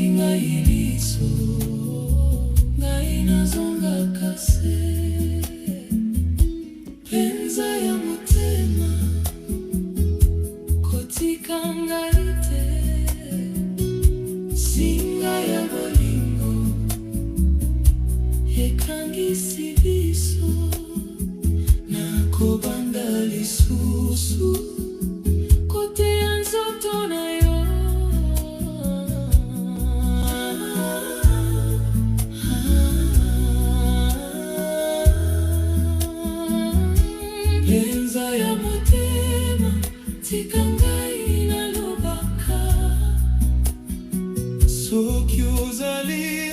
singa iliso ngai nazonga kase penza ya motema kotika ngai te singa ya bolingo ekangisi biso nakobanda lisusu kote ya nzoto na yo. Penza ya motema tika ngai nalobaka soki ozali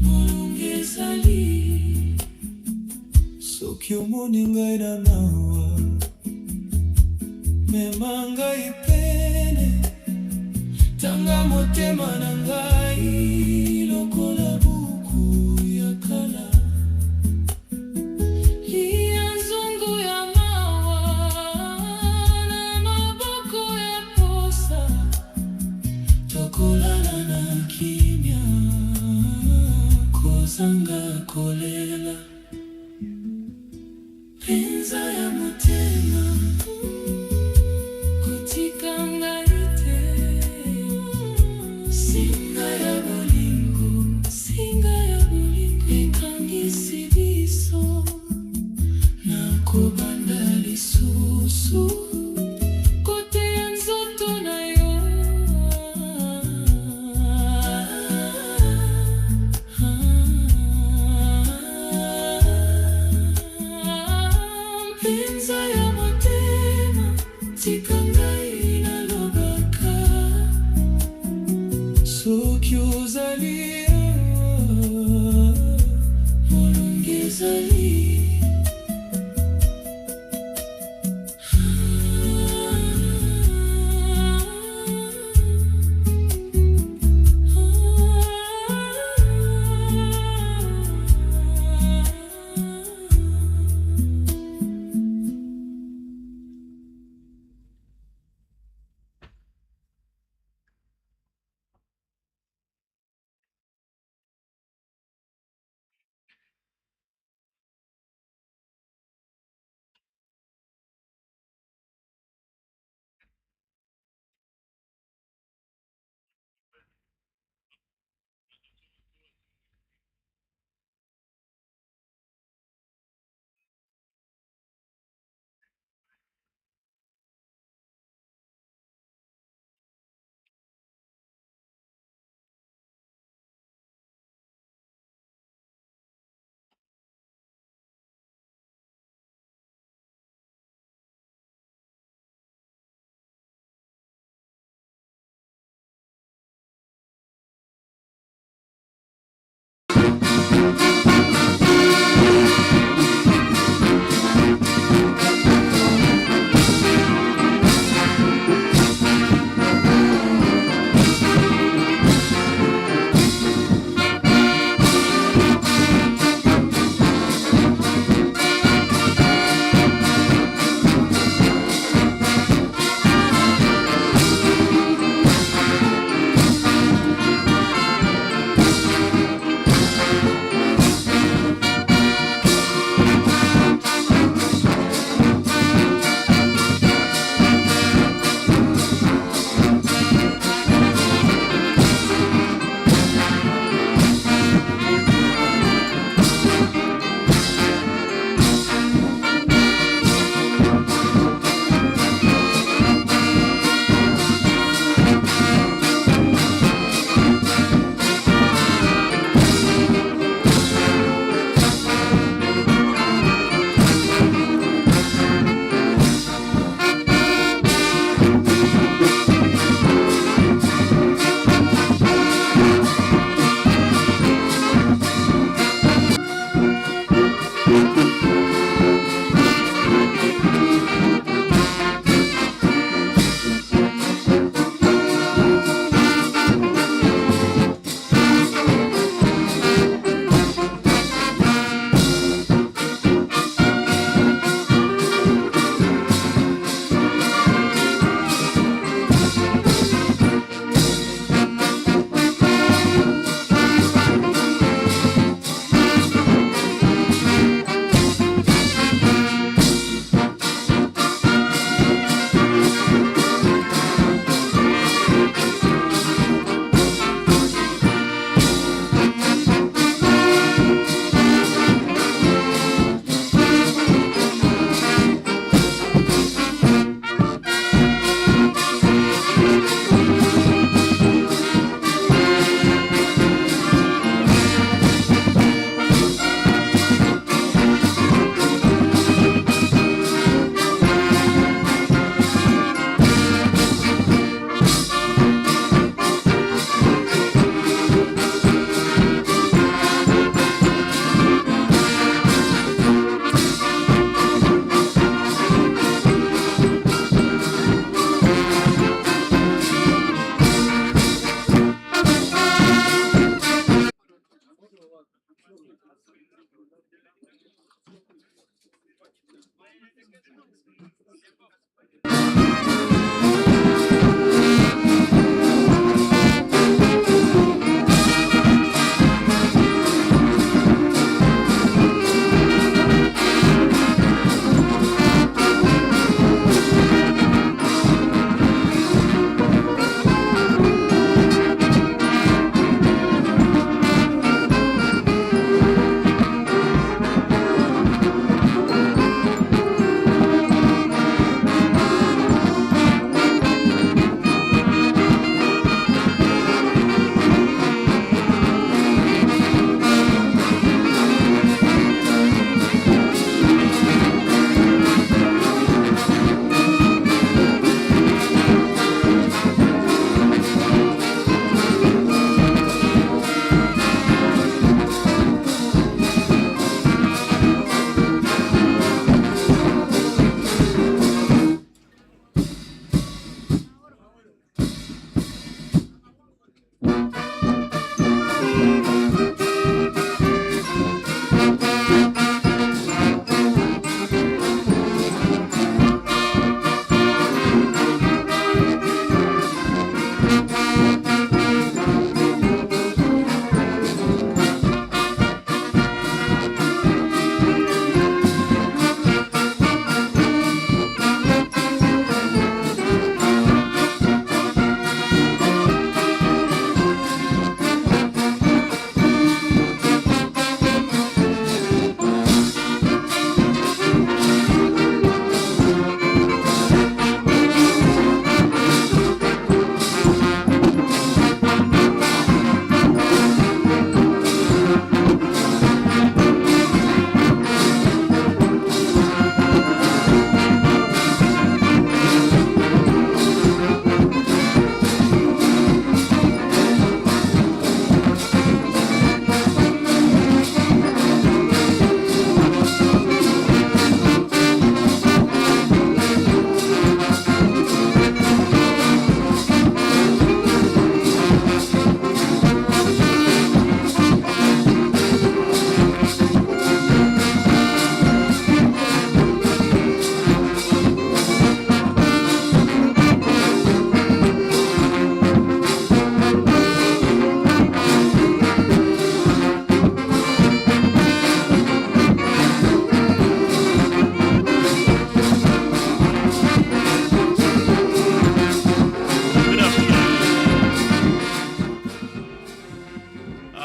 molunge ezali soki omoni ngai na mawa mema ngai pene tanga motema na ngai lokola buku ya kala lia nzungu ya mawa na maboko ya posa tokolala na kimia kozanga kolela penza ya motema kotika ngai te singa ya bolingo ekangisi biso nakobanda lisusu kote ya nzoto na yo. Penza ya motema tika ngai nalobaka soki ozali molunge ezali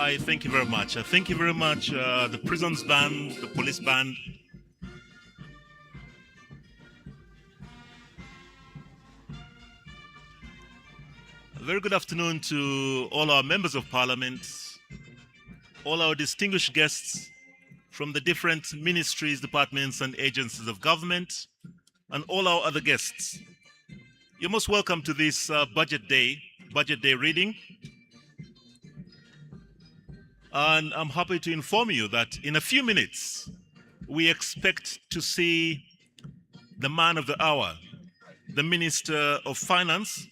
I thank you very much. Thank you very much, the prisons band, the police band. A very good afternoon to all our members of parliament, all our distinguished guests from the different ministries, departments, and agencies of government, and all our other guests. You're most welcome to this budget day reading. And I'm happy to inform you that in a few minutes, we expect to see the man of the hour, the Minister of Finance,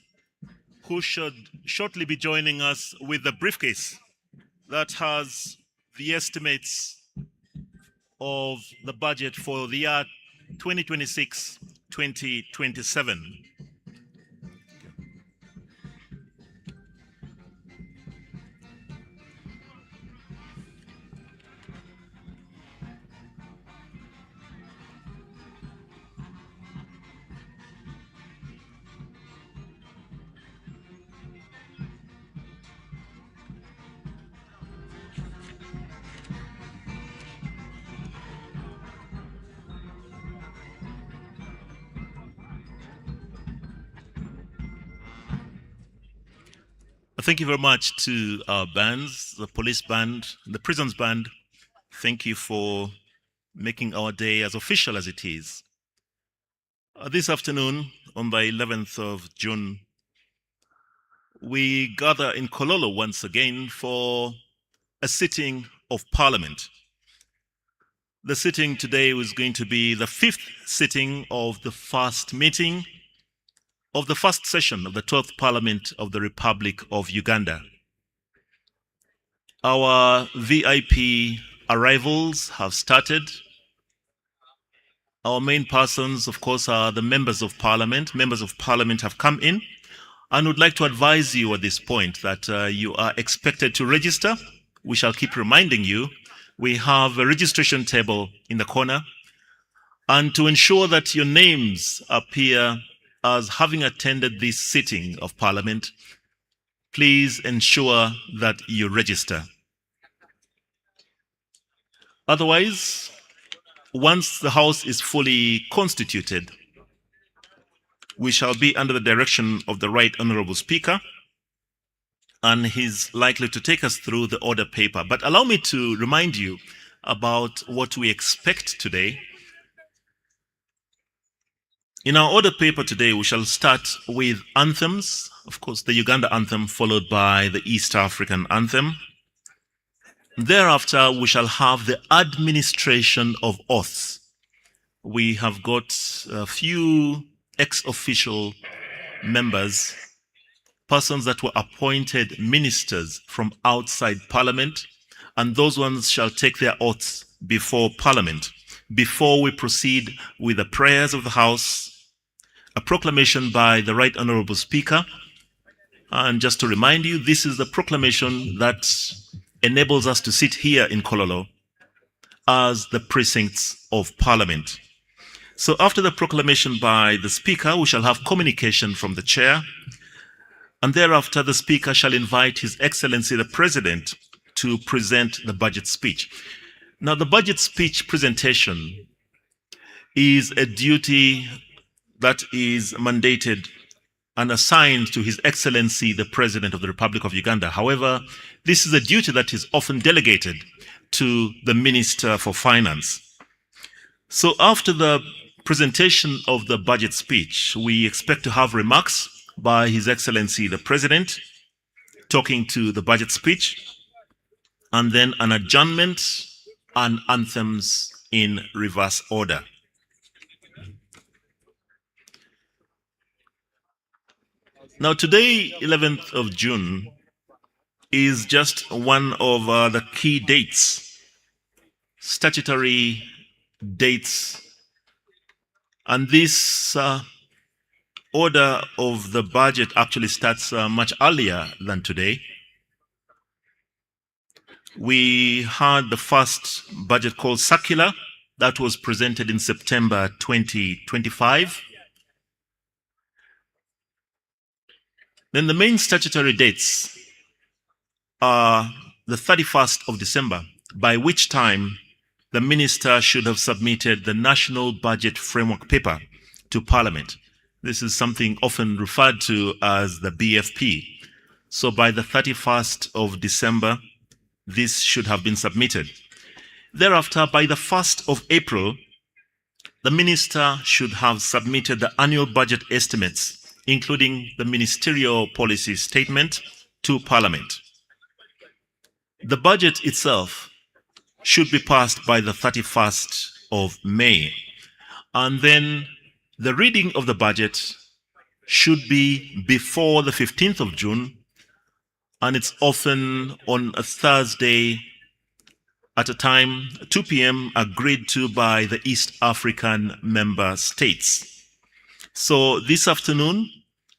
who should shortly be joining us with a briefcase that has the estimates of the budget for the year 2026-2027. Thank you very much to our bands, the police band, the prisons band. Thank you for making our day as official as it is. This afternoon, on the 11th of June, we gather in Kololo once again for a sitting of Parliament. The sitting today is going to be the 5th sitting of the first meeting of the first session of the 12th Parliament of the Republic of Uganda. Our VIP arrivals have started. Our main persons, of course, are the members of Parliament. Members of Parliament have come in and would like to advise you at this point that you are expected to register. We shall keep reminding you. We have a registration table in the corner. And to ensure that your names appear as having attended this sitting of Parliament, please ensure that you register. Otherwise, once the House is fully constituted, we shall be under the direction of the Right Honourable Speaker, and he's likely to take us through the order paper. But allow me to remind you about what we expect today. In our order paper today, we shall start with anthems. Of course, the Uganda anthem, followed by the East African anthem. Thereafter, we shall have the administration of oaths. We have got a few ex-official members, persons that were appointed ministers from outside Parliament, and those ones shall take their oaths before Parliament. Before we proceed with the prayers of the House, a proclamation by the Right Honourable Speaker. And just to remind you, this is the proclamation that enables us to sit here in Kololo as the precincts of Parliament. So after the proclamation by the Speaker, we shall have communication from the Chair. And thereafter, the Speaker shall invite His Excellency the President to present the budget speech. Now, the budget speech presentation is a duty that is mandated and assigned to His Excellency the President of the Republic of Uganda. However, this is a duty that is often delegated to the Minister for Finance. So after the presentation of the budget speech, we expect to have remarks by His Excellency the President talking to the budget speech, and then an adjournment and anthems in reverse order. Now today, 11th of June, is just one of the key dates, statutory dates, and this order of the budget actually starts much earlier than today. We had the first budget called circular that was presented in September 2025. Then the main statutory dates are the 31st of December, by which time the minister should have submitted the National Budget Framework Paper to Parliament. This is something often referred to as the BFP. So by the 31st of December, this should have been submitted. Thereafter, by the 1st of April, the minister should have submitted the annual budget estimates, including the ministerial policy statement, to Parliament. The budget itself should be passed by the 31st of May. And then the reading of the budget should be before the 15th of June, and it's often on a Thursday at a time, 2 p.m., agreed to by the East African member states. So this afternoon,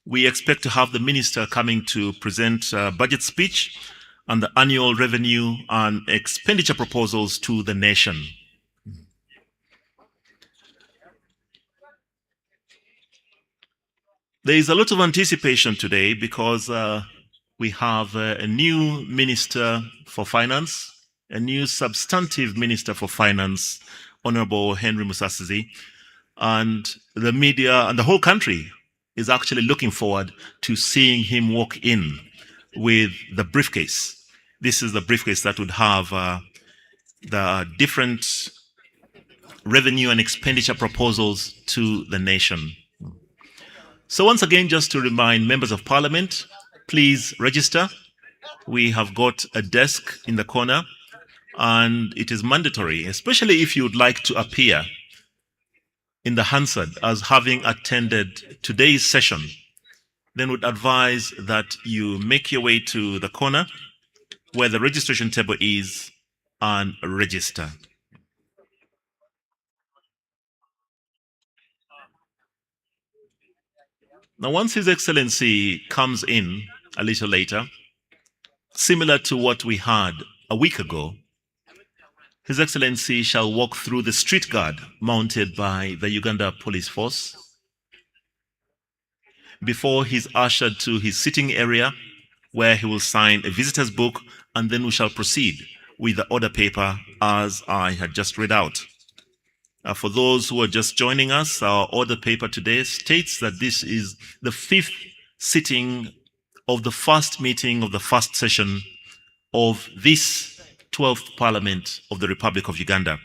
we expect to have the minister coming to present a budget speech and the annual revenue and expenditure proposals to the nation. There is a lot of anticipation today because we have a new Minister for Finance, a new substantive Minister for Finance, Honorable Henry Musasizi, and the media and the whole country is actually looking forward to seeing him walk in with the briefcase. This is the briefcase that would have the different revenue and expenditure proposals to the nation. So once again, just to remind members of Parliament, please register. We have got a desk in the corner, and it is mandatory, especially if you would like to appear in the Hansard as having attended today's session, then would advise that you make your way to the corner where the registration table is and register. Now, once His Excellency comes in a little later, similar to what we had a week ago, His Excellency shall walk through the street guard mounted by the Uganda Police Force before he's ushered to his sitting area where he will sign a visitor's book, and then we shall proceed with the order paper as I had just read out. For those who are just joining us, our order paper today states that this is the 5th sitting of the first meeting of the first session of this 12th Parliament of the Republic of Uganda.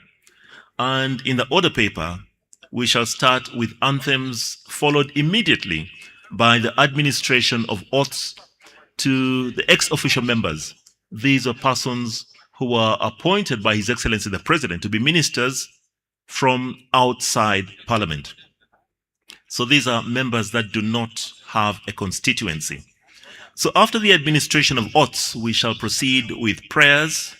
And in the order paper, we shall start with anthems followed immediately by the administration of oaths to the ex-official members. These are persons who are appointed by His Excellency the President to be ministers from outside Parliament. So these are members that do not have a constituency. So after the administration of oaths, we shall proceed with prayers,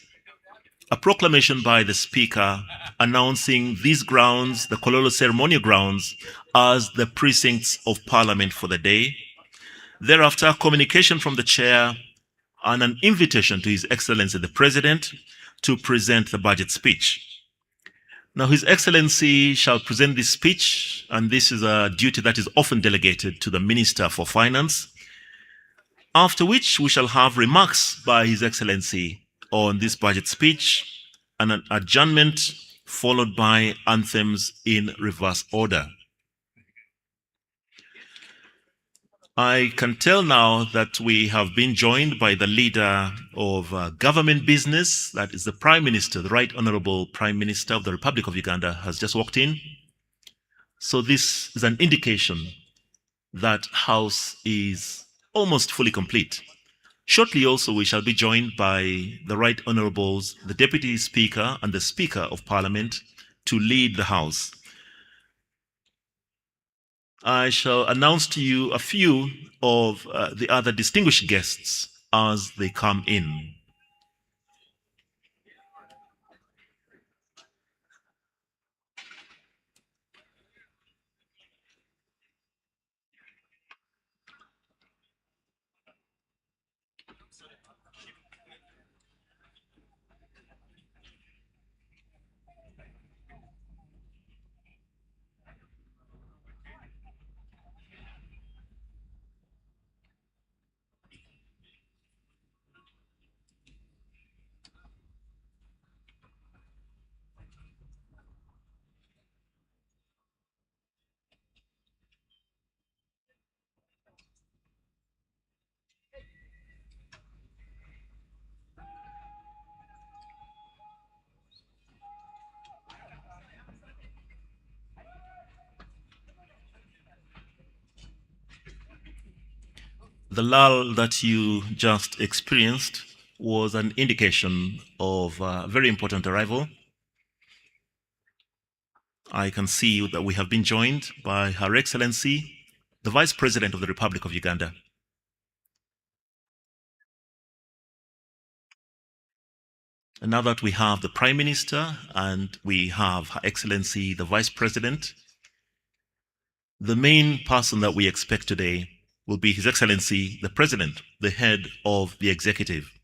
a proclamation by the Speaker announcing these grounds, the Kololo ceremonial grounds, as the precincts of Parliament for the day. Thereafter, communication from the Chair and an invitation to His Excellency the President to present the budget speech. Now, His Excellency shall present this speech, and this is a duty that is often delegated to the Minister for Finance, after which we shall have remarks by His Excellency on this budget speech and an adjournment followed by anthems in reverse order. I can tell now that we have been joined by the leader of government business, that is the Prime Minister, the Right Honorable Prime Minister of the Republic of Uganda has just walked in. So this is an indication that House is almost fully complete. Shortly also we shall be joined by the Right Honorables, the Deputy Speaker and the Speaker of Parliament to lead the House. I shall announce to you a few of the other distinguished guests as they come in. The lull that you just experienced was an indication of a very important arrival. I can see that we have been joined by Her Excellency, the Vice President of the Republic of Uganda. And now that we have the Prime Minister and we have Her Excellency, the Vice President, the main person that we expect today will be His Excellency, the President, the head of the executive.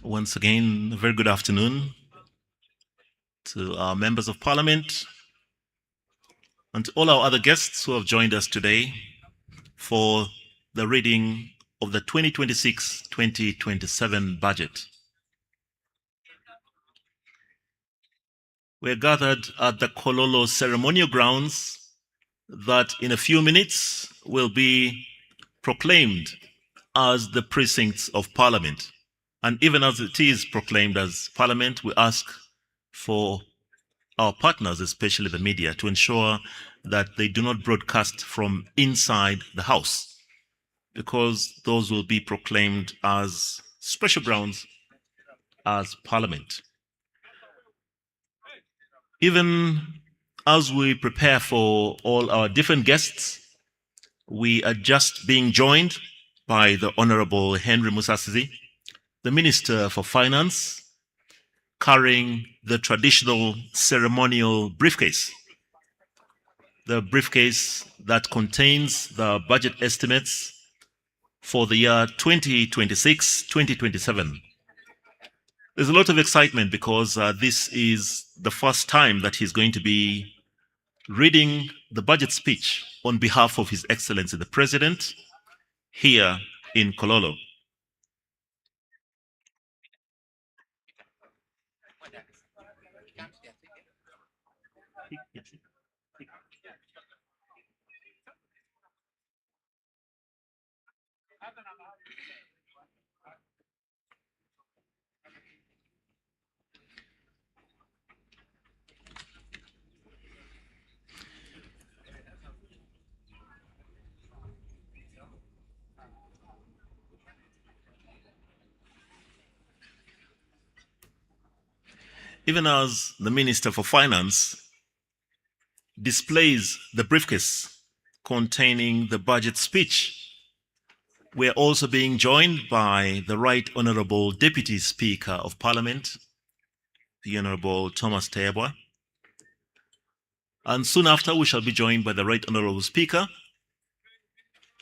Once again, a very good afternoon to our members of parliament and to all our other guests who have joined us today for the reading of the 2026-2027 budget. We're gathered at the Kololo ceremonial grounds that in a few minutes will be proclaimed as the precincts of parliament. And even as it is proclaimed as parliament, we ask for our partners, especially the media, to ensure that they do not broadcast from inside the house, because those will be proclaimed as special grounds as parliament. Even as we prepare for all our different guests, we are just being joined by the Honorable Henry Musasizi, the Minister for Finance, carrying the traditional ceremonial briefcase. The briefcase that contains the budget estimates for the year 2026-2027. There's a lot of excitement because this is the first time that he's going to be reading the budget speech on behalf of His Excellency the President here in Kololo. Even as the Minister for Finance displays the briefcase containing the budget speech, we're also being joined by the Right Honorable Deputy Speaker of Parliament, the Honorable Thomas Tayebwa. And soon after, we shall be joined by the Right Honorable Speaker.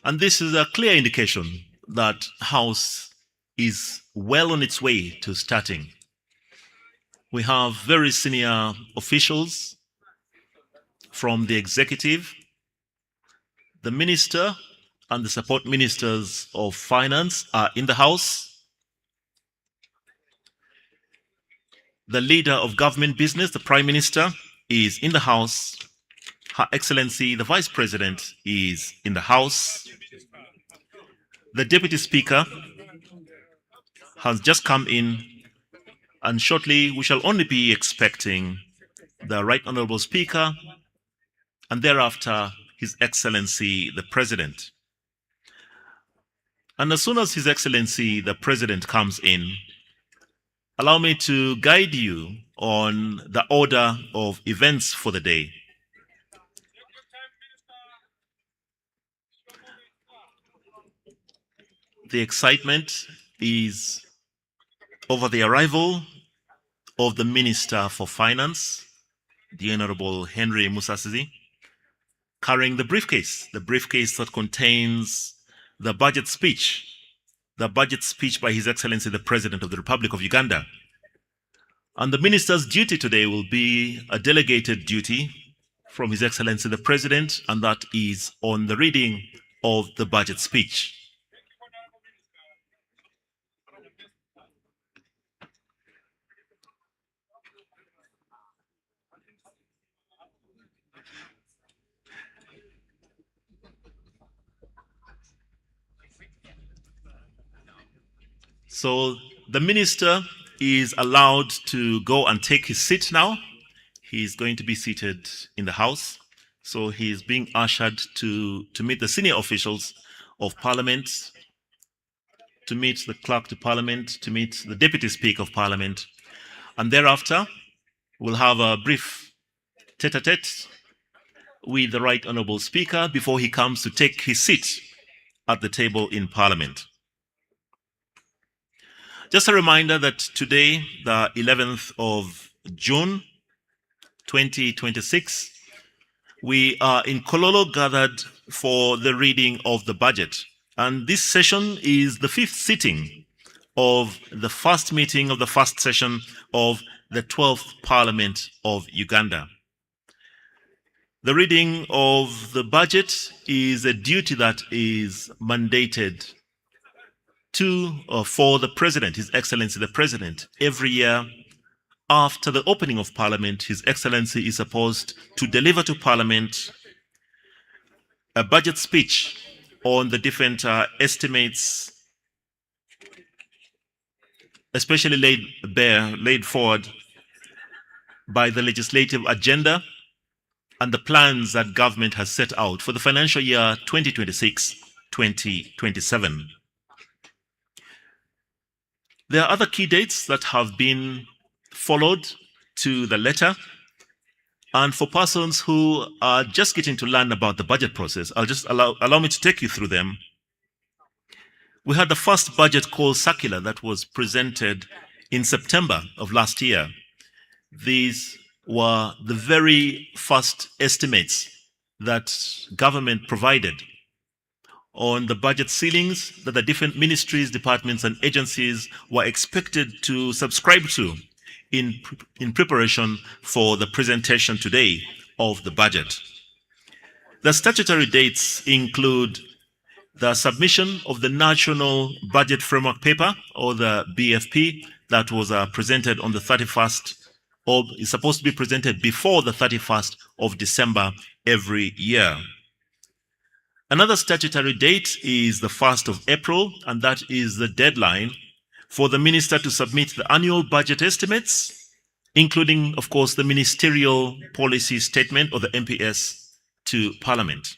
And this is a clear indication that House is well on its way to starting. We have very senior officials from the executive, the minister and the support ministers of finance are in the House. The leader of government business, the Prime Minister, is in the House. Her Excellency, the Vice President, is in the House. The Deputy Speaker has just come in, and shortly we shall only be expecting the Right Honorable Speaker and thereafter His Excellency the President. And as soon as His Excellency the President comes in, allow me to guide you on the order of events for the day. The excitement is over the arrival of the Minister for Finance, the Honorable Henry Musasizi, carrying the briefcase that contains the budget speech by His Excellency the President of the Republic of Uganda. And the Minister's duty today will be a delegated duty from His Excellency the President, and that is on the reading of the budget speech. So the minister is allowed to go and take his seat now. He's going to be seated in the House. So he is being ushered to meet the senior officials of Parliament, to meet the Clerk to Parliament, to meet the Deputy Speaker of Parliament. And thereafter, we'll have a brief tete-a-tete with the Right Honourable Speaker before he comes to take his seat at the table in Parliament. Just a reminder that today, the 11th of June, 2026, we are in Kololo gathered for the reading of the budget. And this session is the fifth sitting of the first meeting of the first session of the 12th Parliament of Uganda. The reading of the budget is a duty that is mandated for the President, His Excellency the President. Every year after the opening of Parliament, His Excellency is supposed to deliver to Parliament a budget speech on the different estimates, especially laid forward by the legislative agenda and the plans that government has set out for the financial year 2026-2027. There are other key dates that have been followed to the letter. And for persons who are just getting to learn about the budget process, I'll just allow me to take you through them. We had the first budget call circular that was presented in September of last year. These were the very first estimates that government provided on the budget ceilings that the different ministries, departments, and agencies were expected to subscribe to in preparation for the presentation today of the budget. The statutory dates include the submission of the National Budget Framework Paper, or the BFP, that was presented on the 31st, or is supposed to be presented before the 31st of December every year. Another statutory date is the 1st of April, and that is the deadline for the minister to submit the annual budget estimates, including, of course, the ministerial policy statement, or the MPS, to Parliament.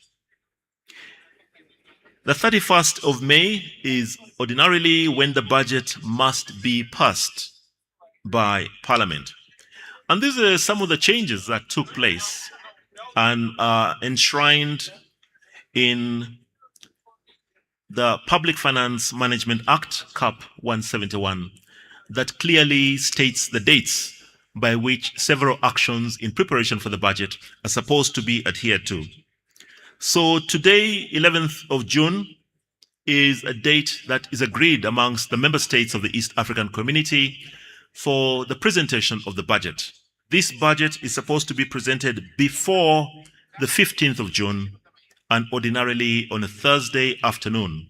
The 31st of May is ordinarily when the budget must be passed by Parliament. And these are some of the changes that took place and are enshrined in the Public Finance Management Act, CAP 171, that clearly states the dates by which several actions in preparation for the budget are supposed to be adhered to. So today, 11th of June, is a date that is agreed amongst the member states of the East African Community for the presentation of the budget. This budget is supposed to be presented before the 15th of June, and ordinarily on a Thursday afternoon.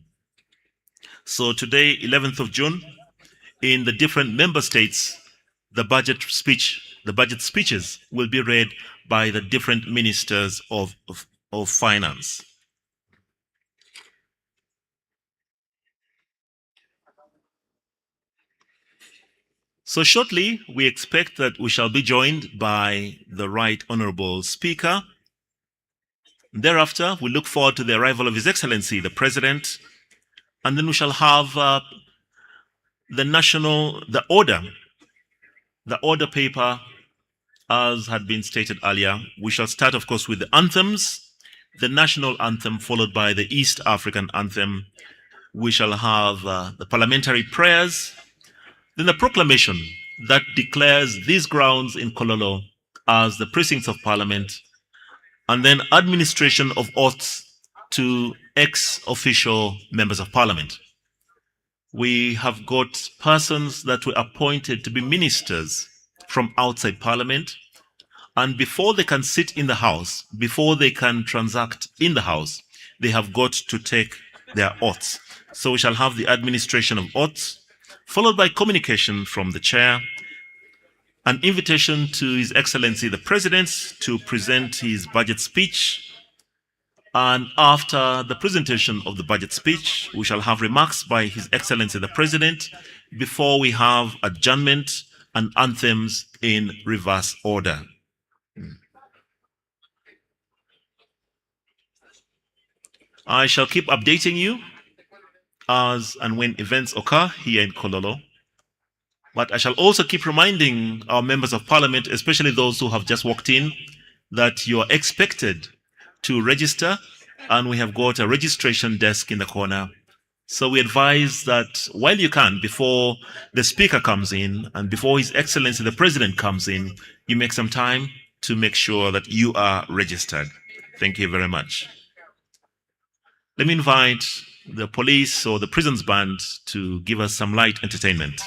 So today, 11th of June, in the different member states, the budget speeches will be read by the different ministers of finance. So shortly, we expect that we shall be joined by the Right Honorable Speaker. Thereafter, we look forward to the arrival of His Excellency, the President, and then we shall have the order paper, as had been stated earlier. We shall start, of course, with the anthems, the national anthem, followed by the East African anthem. We shall have the parliamentary prayers, then the proclamation that declares these grounds in Kololo as the precincts of Parliament, and then administration of oaths to ex-official members of Parliament. We have got persons that were appointed to be ministers from outside Parliament, and before they can sit in the House, before they can transact in the House, they have got to take their oaths. So we shall have the administration of oaths, followed by communication from the chair, an invitation to His Excellency the President to present his budget speech. And after the presentation of the budget speech, we shall have remarks by His Excellency the President before we have adjournment and anthems in reverse order. I shall keep updating you as and when events occur here in Kololo. But I shall also keep reminding our members of Parliament, especially those who have just walked in, that you are expected to register, and we have got a registration desk in the corner. So we advise that while you can, before the Speaker comes in and before His Excellency the President comes in, you make some time to make sure that you are registered. Thank you very much. Let me invite the police or the prisons band to give us some light entertainment.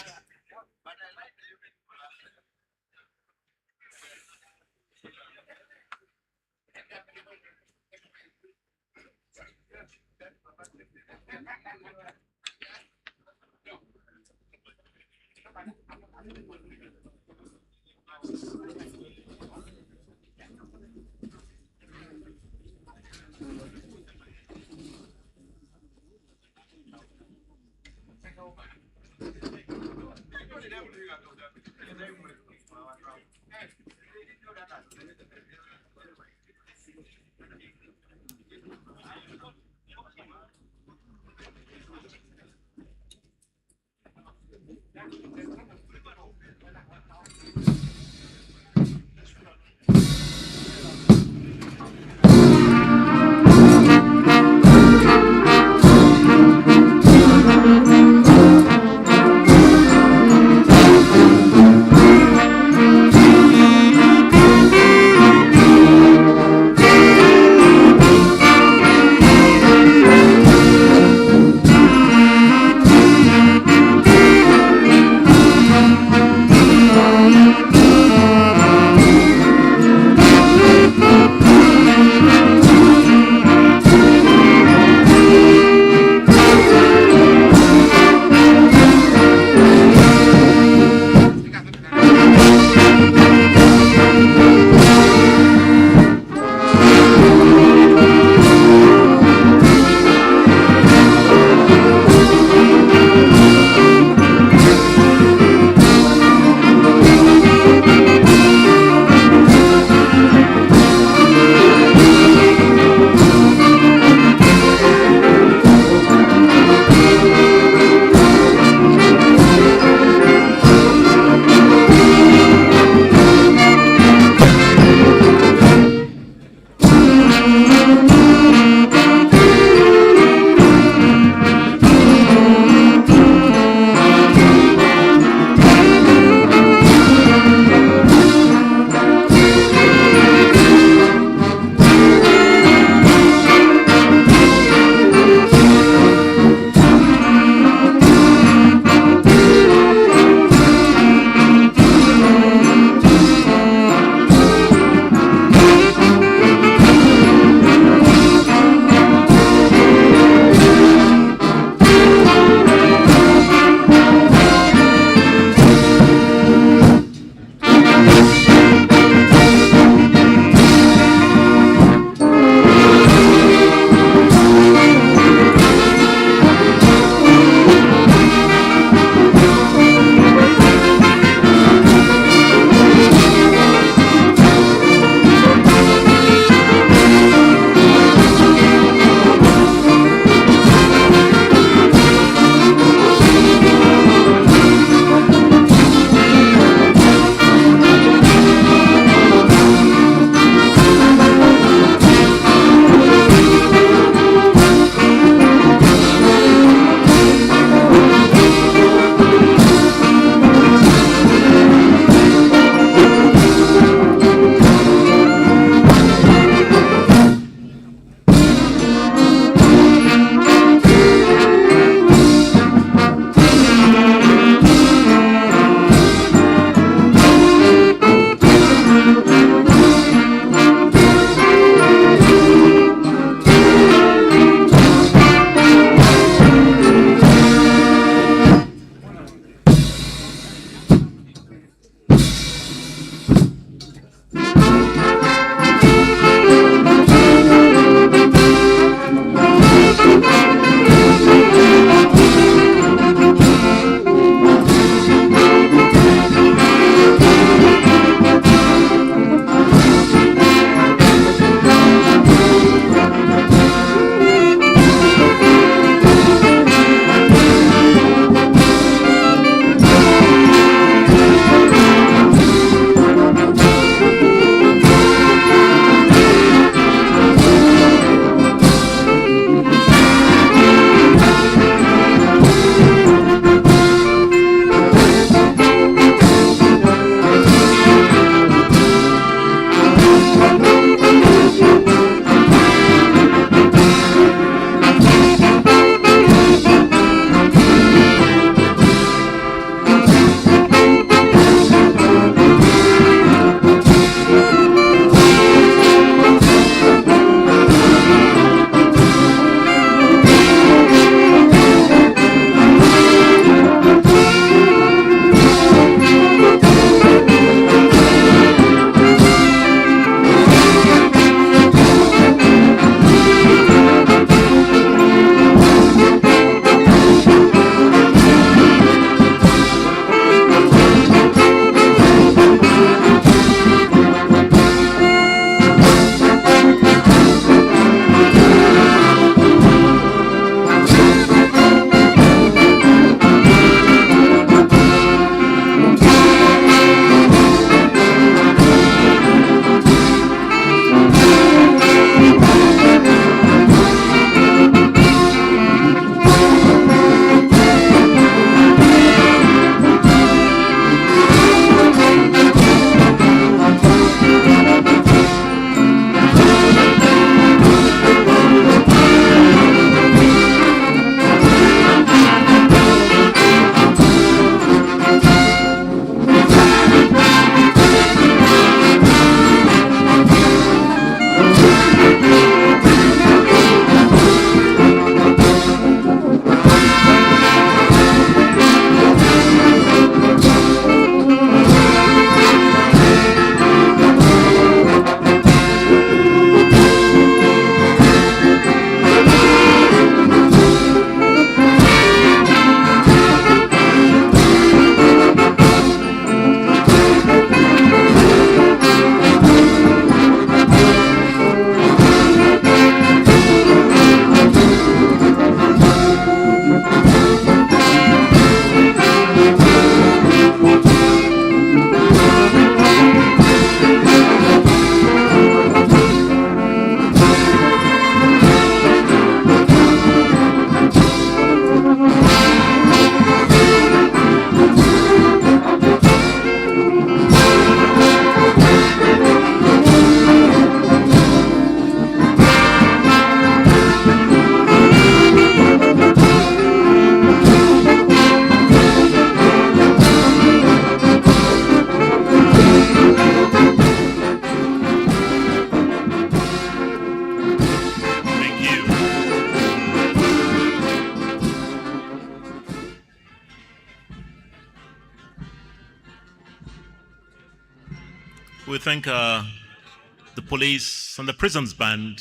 we thank the police and the prisons band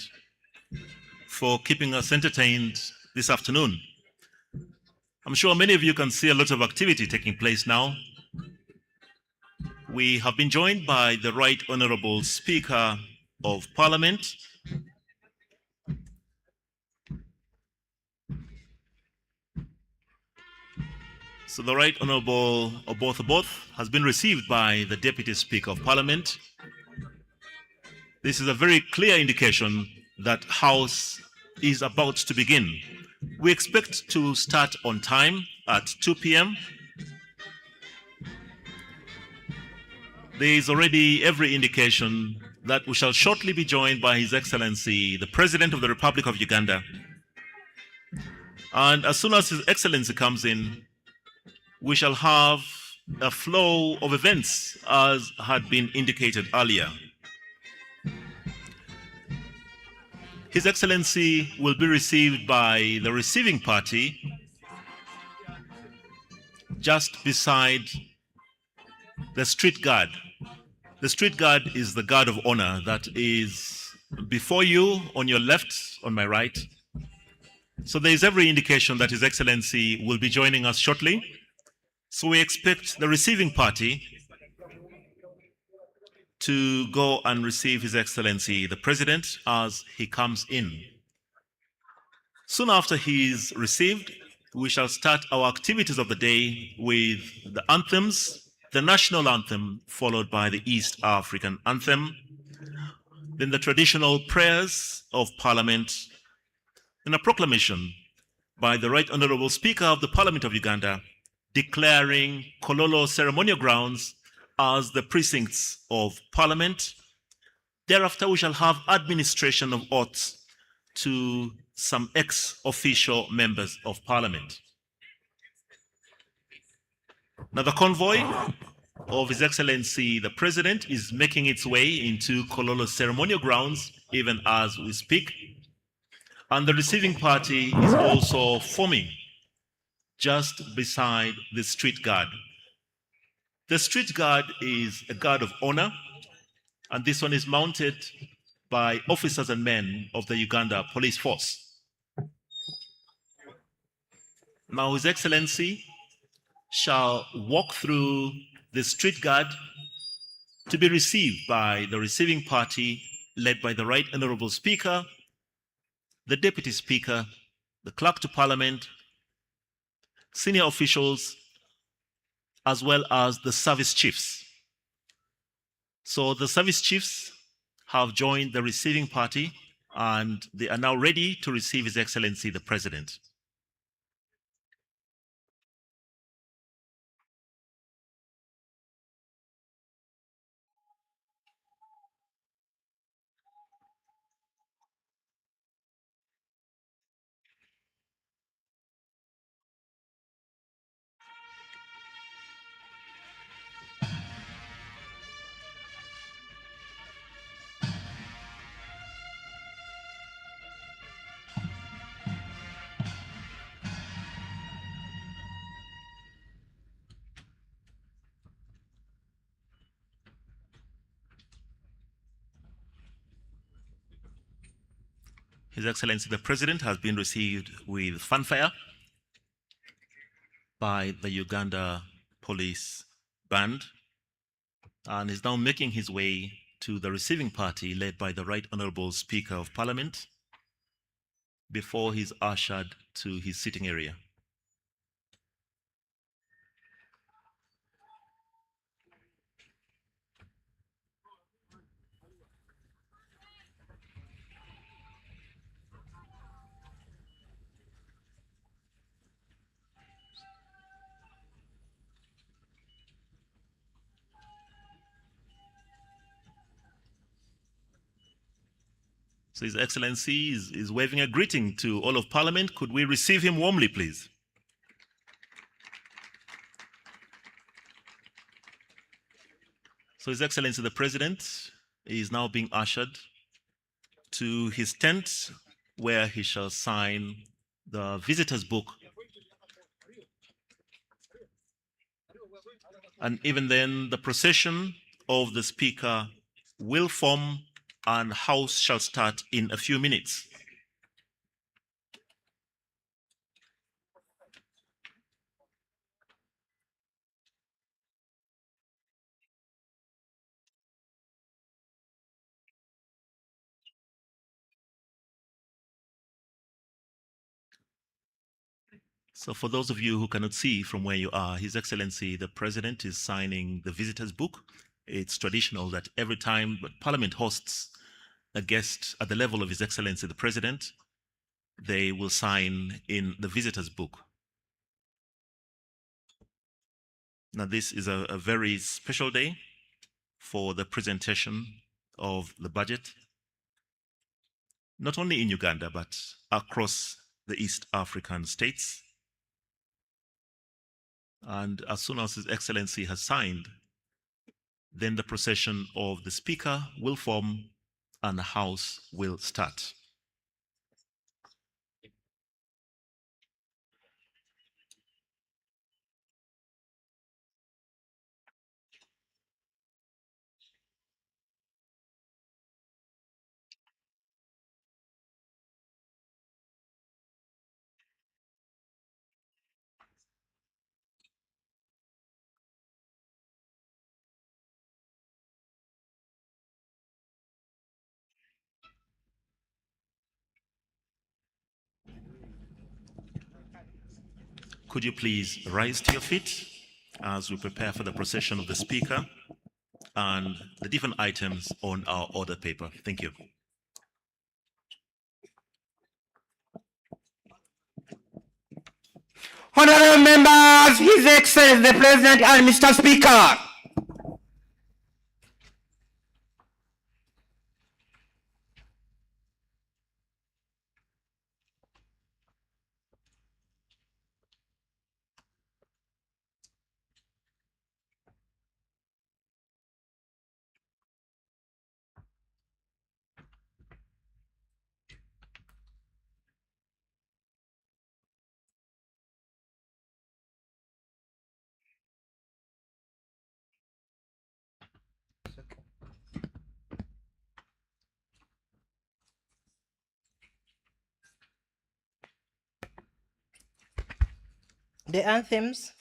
for keeping us entertained this afternoon. I'm sure many of you can see a lot of activity taking place now. We have been joined by the Right Honorable Speaker of Parliament, so the Right Honorable Oboth has been received by the Deputy Speaker of Parliament. This is a very clear indication that House is about to begin. We expect to start on time at 2 p.m. There is already every indication that we shall shortly be joined by His Excellency, the President of the Republic of Uganda. And as soon as His Excellency comes in, we shall have a flow of events as had been indicated earlier. His Excellency will be received by the receiving party just beside the street guard. The street guard is the guard of honor that is before you, on your left, on my right. So there is every indication that His Excellency will be joining us shortly. So we expect the receiving party to go and receive His Excellency, the President, as he comes in. Soon after he is received, we shall start our activities of the day with the anthems, the national anthem, followed by the East African anthem, then the traditional prayers of Parliament, and a proclamation by the Right Honorable Speaker of the Parliament of Uganda declaring Kololo ceremonial grounds as the precincts of Parliament. Thereafter, we shall have administration of oaths to some ex-official members of Parliament. Now, the convoy of His Excellency the President is making its way into Kololo ceremonial grounds even as we speak. And the receiving party is also forming just beside the street guard. The street guard is a guard of honor, and this one is mounted by officers and men of the Uganda Police Force. Now, His Excellency shall walk through the street guard to be received by the receiving party led by the Right Honorable Speaker, the Deputy Speaker, the Clerk to Parliament, senior officials, as well as the service chiefs. So the service chiefs have joined the receiving party and they are now ready to receive His Excellency the President. His Excellency the President has been received with fanfare by the Uganda Police Band and is now making his way to the receiving party led by the Right Honorable Speaker of Parliament before he's ushered to his sitting area. So His Excellency is waving a greeting to all of Parliament. Could we receive him warmly, please? So His Excellency the President is now being ushered to his tent where he shall sign the visitor's book. And even then, the procession of the Speaker will form and House shall start in a few minutes. So for those of you who cannot see from where you are, His Excellency the President is signing the visitor's book. It's traditional that every time Parliament hosts a guest at the level of His Excellency the President, they will sign in the visitor's book. Now this is a very special day for the presentation of the budget, not only in Uganda, but across the East African states. And as soon as His Excellency has signed, then the procession of the Speaker will form and the House will start. Could you please rise to your feet as we prepare for the procession of the Speaker and the different items on our order paper. Thank you. Honorable members, His Excellency the President and Mr. Speaker. The anthems.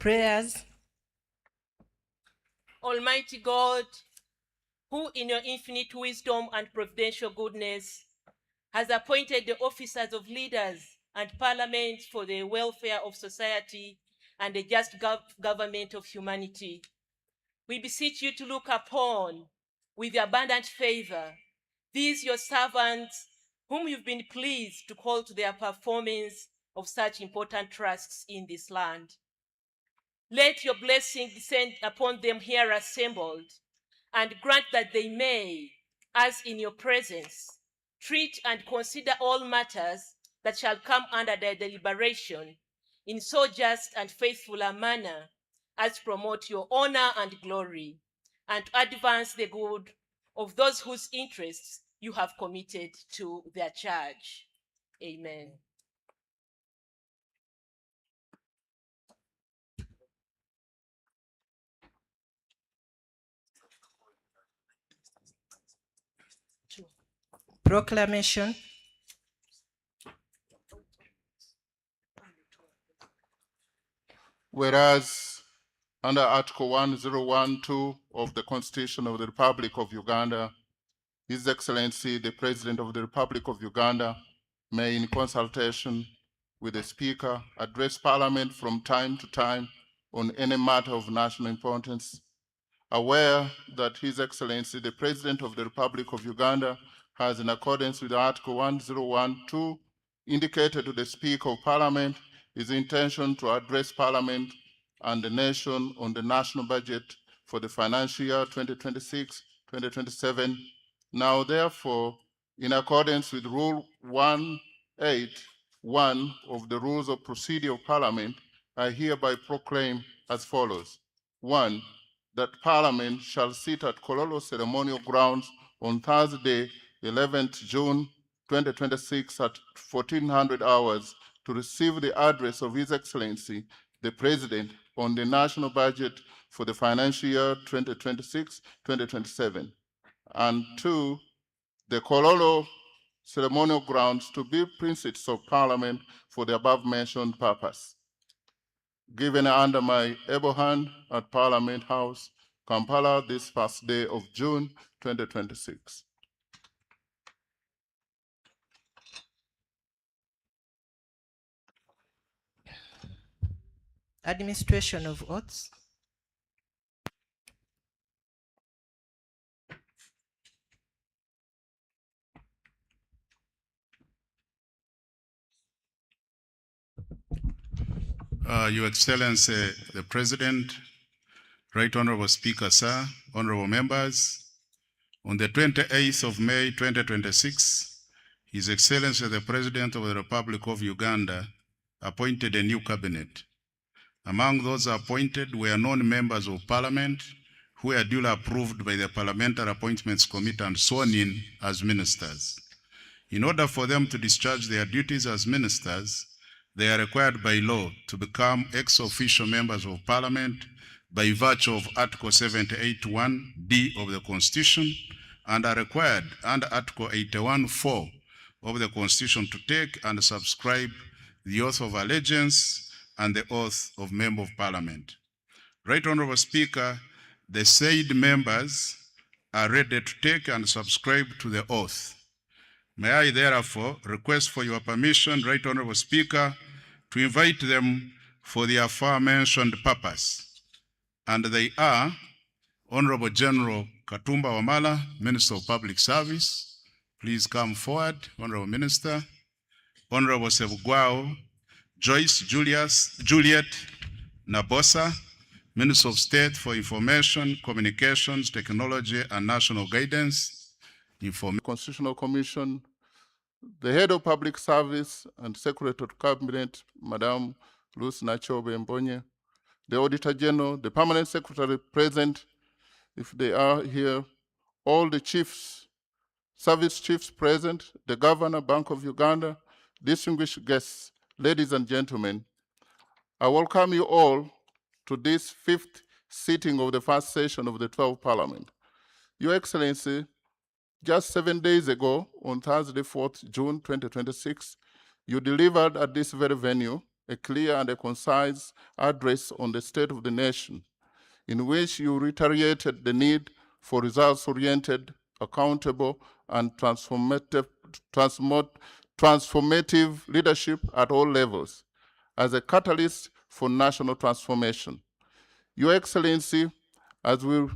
Prayers. Almighty God, who in your infinite wisdom and providential goodness has appointed the officers of leaders and parliaments for the welfare of society and the just government of humanity, we beseech you to look upon with abundant favor these your servants whom you've been pleased to call to their performance of such important trusts in this land. Let your blessing descend upon them here assembled, and grant that they may, as in your presence, treat and consider all matters that shall come under their deliberation in so just and faithful a manner as to promote your honor and glory, and to advance the good of those whose interests you have committed to their charge. Amen. Proclamation. Whereas under Article 1012 of the Constitution of the Republic of Uganda, His Excellency, the President of the Republic of Uganda, may, in consultation with the Speaker, address Parliament from time to time on any matter of national importance. Aware that His Excellency, the President of the Republic of Uganda, has, in accordance with Article 1012, indicated to the Speaker of Parliament his intention to address Parliament and the nation on the national budget for the financial year 2026-2027. Now, therefore, in accordance with Rule 181 of the Rules of Procedure of Parliament, I hereby proclaim as follows. 1, that Parliament shall sit at Kololo Ceremonial Grounds on Thursday, 11th June 2026 at 1400 hours to receive the address of His Excellency, the President, on the national budget for the financial year 2026-2027. And 2, the Kololo Ceremonial Grounds to be precincts of Parliament for the above-mentioned purpose. Given under my able hand at Parliament House, Kampala, this first day of June 2026. Administration of oaths. Your Excellency, the President, Right Honorable Speaker, sir, honorable members, on the 28th of May 2026, His Excellency, the President of the Republic of Uganda, appointed a new cabinet. Among those appointed were non-members of Parliament who were duly approved by the Parliamentary Appointments Committee and sworn in as ministers. In order for them to discharge their duties as ministers, they are required by law to become ex-officio members of Parliament by virtue of Article 78(1)(d) of the Constitution, and are required under Article 81(4) of the Constitution to take and subscribe the oath of allegiance and the oath of Member of Parliament. Right Honorable Speaker, the said members are ready to take and subscribe to the oath. May I therefore request for your permission, Right Honorable Speaker, to invite them for the aforementioned purpose. And they are Honorable General Katumba Wamala, Minister of Public Service. Please come forward, Honorable Minister. Honorable Sebugwao Joyce Juliet Nabosa, Minister of State for Information, Communications, Technology, and National Guidance. Constitutional Commission, the Head of Public Service and Secretary of Cabinet, Madam Lucy Nachobe Mbonye, the Auditor General, the Permanent Secretary present, if they are here, all the chiefs, service chiefs present, the Governor, Bank of Uganda, distinguished guests, ladies and gentlemen, I welcome you all to this fifth sitting of the first session of the 12th Parliament. Your Excellency, just 7 days ago, on Thursday, 4th June 2026, you delivered at this very venue a clear and a concise address on the state of the nation, in which you reiterated the need for results-oriented, accountable, and transformative leadership at all levels as a catalyst for national transformation. Your Excellency, as we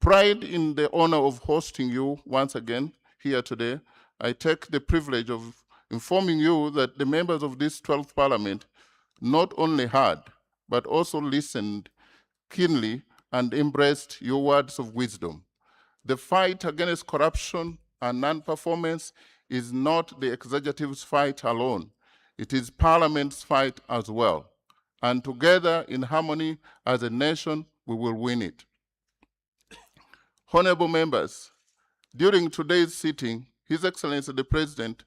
pride in the honor of hosting you once again here today, I take the privilege of informing you that the members of this 12th Parliament not only heard, but also listened keenly and embraced your words of wisdom. The fight against corruption and non-performance is not the executive's fight alone. It is Parliament's fight as well. And together, in harmony as a nation, we will win it. Honorable members, during today's sitting, His Excellency the President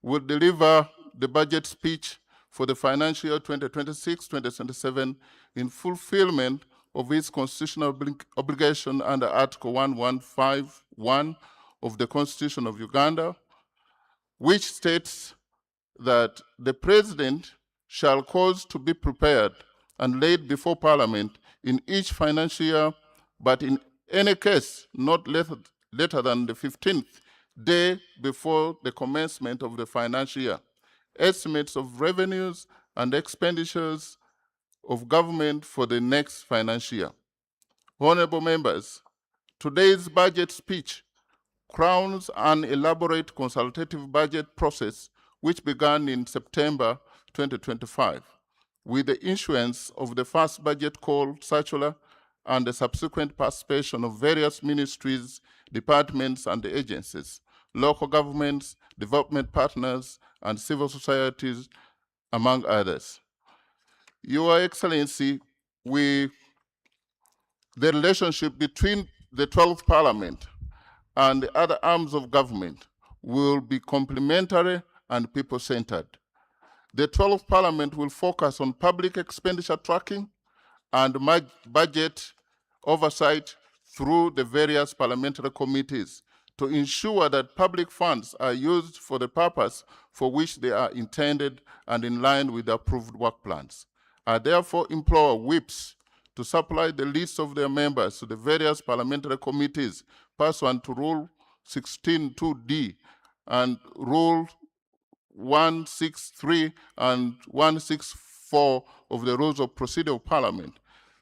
will deliver the budget speech for the financial year 2026-2027 in fulfillment of his constitutional obligation under Article 1151 of the Constitution of Uganda, which states that the President shall cause to be prepared and laid before Parliament in each financial year, but in any case not later than the 15th day before the commencement of the financial year, estimates of revenues and expenditures of government for the next financial year. Honorable members, today's budget speech crowns an elaborate consultative budget process which began in September 2025 with the issuance of the first budget call circular and the subsequent participation of various ministries, departments, and agencies, local governments, development partners, and civil societies, among others. Your Excellency, the relationship between the 12th Parliament and the other arms of government will be complementary and people-centered. The 12th Parliament will focus on public expenditure tracking and budget oversight through the various parliamentary committees to ensure that public funds are used for the purpose for which they are intended and in line with the approved work plans. I therefore implore whips to supply the list of their members to the various parliamentary committees pursuant to Rule 16.2d and Rule 163 and 164 of the Rules of Procedure of Parliament.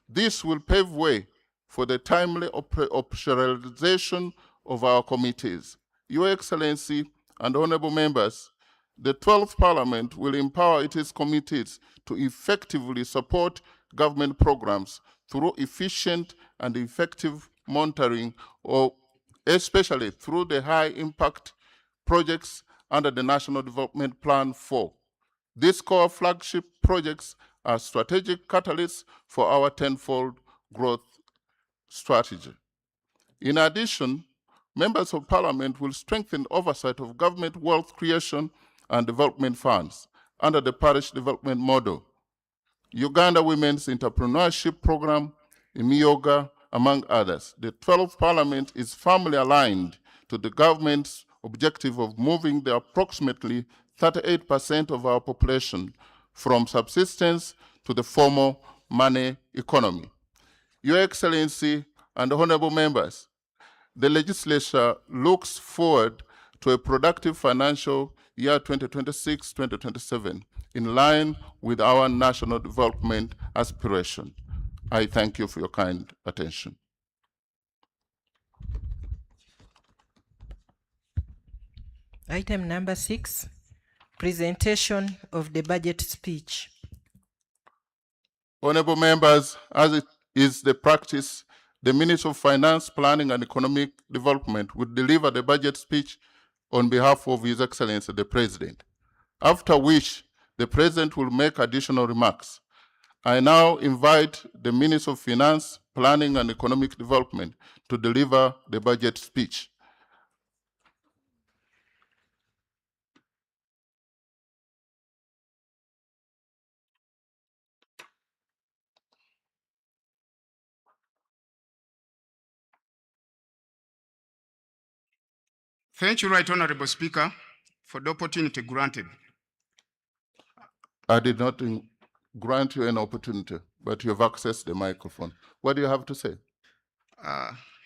This will pave way for the timely operationalization of our committees. Your Excellency and honorable members, the 12th Parliament will empower its committees to effectively support government programs through efficient and effective monitoring, or especially through the high-impact projects under the National Development Plan 4. These core flagship projects are strategic catalysts for our tenfold growth strategy. In addition, members of Parliament will strengthen oversight of government wealth creation and development funds under the parish development model, Uganda Women's Entrepreneurship Program, IMIOGA, among others. The 12th Parliament is firmly aligned to the government's objective of moving the approximately 38% of our population from subsistence to the formal money economy. Your Excellency and honorable members, the legislature looks forward to a productive financial year 2026-2027 in line with our national development aspiration. I thank you for your kind attention. Item number 6, presentation of the budget speech. Honorable members, as it is the practice, the Minister of Finance, Planning and Economic Development will deliver the budget speech on behalf of His Excellency the President, after which the President will make additional remarks. I now invite the Minister of Finance, Planning and Economic Development to deliver the budget speech. Thank you, Right Honorable Speaker, for the opportunity granted. I did not grant you an opportunity, but you have accessed the microphone. What do you have to say?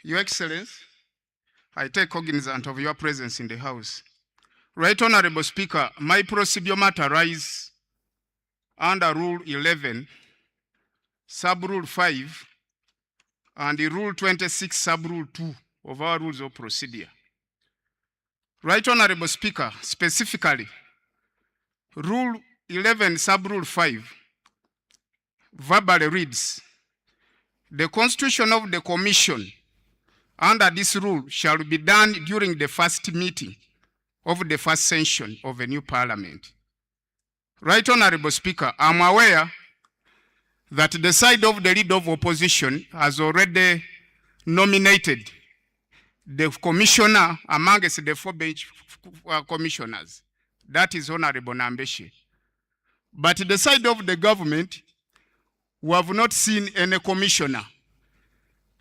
Your Excellency, I take cognizance of your presence in the House. Right Honorable Speaker, my procedure matter rise under Rule 11, Sub-Rule 5, and the Rule 26, Sub-Rule 2 of our Rules of Procedure. Right Honorable Speaker, specifically, Rule 11, Sub-Rule 5, verbally reads, the constitution of the Commission under this rule shall be done during the first meeting of the first session of a new parliament. Right Honorable Speaker, I'm aware that the side of the leader of opposition has already nominated the commissioner amongst the 4 bench commissioners. That is Honorable Nambeshi. But the side of the government, we have not seen any commissioner.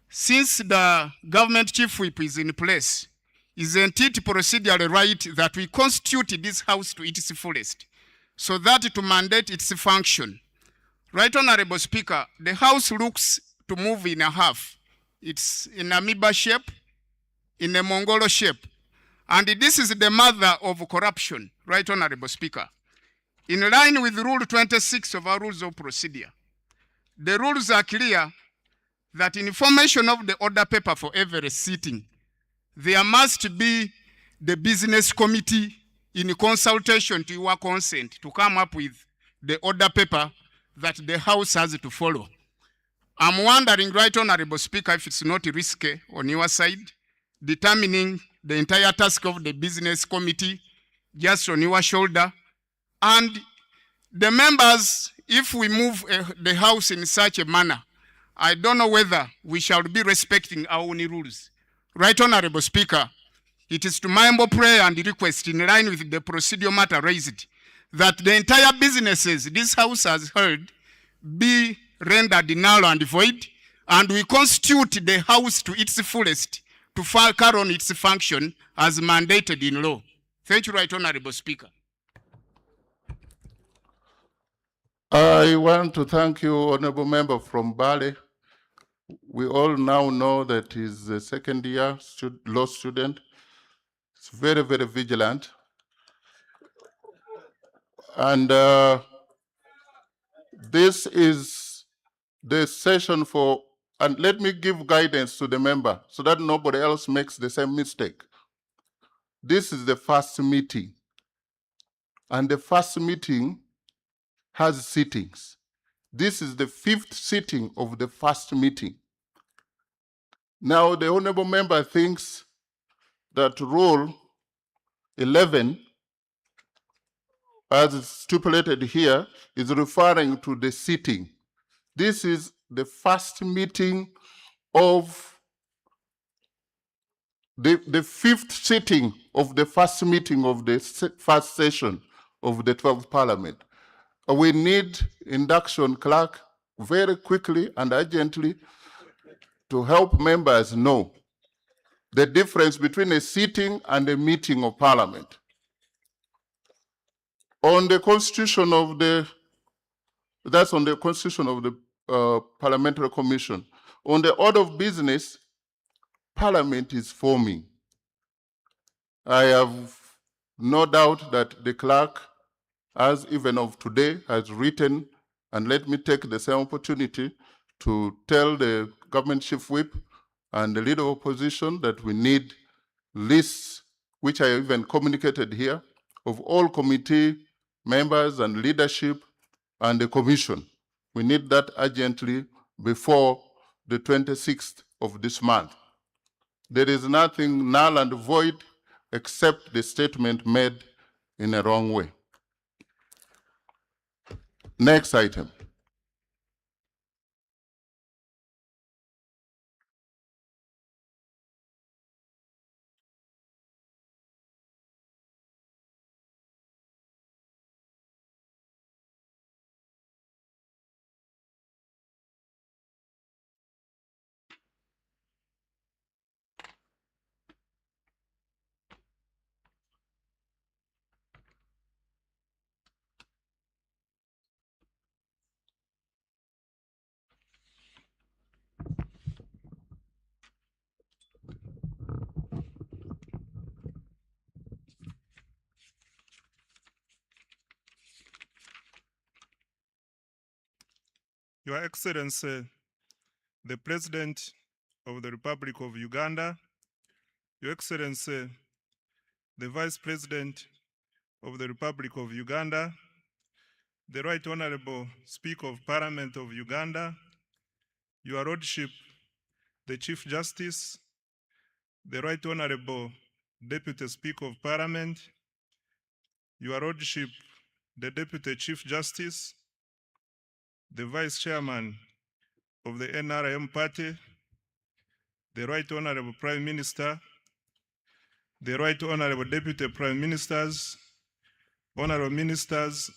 Since the government chief whip is in place, isn't it procedurally right that we constitute this house to its fullest, so that to mandate its function? Right Honorable Speaker, the house looks to move in a half. It's in amoeba shape, in a Mongolo shape. And this is the mother of corruption, Right Honorable Speaker. In line with Rule 26 of our Rules of Procedure, the rules are clear that in formation of the order paper for every sitting, there must be the business committee in consultation to your consent to come up with the order paper that the House has to follow. I'm wondering, Right Honorable Speaker, if it's not risky on your side, determining the entire task of the business committee just on your shoulder. And the members, if we move the House in such a manner, I don't know whether we shall be respecting our own rules. Right Honorable Speaker, it is to my humble prayer and request in line with the procedural matter raised that the entire businesses this House has heard be rendered null and void, and we constitute the House to its fullest to carry on its function as mandated in law. Thank you, Right Honorable Speaker. I want to thank you, Honorable Member from Bale. We all now know that he's a second-year law student. He's very, very vigilant. And this is the session for, and let me give guidance to the member so that nobody else makes the same mistake. This is the first meeting, and the first meeting has sittings. This is the 5th sitting of the first meeting. Now, the honorable member thinks that Rule 11, as stipulated here, is referring to the sitting. This is the first meeting of the 5th sitting of the first meeting of the first session of the 12th Parliament. We need induction clerk very quickly and urgently to help members know the difference between a sitting and a meeting of Parliament. On the constitution of the, that's on the constitution of the Parliamentary Commission. On the order of business, Parliament is forming. I have no doubt that the clerk, as even of today, has written, and let me take the same opportunity to tell the government chief whip and the leader of opposition that we need lists, which I even communicated here, of all committee members and leadership and the commission. We need that urgently before the 26th of this month. There is nothing null and void except the statement made in a wrong way. Next item. Your Excellency, the President of the Republic of Uganda, Your Excellency, the Vice President of the Republic of Uganda, the Right Honorable Speaker of Parliament of Uganda, Your Lordship, the Chief Justice, the Right Honorable Deputy Speaker of Parliament, Your Lordship, the Deputy Chief Justice, the Vice Chairman of the NRM Party, the Right Honorable Prime Minister, the Right Honorable Deputy Prime Ministers, Honorable Ministers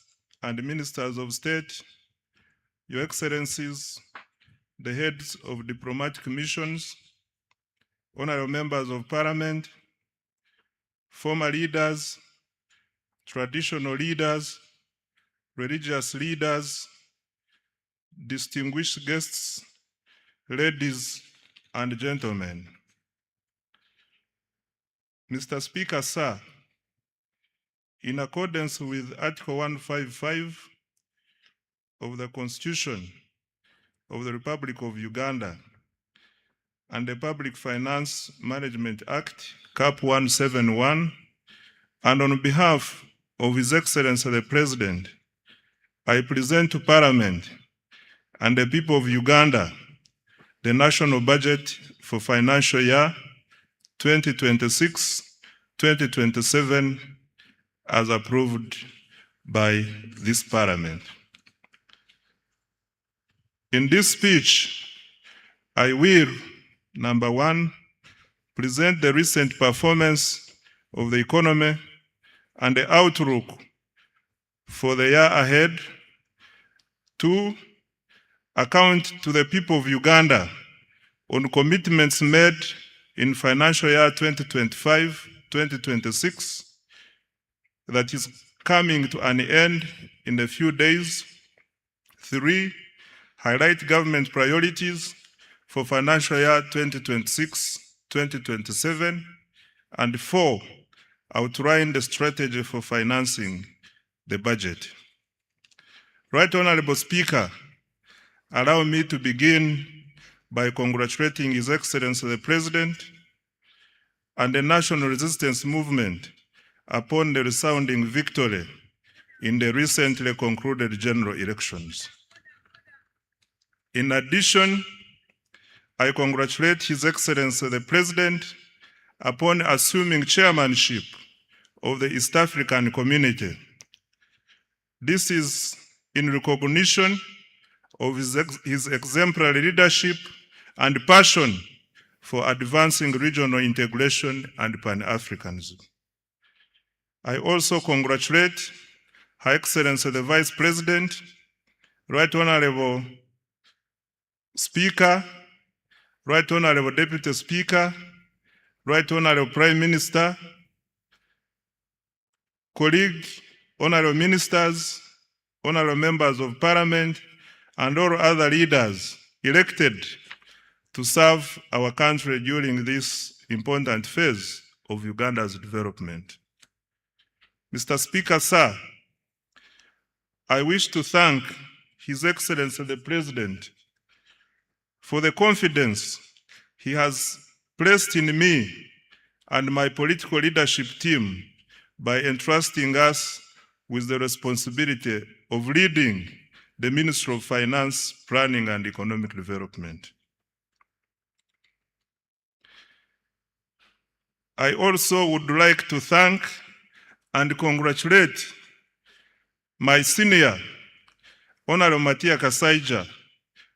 and Ministers of State, Your Excellencies, the heads of diplomatic missions, Honorable Members of Parliament, former leaders, traditional leaders, religious leaders, distinguished guests, ladies and gentlemen. Mr. Speaker, sir, in accordance with Article 155 of the Constitution of the Republic of Uganda and the Public Finance Management Act, Cap 171, and on behalf of His Excellency the President, I present to Parliament and the people of Uganda the national budget for financial year 2026-2027 as approved by this Parliament. In this speech, I will, number one, present the recent performance of the economy and the outlook for the year ahead. Two, account to the people of Uganda on commitments made in financial year 2025-2026 that is coming to an end in a few days. Three, highlight government priorities for financial year 2026-2027. And four, outline the strategy for financing the budget. Right Honorable Speaker, allow me to begin by congratulating His Excellency the President and the National Resistance Movement upon the resounding victory in the recently concluded general elections. In addition, I congratulate His Excellency the President upon assuming chairmanship of the East African Community. This is in recognition of his exemplary leadership and passion for advancing regional integration and Pan-Africanism. I also congratulate Her Excellency the Vice President, Right Honorable Speaker, Right Honorable Deputy Speaker, Right Honorable Prime Minister, colleague, Honorable Ministers, Honorable Members of Parliament, and all other leaders elected to serve our country during this important phase of Uganda's development. Mr. Speaker, sir, I wish to thank His Excellency the President for the confidence he has placed in me and my political leadership team by entrusting us with the responsibility of leading the Ministry of Finance, Planning and Economic Development. I also would like to thank and congratulate my senior, Honorable Matia Kasaija,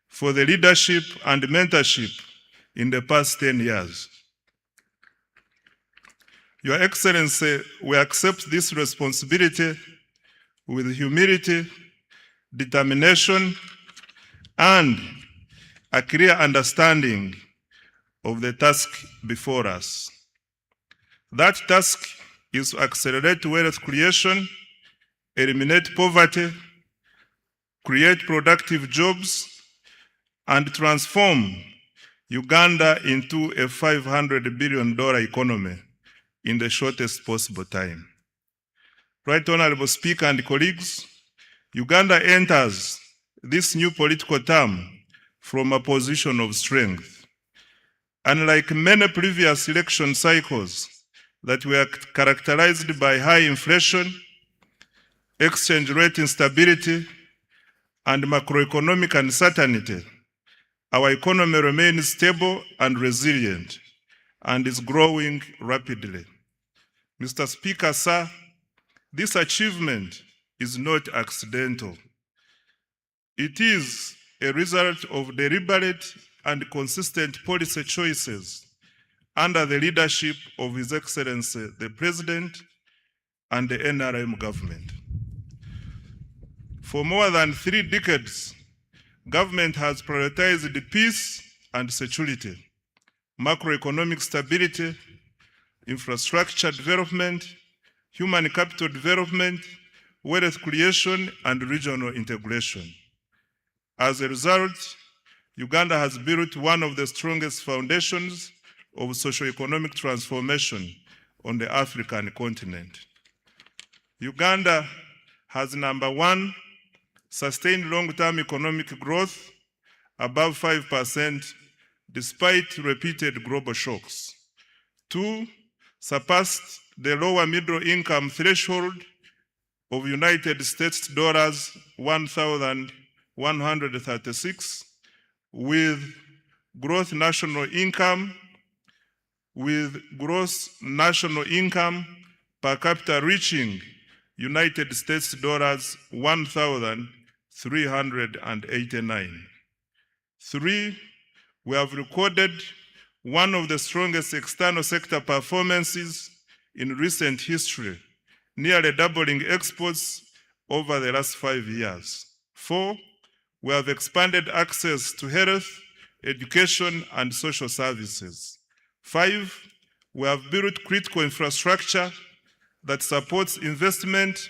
for the leadership and mentorship in the past 10 years. Your Excellency, we accept this responsibility with humility, determination, and a clear understanding of the task before us. That task is to accelerate wealth creation, eliminate poverty, create productive jobs, and transform Uganda into a $500 billion economy in the shortest possible time. Right Honorable Speaker and colleagues, Uganda enters this new political term from a position of strength. Unlike many previous election cycles that were characterized by high inflation, exchange rate instability, and macroeconomic uncertainty, our economy remains stable and resilient and is growing rapidly. Mr. Speaker, sir, this achievement is not accidental. It is a result of deliberate and consistent policy choices under the leadership of His Excellency, the President, and the NRM government. For more than 3 decades, government has prioritized peace and security, macroeconomic stability, infrastructure development, human capital development, wealth creation, and regional integration. As a result, Uganda has built one of the strongest foundations of socio-economic transformation on the African continent. Uganda has number 1, sustained long-term economic growth above 5% despite repeated global shocks. 2, surpassed the lower middle income threshold of United States dollars 1,136 with gross national income per capita reaching United States dollars 1,389. 3, we have recorded one of the strongest external sector performances in recent history, nearly doubling exports over the last 5 years. 4, we have expanded access to health, education, and social services. 5, we have built critical infrastructure that supports investment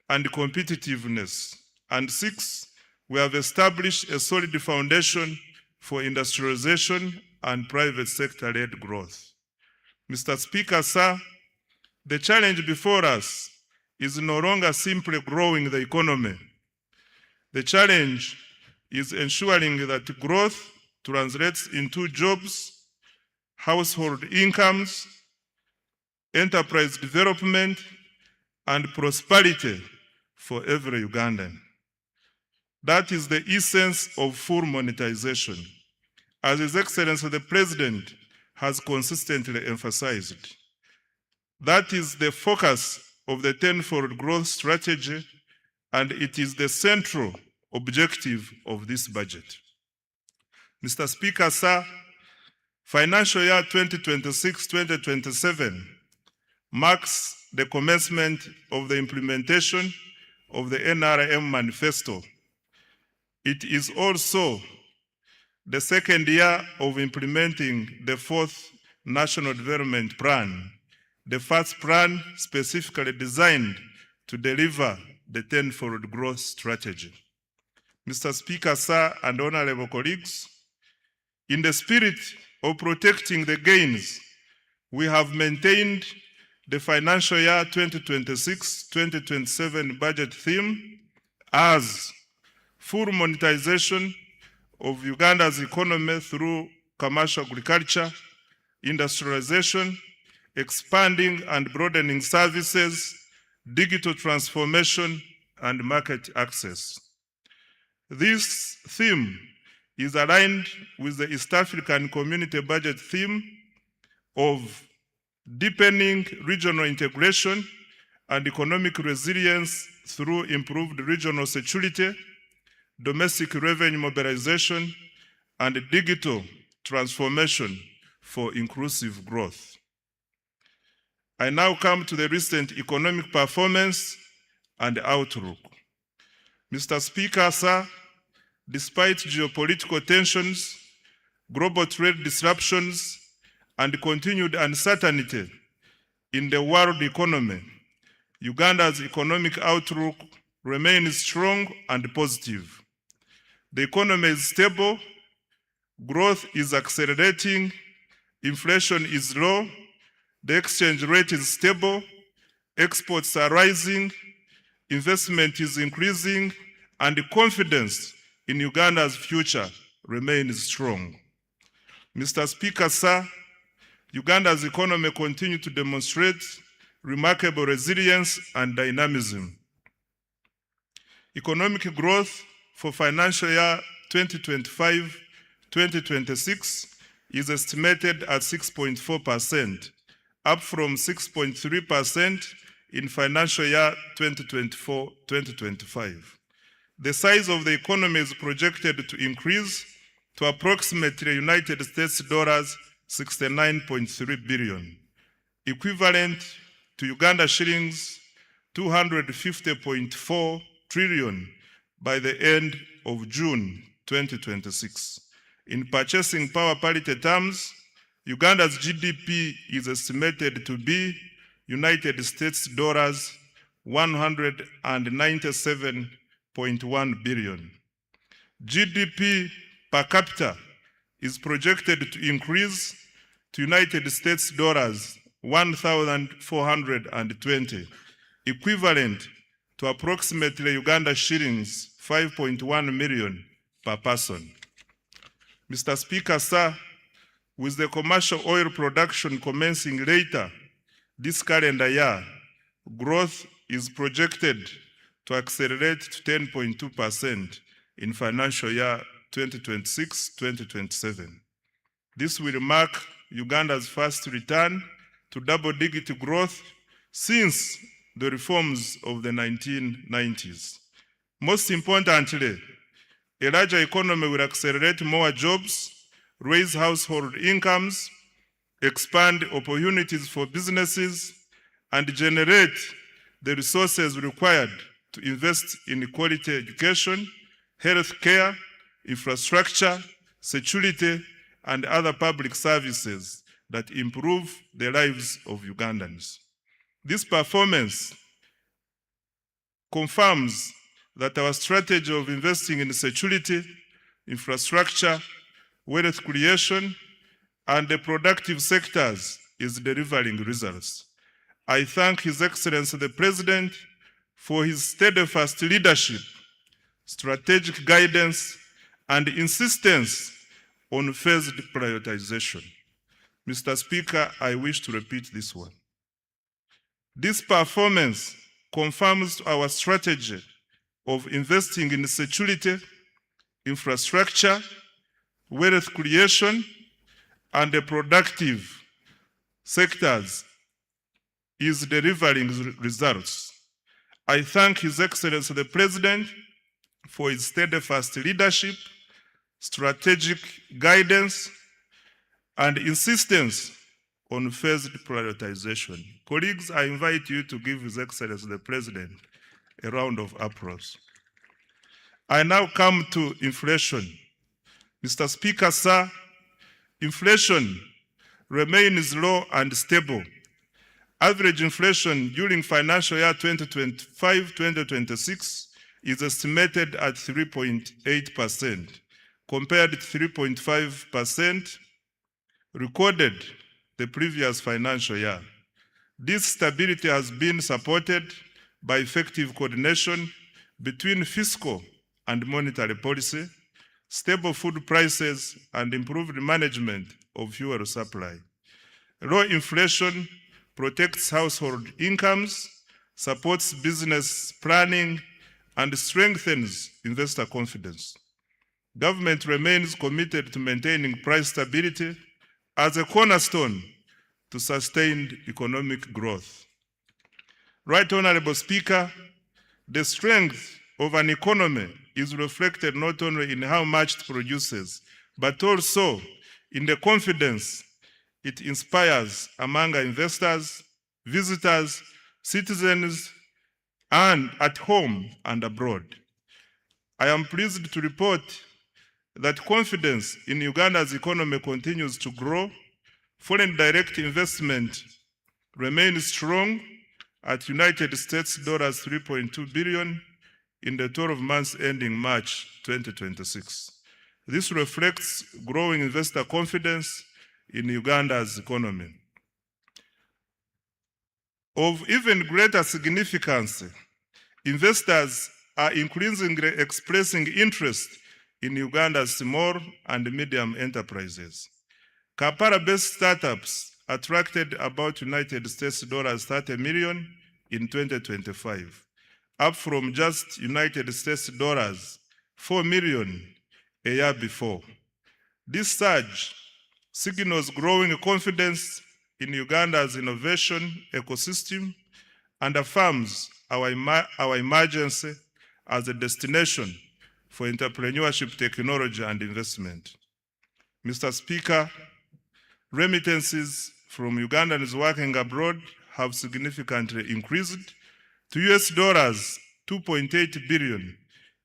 and competitiveness. And 6, we have established a solid foundation for industrialization and private sector-led growth. Mr. Speaker, sir, the challenge before us is no longer simply growing the economy. The challenge is ensuring that growth translates into jobs, household incomes, enterprise development, and prosperity for every Ugandan. That is the essence of full monetization, as His Excellency the President has consistently emphasized. That is the focus of the tenfold growth strategy, and it is the central objective of this budget. Mr. Speaker, sir, financial year 2026-2027 marks the commencement of the implementation of the NRM manifesto. It is also the second year of implementing the 4th National Development Plan, the first plan specifically designed to deliver the tenfold growth strategy. Mr. Speaker, sir, and honorable colleagues, in the spirit of protecting the gains, we have maintained the financial year 2026-2027 budget theme as full monetization of Uganda's economy through commercial agriculture, industrialization, expanding and broadening services, digital transformation, and market access. This theme is aligned with the East African Community Budget theme of deepening regional integration and economic resilience through improved regional security, domestic revenue mobilization, and digital transformation for inclusive growth. I now come to the recent economic performance and outlook. Mr. Speaker, sir, despite geopolitical tensions, global trade disruptions, and continued uncertainty in the world economy, Uganda's economic outlook remains strong and positive. The economy is stable, growth is accelerating, inflation is low, the exchange rate is stable, exports are rising, investment is increasing, and confidence in Uganda's future remains strong. Mr. Speaker, sir, Uganda's economy continues to demonstrate remarkable resilience and dynamism. Economic growth for financial year 2025-2026 is estimated at 6.4%, up from 6.3% in financial year 2024-2025. The size of the economy is projected to increase to approximately United States dollars 69.3 billion, equivalent to Uganda shillings 250.4 trillion by the end of June 2026. In purchasing power parity terms, Uganda's GDP is estimated to be United States dollars 197.1 billion. GDP per capita is projected to increase to United States dollars 1,420, equivalent to approximately Uganda shillings 5.1 million per person. Mr. Speaker, sir, with the commercial oil production commencing later this calendar year, growth is projected to accelerate to 10.2% in financial year 2026-2027. This will mark Uganda's first return to double-digit growth since the reforms of the 1990s. Most importantly, a larger economy will accelerate more jobs, raise household incomes, expand opportunities for businesses, and generate the resources required to invest in quality education, health care, infrastructure, security, and other public services that improve the lives of Ugandans. This performance confirms that our strategy of investing in security, infrastructure, wealth creation, and the productive sectors is delivering results. I thank His Excellency the President for his steadfast leadership, strategic guidance, and insistence on phased prioritization. Mr. Speaker, I wish to repeat this one. This performance confirms our strategy of investing in security, infrastructure, wealth creation, and the productive sectors is delivering results. I thank His Excellency the President for his steadfast leadership, strategic guidance, and insistence on phased prioritization. Colleagues, I invite you to give His Excellency the President a round of applause. I now come to inflation. Mr. Speaker, sir, inflation remains low and stable. Average inflation during financial year 2025-2026 is estimated at 3.8%, compared to 3.5% recorded the previous financial year. This stability has been supported by effective coordination between fiscal and monetary policy, stable food prices, and improved management of fuel supply. Low inflation protects household incomes, supports business planning, and strengthens investor confidence. Government remains committed to maintaining price stability as a cornerstone to sustained economic growth. Right Honorable Speaker, the strength of an economy is reflected not only in how much it produces, but also in the confidence it inspires among our investors, visitors, citizens, and at home and abroad. I am pleased to report that confidence in Uganda's economy continues to grow. Foreign direct investment remains strong at United States dollars 3.2 billion in the 12 months ending March 2026. This reflects growing investor confidence in Uganda's economy. Of even greater significance, investors are increasingly expressing interest in Uganda's small and medium enterprises. Kampala-based startups attracted about United States dollars 30 million in 2025, up from just United States dollars 4 million a year before. This surge signals growing confidence in Uganda's innovation ecosystem and affirms our emergence as a destination for entrepreneurship, technology, and investment. Mr. Speaker, remittances from Ugandans working abroad have significantly increased to US dollars 2.8 billion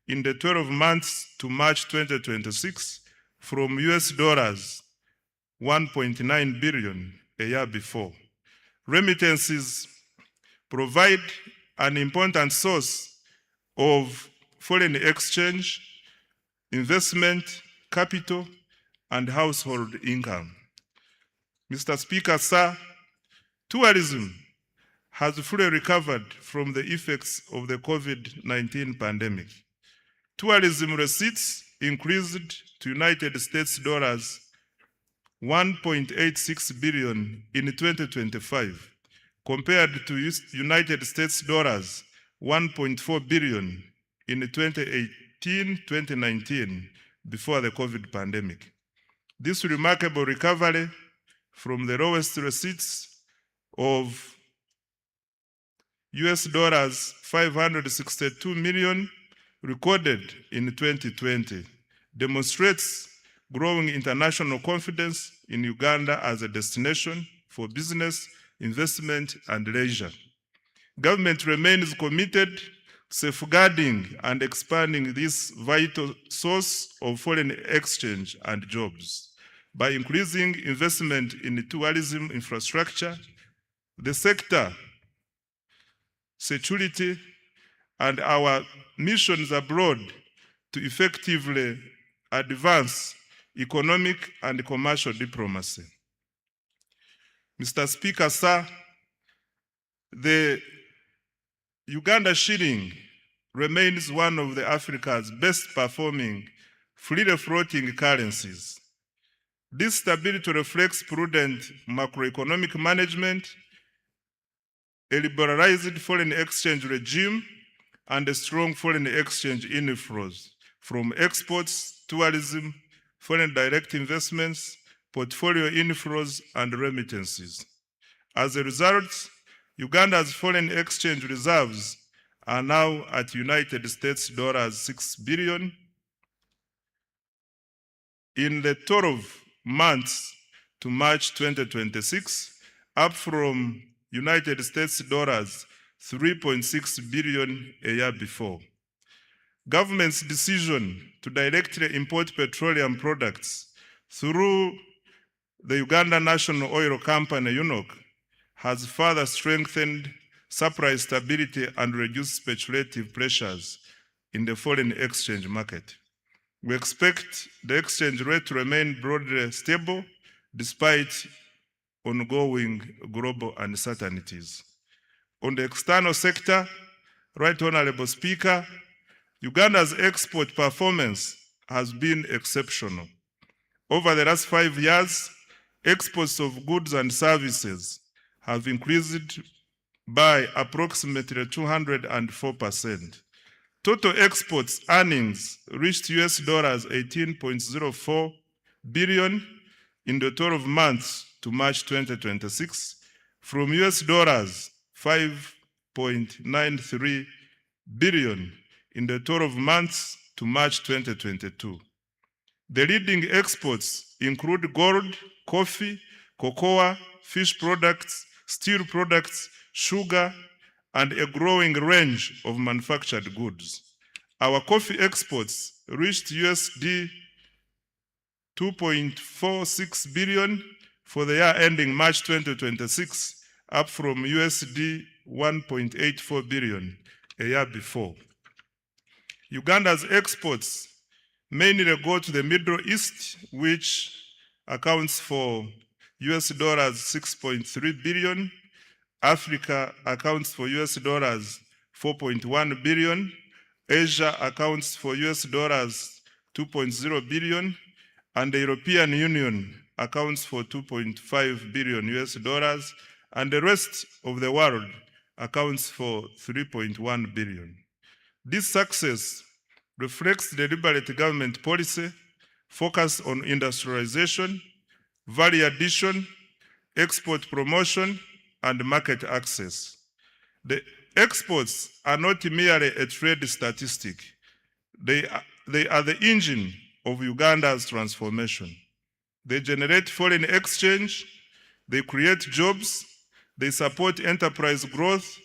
in the 12 months to March 2026 from US dollars 1.9 billion a year before. Remittances provide an important source of foreign exchange, investment, capital, and household income. Mr. Speaker, sir, tourism has fully recovered from the effects of the COVID-19 pandemic. Tourism receipts increased to United States dollars 1.86 billion in 2025, compared to United States dollars 1.4 billion in 2018-2019, before the COVID pandemic. This remarkable recovery from the lowest receipts of US dollars 562 million recorded in 2020 demonstrates growing international confidence in Uganda as a destination for business, investment, and leisure. Government remains committed to safeguarding and expanding this vital source of foreign exchange and jobs by increasing investment in tourism infrastructure, the sector, security, and our missions abroad to effectively advance economic and commercial diplomacy. Mr. Speaker, sir, the Uganda shilling remains one of Africa's best performing freely floating currencies. This stability reflects prudent macroeconomic management, a liberalized foreign exchange regime, and a strong foreign exchange inflows from exports, tourism, foreign direct investments, portfolio inflows, and remittances. As a result, Uganda's foreign exchange reserves are now at United States dollars 6 billion. In the 12 months to March 2026, up from United States dollars 3.6 billion a year before. Government's decision to directly import petroleum products through the Uganda National Oil Company, UNOC, has further strengthened supply stability and reduced speculative pressures in the foreign exchange market. We expect the exchange rate to remain broadly stable despite ongoing global uncertainties. On the external sector, Right Honorable Speaker, Uganda's export performance has been exceptional. Over the last 5 years, exports of goods and services have increased by approximately 204%. Total exports earnings reached US dollars 18.04 billion in the 12 months to March 2026, from US dollars 5.93 billion in the 12 months to March 2022. The leading exports include gold, coffee, cocoa, fish products, steel products, sugar, and a growing range of manufactured goods. Our coffee exports reached USD 2.46 billion for the year ending March 2026, up from USD 1.84 billion a year before. Uganda's exports mainly go to the Middle East, which accounts for US dollars 6.3 billion. Africa accounts for US dollars 4.1 billion. Asia accounts for US dollars 2.0 billion, and the European Union accounts for 2.5 billion US dollars, and the rest of the world accounts for 3.1 billion. This success reflects the deliberate government policy focused on industrialization, value addition, export promotion, and market access. The exports are not merely a trade statistic. They are the engine of Uganda's transformation. They generate foreign exchange, they create jobs, they support enterprise growth,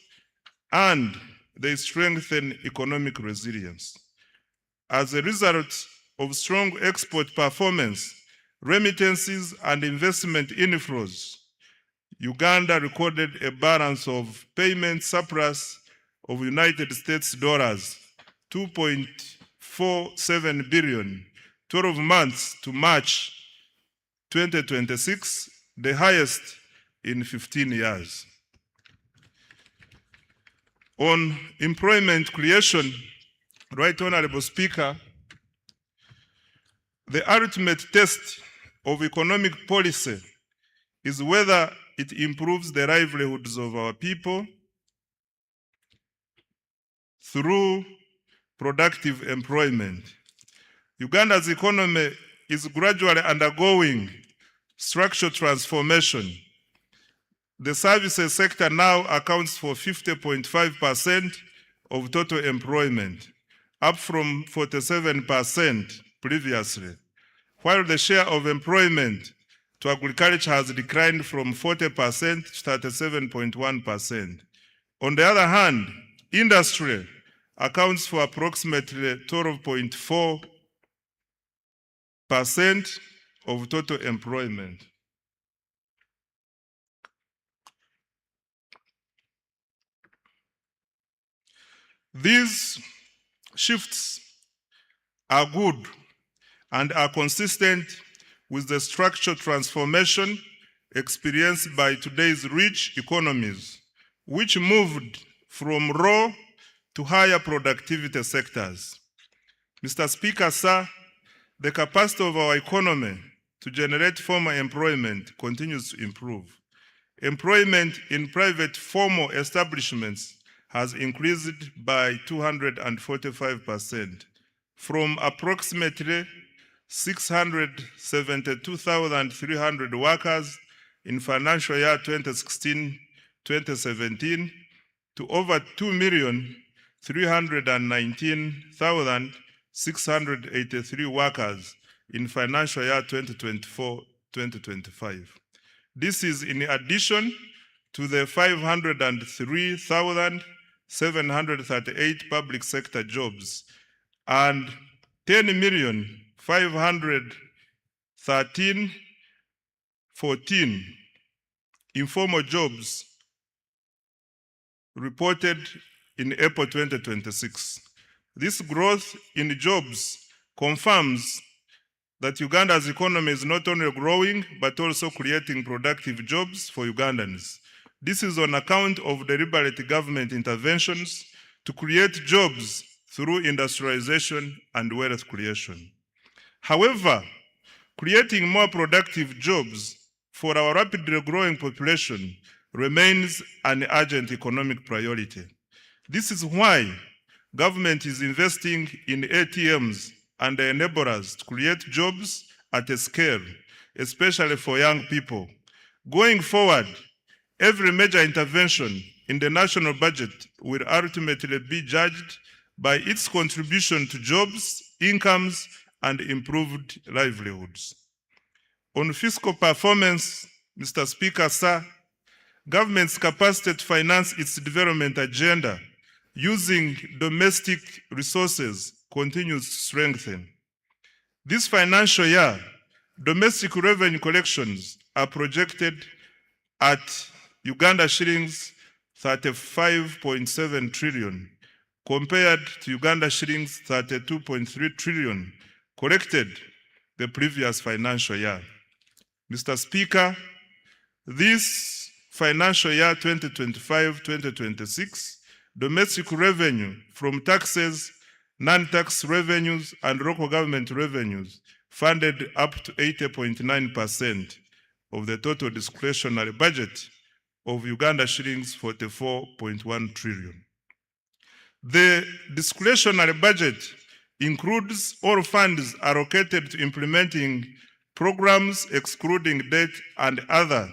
and they strengthen economic resilience. As a result of strong export performance, remittances, and investment inflows, Uganda recorded a balance of payment surplus of United States dollars 2.47 billion, 12 months to March 2026, the highest in 15 years. On employment creation, Right Honorable Speaker, the ultimate test of economic policy is whether it improves the livelihoods of our people through productive employment. Uganda's economy is gradually undergoing structural transformation. The services sector now accounts for 50.5% of total employment, up from 47% previously, while the share of employment to agriculture has declined from 40% to 37.1%. On the other hand, industry accounts for approximately 12.4% of total employment. These shifts are good and are consistent with the structural transformation experienced by today's rich economies, which moved from raw to higher productivity sectors. Mr. Speaker, sir, the capacity of our economy to generate formal employment continues to improve. Employment in private formal establishments has increased by 245%, from approximately 672,300 workers in financial year 2016-2017 to over 2,319,683 workers in financial year 2024-2025. This is in addition to the 503,738 public sector jobs and 10,513,14 informal jobs reported in April 2026. This growth in jobs confirms that Uganda's economy is not only growing, but also creating productive jobs for Ugandans. This is on account of deliberate government interventions to create jobs through industrialization and wealth creation. However, creating more productive jobs for our rapidly growing population remains an urgent economic priority. This is why government is investing in ATMs and enablers to create jobs at a scale, especially for young people. Going forward, every major intervention in the national budget will ultimately be judged by its contribution to jobs, incomes, and improved livelihoods. On fiscal performance, Mr. Speaker, sir, government's capacity to finance its development agenda using domestic resources continues to strengthen. This financial year, domestic revenue collections are projected at Uganda shillings 35.7 trillion, compared to Uganda shillings 32.3 trillion collected the previous financial year. Mr. Speaker, this financial year 2025-2026, domestic revenue from taxes non-tax revenues, and local government revenues funded up to 80.9% of the total discretionary budget of Uganda shillings 44.1 trillion. The discretionary budget includes all funds allocated to implementing programs excluding debt and other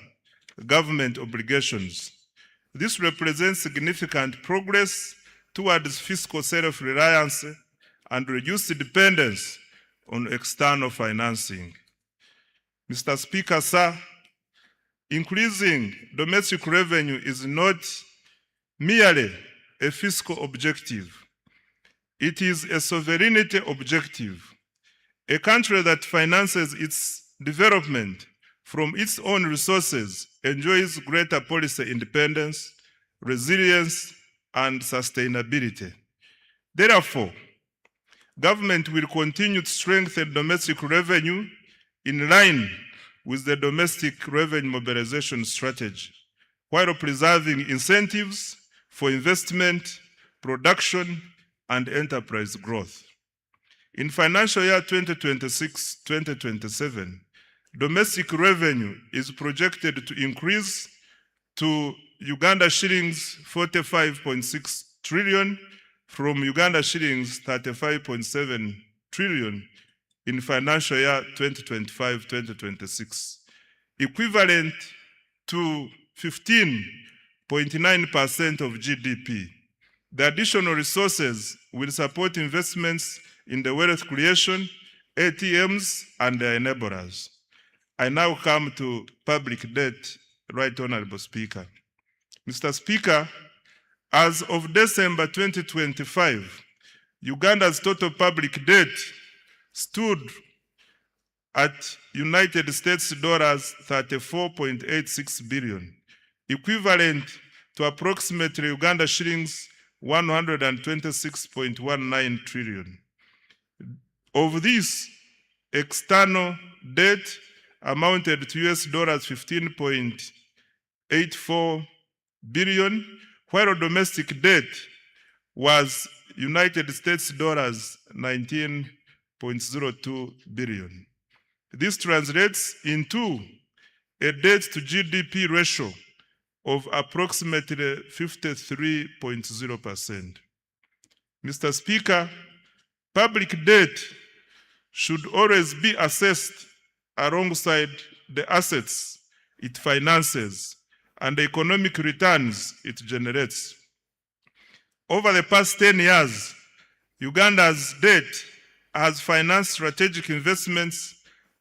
government obligations. This represents significant progress towards fiscal self-reliance and reduced dependence on external financing. Mr. Speaker, sir, increasing domestic revenue is not merely a fiscal objective. It is a sovereignty objective. A country that finances its development from its own resources enjoys greater policy independence, resilience, and sustainability. Therefore, government will continue to strengthen domestic revenue in line with the domestic revenue mobilization strategy, while preserving incentives for investment, production, and enterprise growth. In financial year 2026-2027, domestic revenue is projected to increase to Uganda shillings 45.6 trillion from Uganda shillings 35.7 trillion in financial year 2025-2026, equivalent to 15.9% of GDP. The additional resources will support investments in the wealth creation, ATMs, and their enablers. I now come to public debt, Right Honorable Speaker. Mr. Speaker, as of December 2025, Uganda's total public debt stood at United States dollars 34.86 billion, equivalent to approximately Uganda shillings 126.19 trillion. Of this, external debt amounted to US dollars 15.84 billion, while domestic debt was United States dollars 19.02 billion. This translates into a debt to GDP ratio of approximately 53.0%. Mr. Speaker, public debt should always be assessed alongside the assets it finances and the economic returns it generates. Over the past 10 years, Uganda's debt has financed strategic investments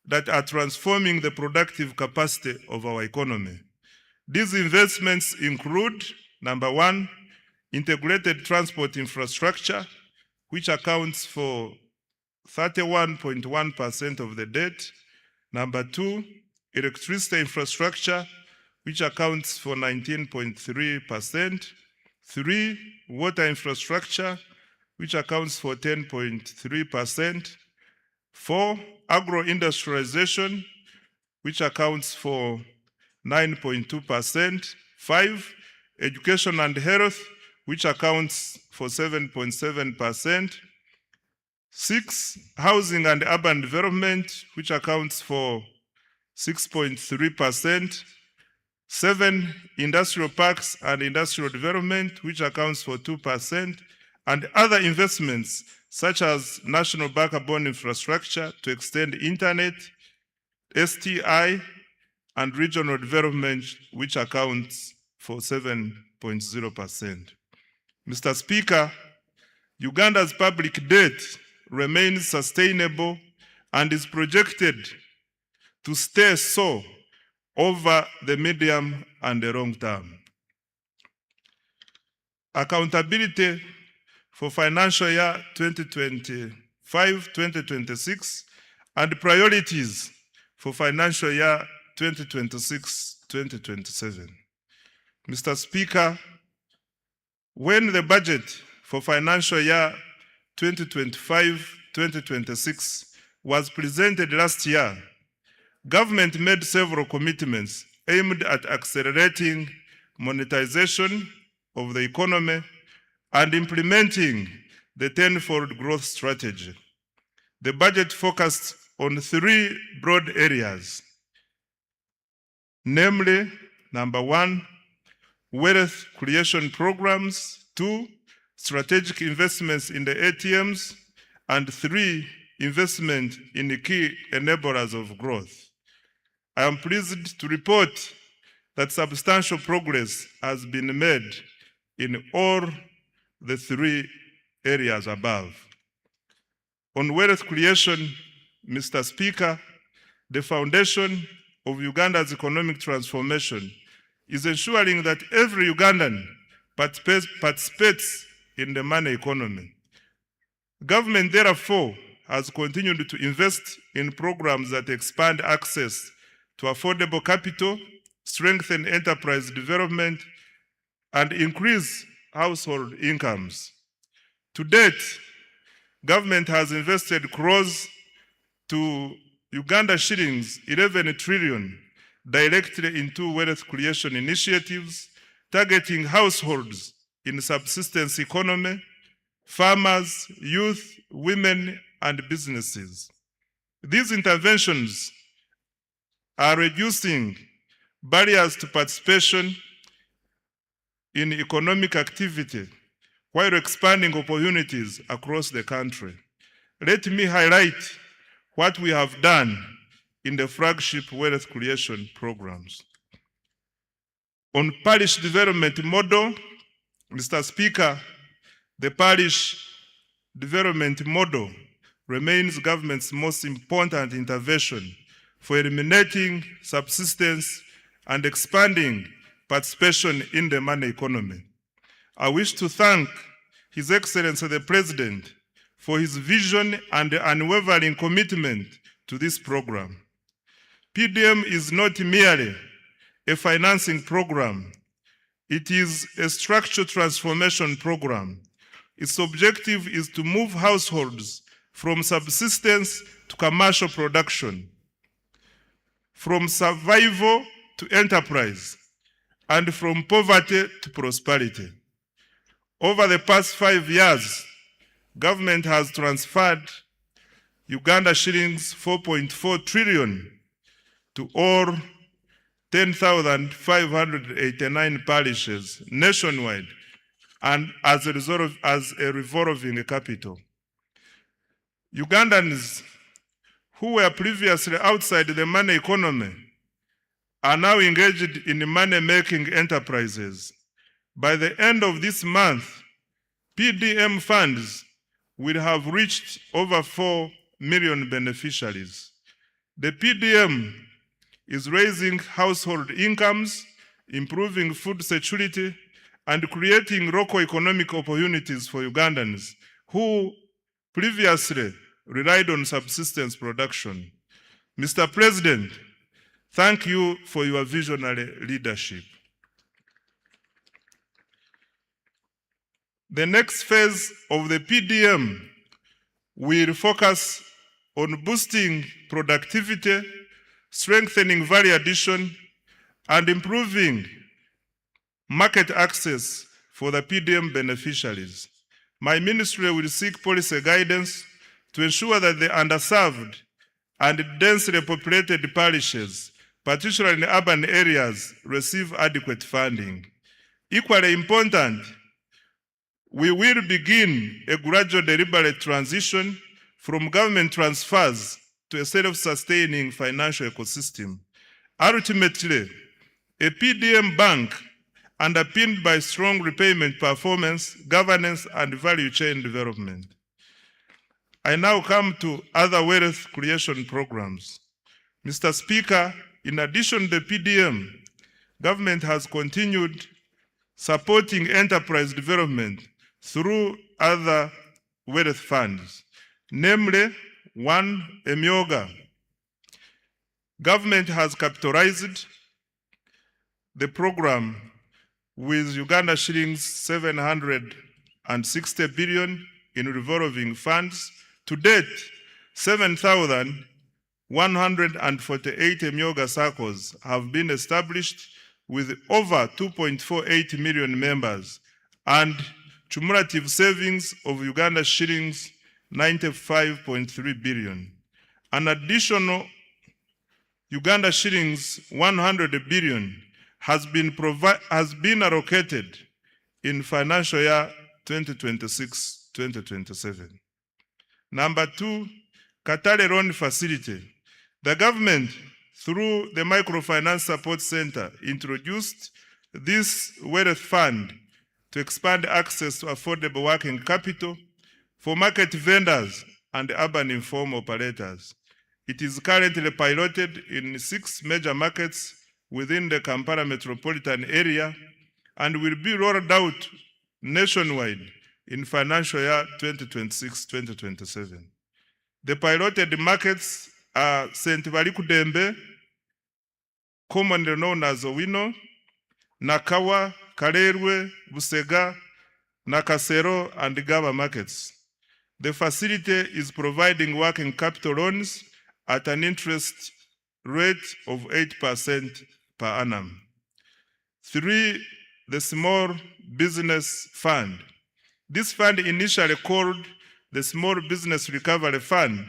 that are transforming the productive capacity of our economy. These investments include, number one, integrated transport infrastructure, which accounts for 31.1% of the debt. Number two, electricity infrastructure, which accounts for 19.3%. Three, water infrastructure, which accounts for 10.3%. Four, agro-industrialization, which accounts for 9.2%. Five, education and health, which accounts for 7.7%. Six, housing and urban development, which accounts for 6.3%. Seven, industrial parks and industrial development, which accounts for 2%, and other investments such as national backbone infrastructure to extend internet, STI, and regional development, which accounts for 7.0%. Mr. Speaker, Uganda's public debt remains sustainable and is projected to stay so over the medium and the long term. Accountability for financial year 2025-2026 and priorities for financial year 2026-2027. Mr. Speaker, when the budget for financial year 2025-2026 was presented last year, government made several commitments aimed at accelerating monetization of the economy and implementing the tenfold growth strategy. The budget focused on 3 broad areas, namely, number 1, wealth creation programs, 2, strategic investments in the ATMs, and 3, investment in the key enablers of growth. I am pleased to report that substantial progress has been made in all the 3 areas above. On wealth creation, Mr. Speaker, the foundation of Uganda's economic transformation is ensuring that every Ugandan participates in the money economy. Government, therefore, has continued to invest in programs that expand access to affordable capital, strengthen enterprise development, and increase household incomes. To date, government has invested close to Uganda shillings 11 trillion directly into wealth creation initiatives, targeting households in subsistence economy, farmers, youth, women, and businesses. These interventions are reducing barriers to participation in economic activity while expanding opportunities across the country. Let me highlight what we have done in the flagship wealth creation programs. On parish development model, Mr. Speaker, the parish development model remains government's most important intervention for eliminating subsistence and expanding participation in the money economy. I wish to thank His Excellency the President for his vision and unwavering commitment to this program. PDM is not merely a financing program, it is a structural transformation program. Its objective is to move households from subsistence to commercial production, from survival to enterprise, and from poverty to prosperity. Over the past 5 years, government has transferred Uganda shillings 4.4 trillion to all 10,589 parishes nationwide, and as a revolving capital. Ugandans who were previously outside the money economy are now engaged in money-making enterprises. By the end of this month, PDM funds will have reached over 4 million beneficiaries. The PDM is raising household incomes, improving food security, and creating local economic opportunities for Ugandans who previously relied on subsistence production. Mr. President, thank you for your visionary leadership. The next phase of the PDM will focus on boosting productivity, strengthening value addition, and improving market access for the PDM beneficiaries. My ministry will seek policy guidance to ensure that the underserved and densely populated parishes, particularly in urban areas, receive adequate funding. Equally important, we will begin a gradual deliberate transition from government transfers to a self-sustaining financial ecosystem. Ultimately, a PDM bank underpinned by strong repayment performance, governance, and value chain development. I now come to other wealth creation programs. Mr. Speaker, in addition to the PDM, government has continued supporting enterprise development through other wealth funds, namely, 1, Emyoga. Government has capitalized the program with Uganda shillings 760 billion in revolving funds. To date, 7,148 Emyoga circles have been established with over 2.48 million members, and cumulative savings of Uganda shillings 95.3 billion. An additional Uganda shillings 100 billion has been allocated in financial year 2026-2027. Number two, Katale Loan Facility. The government, through the Microfinance Support Center, introduced this wealth fund to expand access to affordable working capital for market vendors and urban informal operators. It is currently piloted in 6 major markets within the Kampala metropolitan area and will be rolled out nationwide in financial year 2026-2027. The piloted markets are St. Balikudembe, commonly known as Owino, Nakawa, Kalerwe, Busega, Nakasero, and Gaba markets. The facility is providing working capital loans at an interest rate of 8% per annum. 3, the Small Business Fund. This fund, initially called the Small Business Recovery Fund,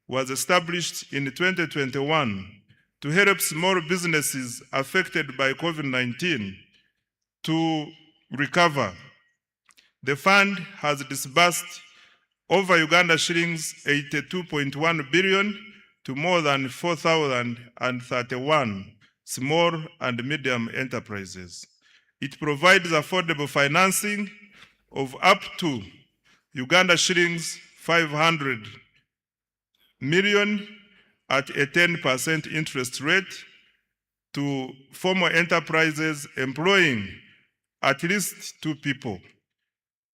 was established in 2021 to help small businesses affected by COVID-19 to recover. The fund has disbursed over Uganda shillings 82.1 billion to more than 4,031 small and medium enterprises. It provides affordable financing of up to Uganda shillings 500 million at a 10% interest rate to formal enterprises employing at least 2 people.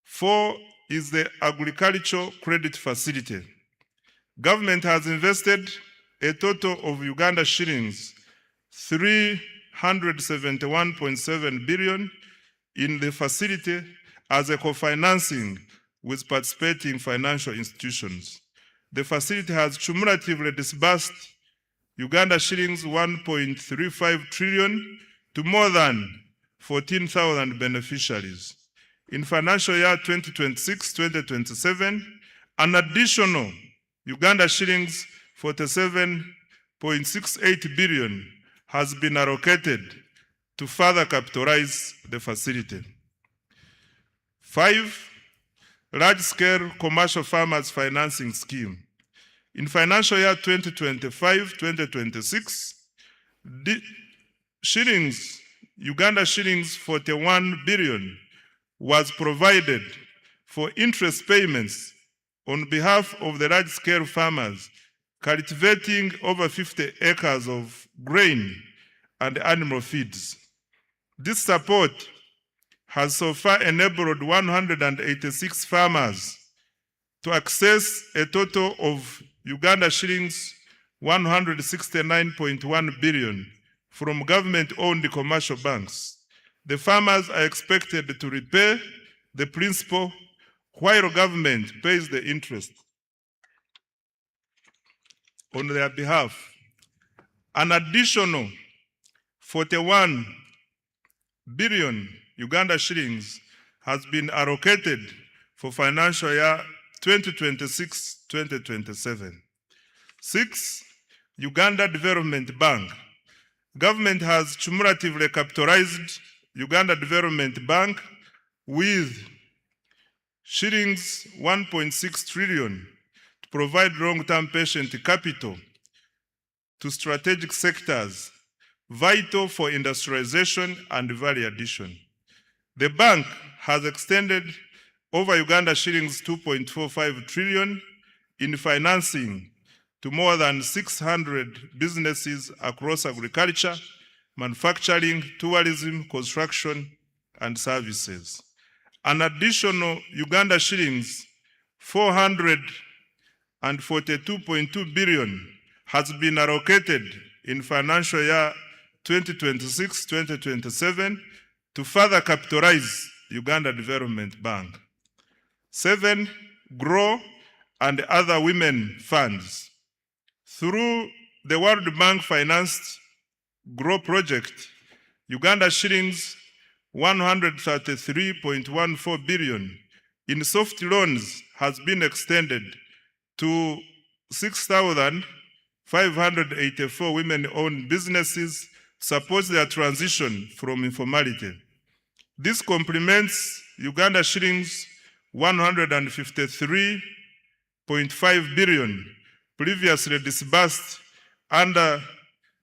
4 is the Agricultural Credit Facility. Government has invested a total of Uganda shillings 371.7 billion in the facility as a co-financing with participating financial institutions. The facility has cumulatively disbursed Uganda shillings 1.35 trillion to more than 14,000 beneficiaries. In financial year 2026-2027, an additional Uganda shillings 47.68 billion has been allocated to further capitalize the facility. 5, large-scale commercial farmers financing scheme. In financial year 2025-2026, Uganda shillings 41 billion was provided for interest payments on behalf of the large-scale farmers cultivating over 50 acres of grain and animal feeds. This support has so far enabled 186 farmers to access a total of Uganda shillings 169.1 billion from government-owned commercial banks. The farmers are expected to repay the principal while government pays the interest on their behalf. An additional 41 billion Uganda shillings has been allocated for financial year 2026-2027. 6, Uganda Development Bank. Government has cumulatively capitalized Uganda Development Bank with shillings 1.6 trillion to provide long-term patient capital to strategic sectors vital for industrialization and value addition. The bank has extended over Uganda shillings 2.45 trillion in financing to more than 600 businesses across agriculture, manufacturing, tourism, construction, and services. An additional Uganda shillings 442.2 billion has been allocated in financial year 2026-2027 to further capitalize Uganda Development Bank. 7, GROW and other women funds. Through the World Bank financed GROW project, Uganda shillings 133.14 billion in soft loans has been extended to 6,584 women-owned businesses to support their transition from informality. This complements Uganda shillings 153.5 billion previously disbursed under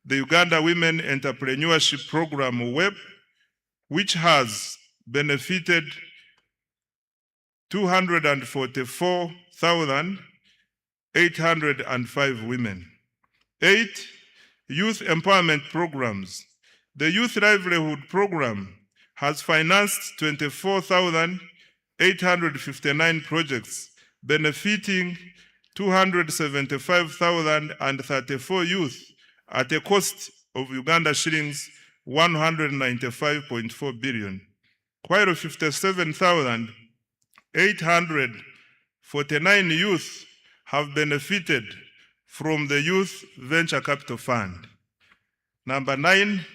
the Uganda Women Entrepreneurship Program WEP, which has benefited 244,805 women. 8. Youth empowerment programs. The Youth Livelihood Program has financed 24,859 projects benefiting 275,034 youth at a cost of Uganda shillings 195.4 billion, while 57,849 youth have benefited from the Youth Venture Capital Fund. Number 9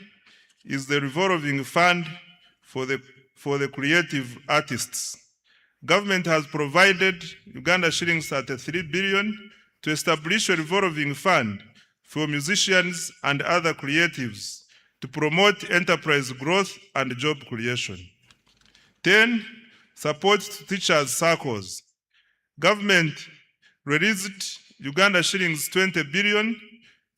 is the revolving fund for the creative artists. Government has provided Uganda shillings 33 billion to establish a revolving fund for musicians and other creatives to promote enterprise growth and job creation. 10. Support to teachers' circles. Government released Uganda shillings 20 billion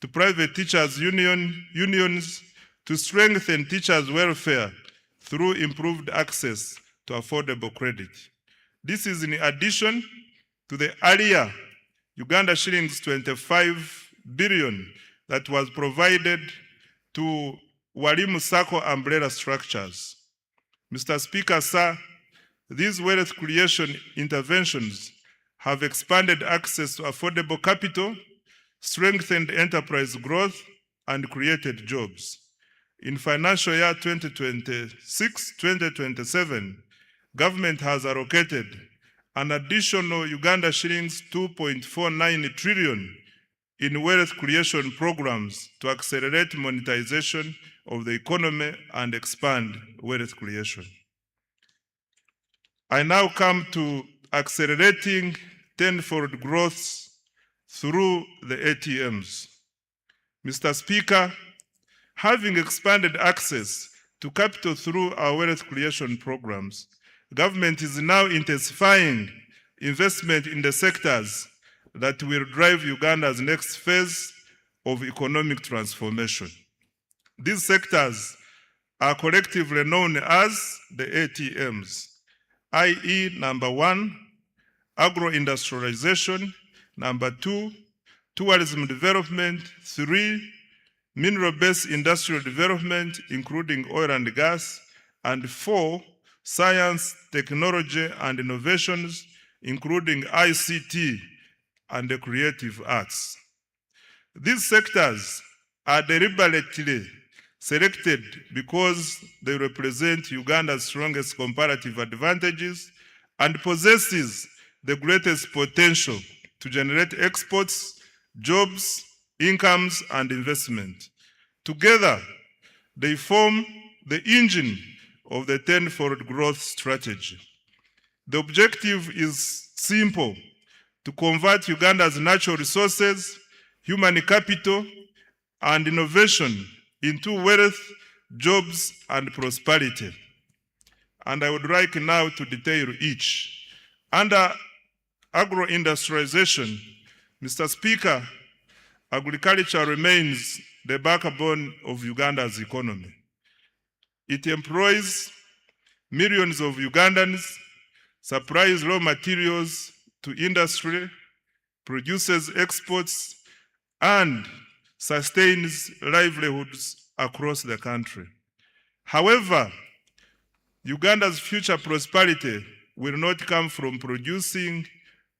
to private teachers' unions to strengthen teachers' welfare through improved access to affordable credit. This is in addition to the earlier Uganda shillings 25 billion that was provided to Walimu Sacco umbrella structures. Mr. Speaker, sir, these wealth creation interventions have expanded access to affordable capital, strengthened enterprise growth, and created jobs. In financial year 2026-2027, government has allocated an additional Uganda shillings 2.49 trillion in wealth creation programs to accelerate monetization of the economy and expand wealth creation. I now come to accelerating tenfold growth through the ATMs. Mr. Speaker, having expanded access to capital through our wealth creation programs, government is now intensifying investment in the sectors that will drive Uganda's next phase of economic transformation. These sectors are collectively known as the ATMs, i.e. number 1, agro-industrialization, number 2, tourism development, 3, mineral-based industrial development, including oil and gas, and 4, science, technology, and innovations, including ICT and the creative arts. These sectors are deliberately selected because they represent Uganda's strongest comparative advantages and possesses the greatest potential to generate exports, jobs, incomes, and investment. Together, they form the engine of the tenfold growth strategy. The objective is simple: to convert Uganda's natural resources, human capital, and innovation into wealth, jobs, and prosperity. And I would like now to detail each. Under agro-industrialization, Mr. Speaker, agriculture remains the backbone of Uganda's economy. It employs millions of Ugandans, supplies raw materials to industry, produces exports, and sustains livelihoods across the country. However, Uganda's future prosperity will not come from producing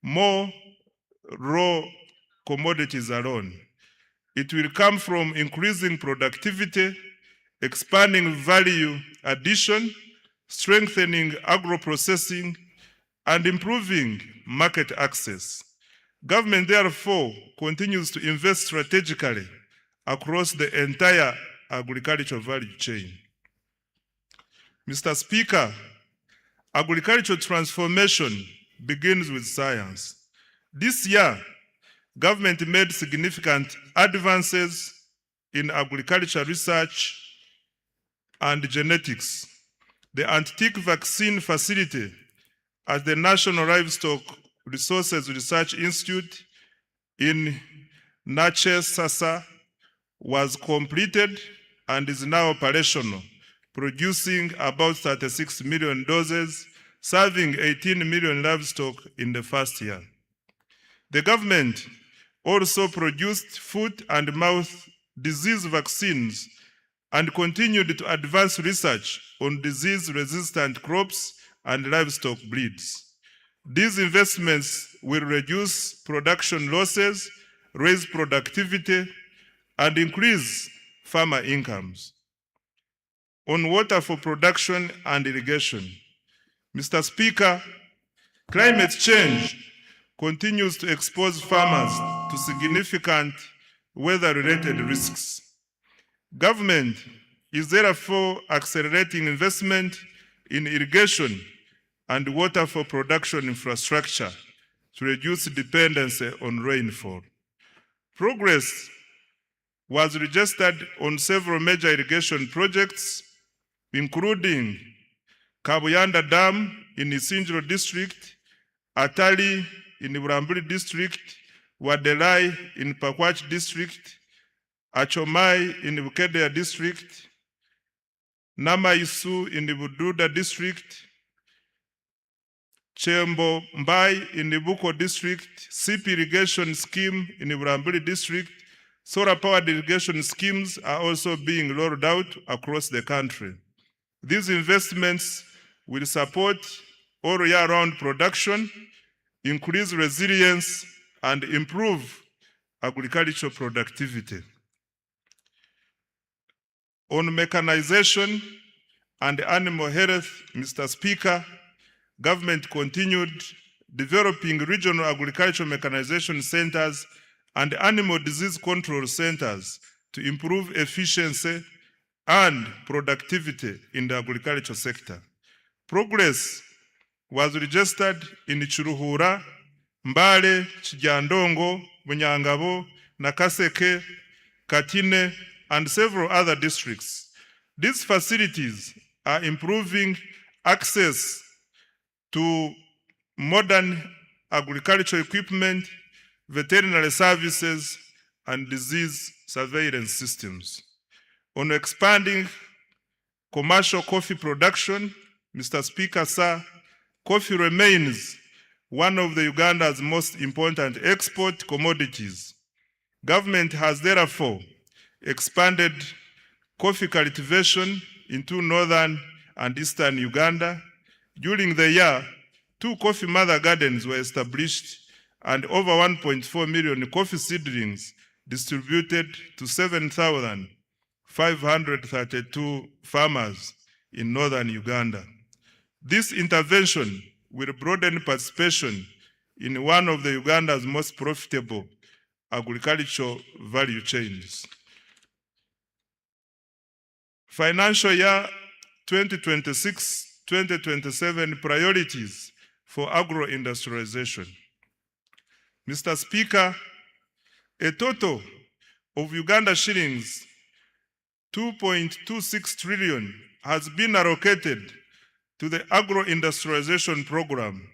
more raw commodities alone. It will come from increasing productivity, expanding value addition, strengthening agro-processing, and improving market access. Government, therefore, continues to invest strategically across the entire agricultural value chain. Mr. Speaker, Agricultural transformation begins with science. This year, government made significant advances in agriculture research and genetics. The Antique Vaccine Facility at the National Livestock Resources Research Institute in Nachesasa was completed and is now operational, producing about 36 million doses, serving 18 million livestock in the first year. The government also produced foot and mouth disease vaccines and continued to advance research on disease-resistant crops and livestock breeds. These investments will reduce production losses, raise productivity, and increase farmer incomes. On water for production and irrigation, Mr. Speaker, climate change continues to expose farmers to significant weather-related risks. Government is therefore accelerating investment in irrigation and water for production infrastructure to reduce dependency on rainfall. Progress was registered on several major irrigation projects, including Kabuyanda Dam in Isinjiro District, Atali in Buramburi District, Wadelai in Pakwach District, Achomai in Bukedea District, Namaisu in the Bududa District, Chembo Mbai in the Buko District, SIP irrigation scheme in the Buramburi District. Solar-powered irrigation schemes are also being rolled out across the country. These investments will support all year-round production, increase resilience, and improve agricultural productivity. On mechanization and animal health, Mr. Speaker, government continued developing regional agricultural mechanization centers and animal disease control centers to improve efficiency and productivity in the agricultural sector. Progress was registered in Chiruhura, Mbale, Chijandongo, Bunyangabo, Nakaseke, Katine, and several other districts. These facilities are improving access to modern agricultural equipment, veterinary services, and disease surveillance systems. On expanding commercial coffee production, Mr. Speaker, sir, coffee remains one of the Uganda's most important export commodities. Government has therefore expanded coffee cultivation into northern and eastern Uganda. During the year, 2 coffee mother gardens were established and over 1.4 million coffee seedlings distributed to 7,532 farmers in northern Uganda. This intervention will broaden participation in one of the Uganda's most profitable agricultural value chains. Financial year 2026-2027 priorities for agro-industrialization. Mr. Speaker, a total of Uganda shillings 2.26 trillion has been allocated to the agro-industrialization program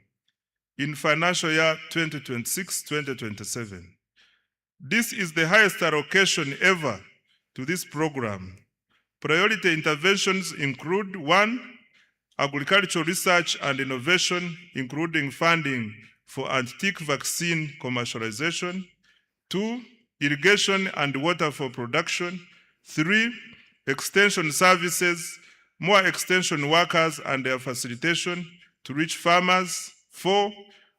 in financial year 2026-2027. This is the highest allocation ever to this program. Priority interventions include 1, agricultural research and innovation, including funding for antique vaccine commercialization. 2, irrigation and water for production. 3, extension services, more extension workers and their facilitation to reach farmers. 4,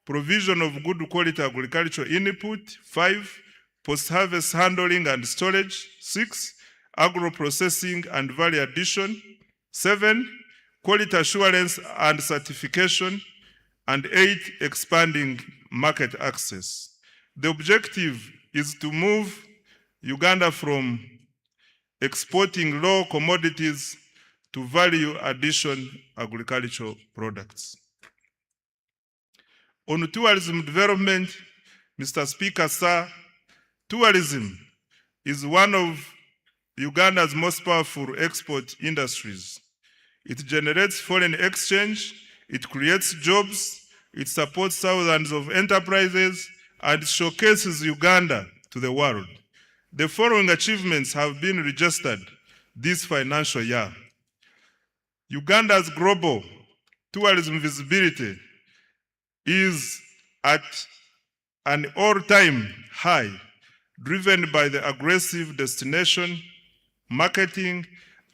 provision of good quality agricultural input. 5, post-harvest handling and storage. 6, agro-processing and value addition. 7, quality assurance and certification. And 8, expanding market access. The objective is to move Uganda from exporting raw commodities to value addition agricultural products. On tourism development, Mr. Speaker, sir, tourism is one of Uganda's most powerful export industries. It generates foreign exchange, it creates jobs, it supports thousands of enterprises, and showcases Uganda to the world. The following achievements have been registered this financial year. Uganda's global tourism visibility is at an all-time high, driven by the aggressive destination marketing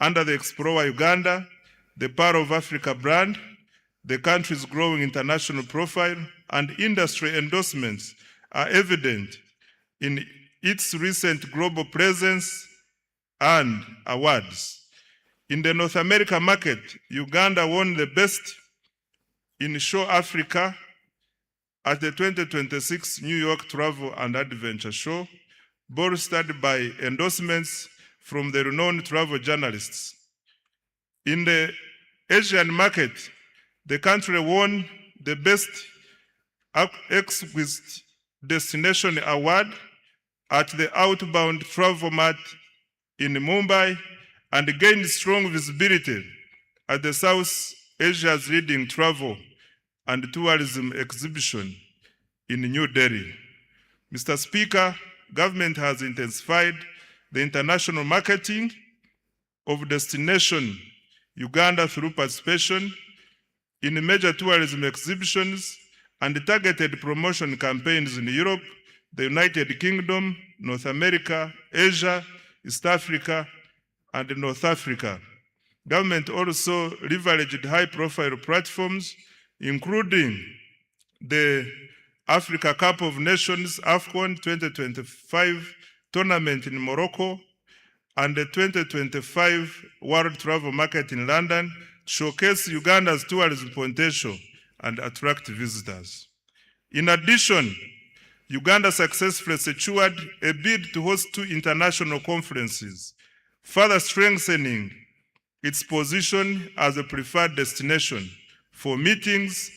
under the Explore Uganda, the Pearl of Africa brand, the country's growing international profile, and industry endorsements are evident in its recent global presence and awards. In the North America market, Uganda won the Best in Show Africa at the 2026 New York Travel and Adventure Show, bolstered by endorsements from the renowned travel journalists. In the Asian market, the country won the Best Exquisite Destination Award at the Outbound Travel Mart in Mumbai and gained strong visibility at the South Asia's leading travel and tourism exhibition in New Delhi. Mr. Speaker, government has intensified the international marketing of destination Uganda through participation in major tourism exhibitions and targeted promotion campaigns in Europe, the United Kingdom, North America, Asia, East Africa, and North Africa. Government also leveraged high-profile platforms, including the Africa Cup of Nations AFCON 2025 tournament in Morocco and the 2025 World Travel Market in London, to showcase Uganda's tourism potential and attract visitors. In addition, Uganda successfully secured a bid to host 2 international conferences, further strengthening its position as a preferred destination for meetings,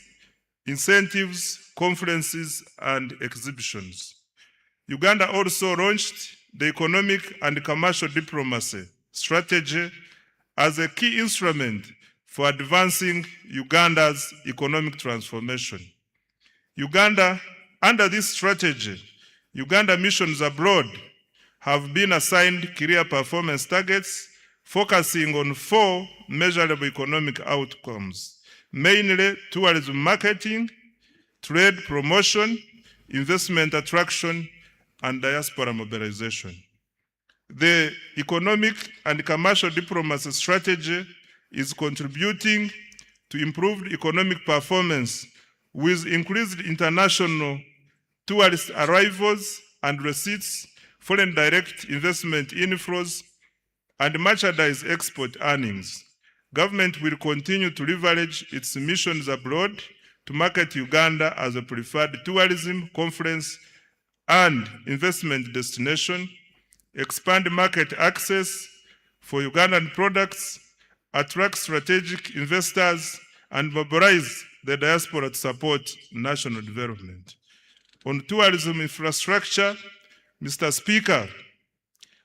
incentives, conferences, and exhibitions. Uganda also launched the economic and commercial diplomacy strategy as a key instrument for advancing Uganda's economic transformation. Under this strategy, Uganda missions abroad have been assigned clear performance targets focusing on 4 measurable economic outcomes, mainly tourism marketing, trade promotion, investment attraction, and diaspora mobilization. The economic and commercial diplomacy strategy is contributing to improved economic performance with increased international tourist arrivals and receipts, foreign direct investment inflows, and merchandise export earnings. Government will continue to leverage its missions abroad to market Uganda as a preferred tourism, conference, and investment destination, expand market access for Ugandan products, attract strategic investors, and mobilize the diaspora to support national development. On tourism infrastructure, Mr. Speaker,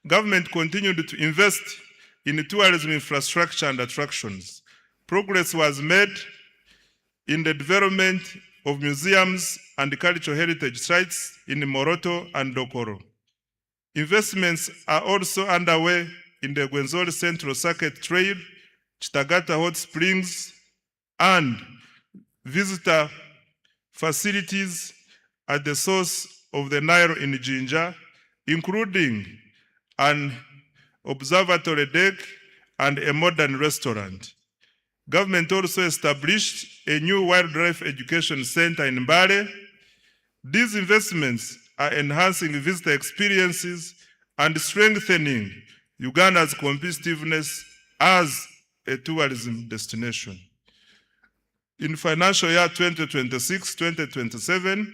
government continued to invest in tourism infrastructure and attractions. Progress was made in the development of museums and cultural heritage sites in Moroto and Dokoro. Investments are also underway in the Gwenzori Central Circuit Trail, Chitagata Hot Springs, and visitor facilities at the source of the Nile in Jinja, including an observatory deck and a modern restaurant. Government also established a new wildlife education center in Mbale. These investments are enhancing visitor experiences and strengthening Uganda's competitiveness as a tourism destination. In financial year 2026-2027,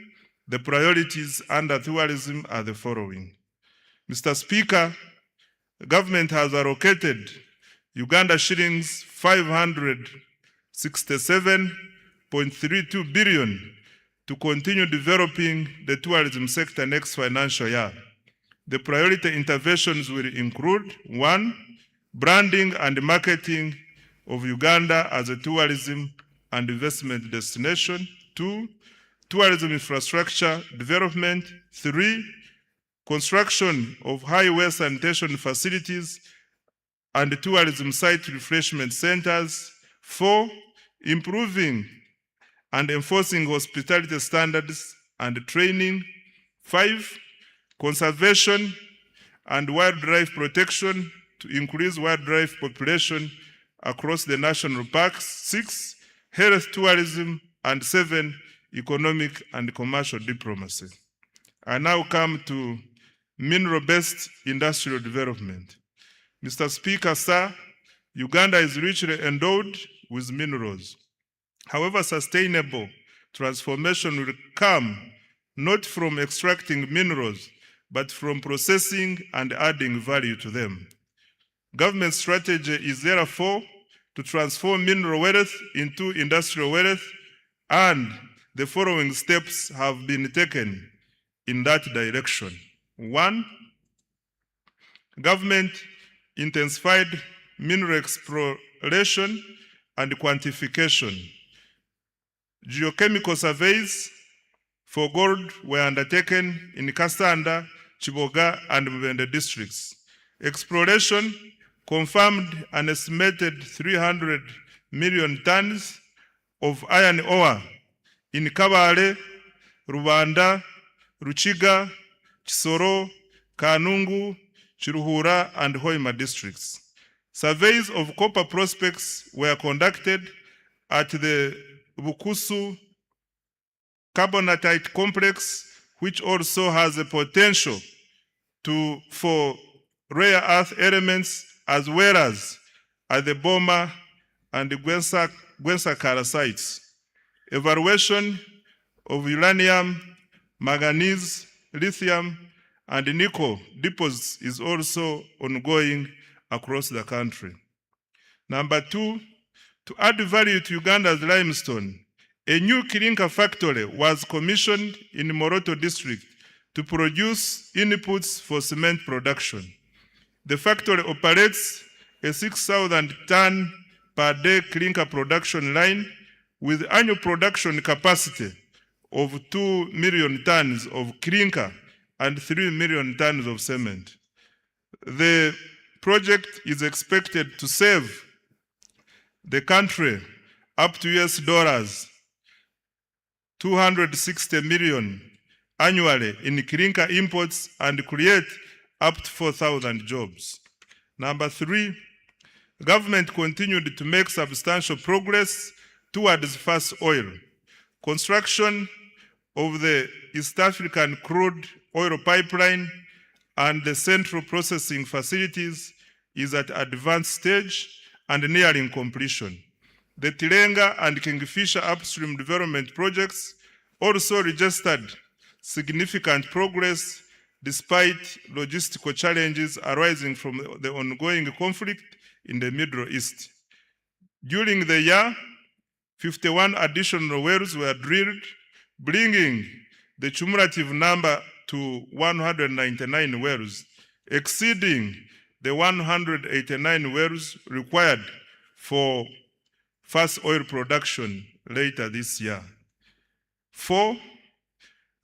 the priorities under tourism are the following. Mr. Speaker, the government has allocated Uganda shillings 567.32 billion to continue developing the tourism sector next financial year. The priority interventions will include: 1, branding and marketing of Uganda as a tourism and investment destination; 2, tourism infrastructure development; 3, construction of highway sanitation facilities and tourism site refreshment centers; 4, improving and enforcing hospitality standards and training; 5, conservation and wildlife protection to increase wildlife population across the national parks; 6, health tourism; and 7, economic and commercial diplomacy. I now come to mineral-based industrial development. Mr. Speaker, sir, Uganda is richly endowed with minerals. However, sustainable transformation will come not from extracting minerals, but from processing and adding value to them. Government strategy is therefore to transform mineral wealth into industrial wealth, and the following steps have been taken in that direction. 1, government intensified mineral exploration and quantification. Geochemical surveys for gold were undertaken in Kasanda, Chiboga, and Mubende districts. Exploration confirmed an estimated 300 million tons of iron ore in Kabale, Rubanda, Ruchiga, Kisoro, Kanungu, Chiruhura, and Hoima districts. Surveys of copper prospects were conducted at the Bukusu carbonatite complex, which also has the potential for rare earth elements, as well as at the Boma and the Gwensakara sites. Evaluation of uranium, manganese, lithium, and nickel deposits is also ongoing across the country. Number 2, to add value to Uganda's limestone, a new clinker factory was commissioned in Moroto district to produce inputs for cement production. The factory operates a 6,000 ton per day clinker production line with annual production capacity of 2 million tons of clinker and 3 million tons of cement. The project is expected to save the country up to $260 million annually in clinker imports and create up to 4,000 jobs. Number 3, government continued to make substantial progress towards fast oil. Construction of the East African crude oil pipeline and the central processing facilities is at advanced stage and nearing completion. The Tilenga and Kingfisher upstream development projects also registered significant progress despite logistical challenges arising from the ongoing conflict in the Middle East. During the year, 51 additional wells were drilled, bringing the cumulative number to 199 wells, exceeding the 189 wells required for fast oil production later this year. 4,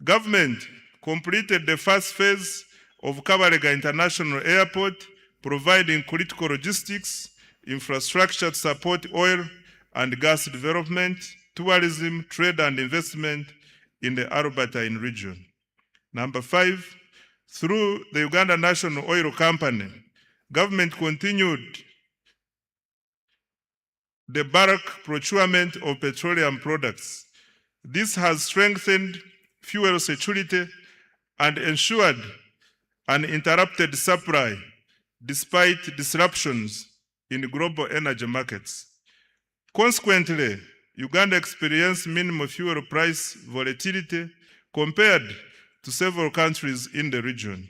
government completed the first phase of Kabalega International Airport, providing critical logistics, infrastructure to support oil and gas development, tourism, trade and investment in the Albertine region. Number 5, through the Uganda National Oil Company, government continued the bulk procurement of petroleum products. This has strengthened fuel security and ensured uninterrupted supply despite disruptions in global energy markets. Consequently, Uganda experienced minimal fuel price volatility compared to several countries in the region.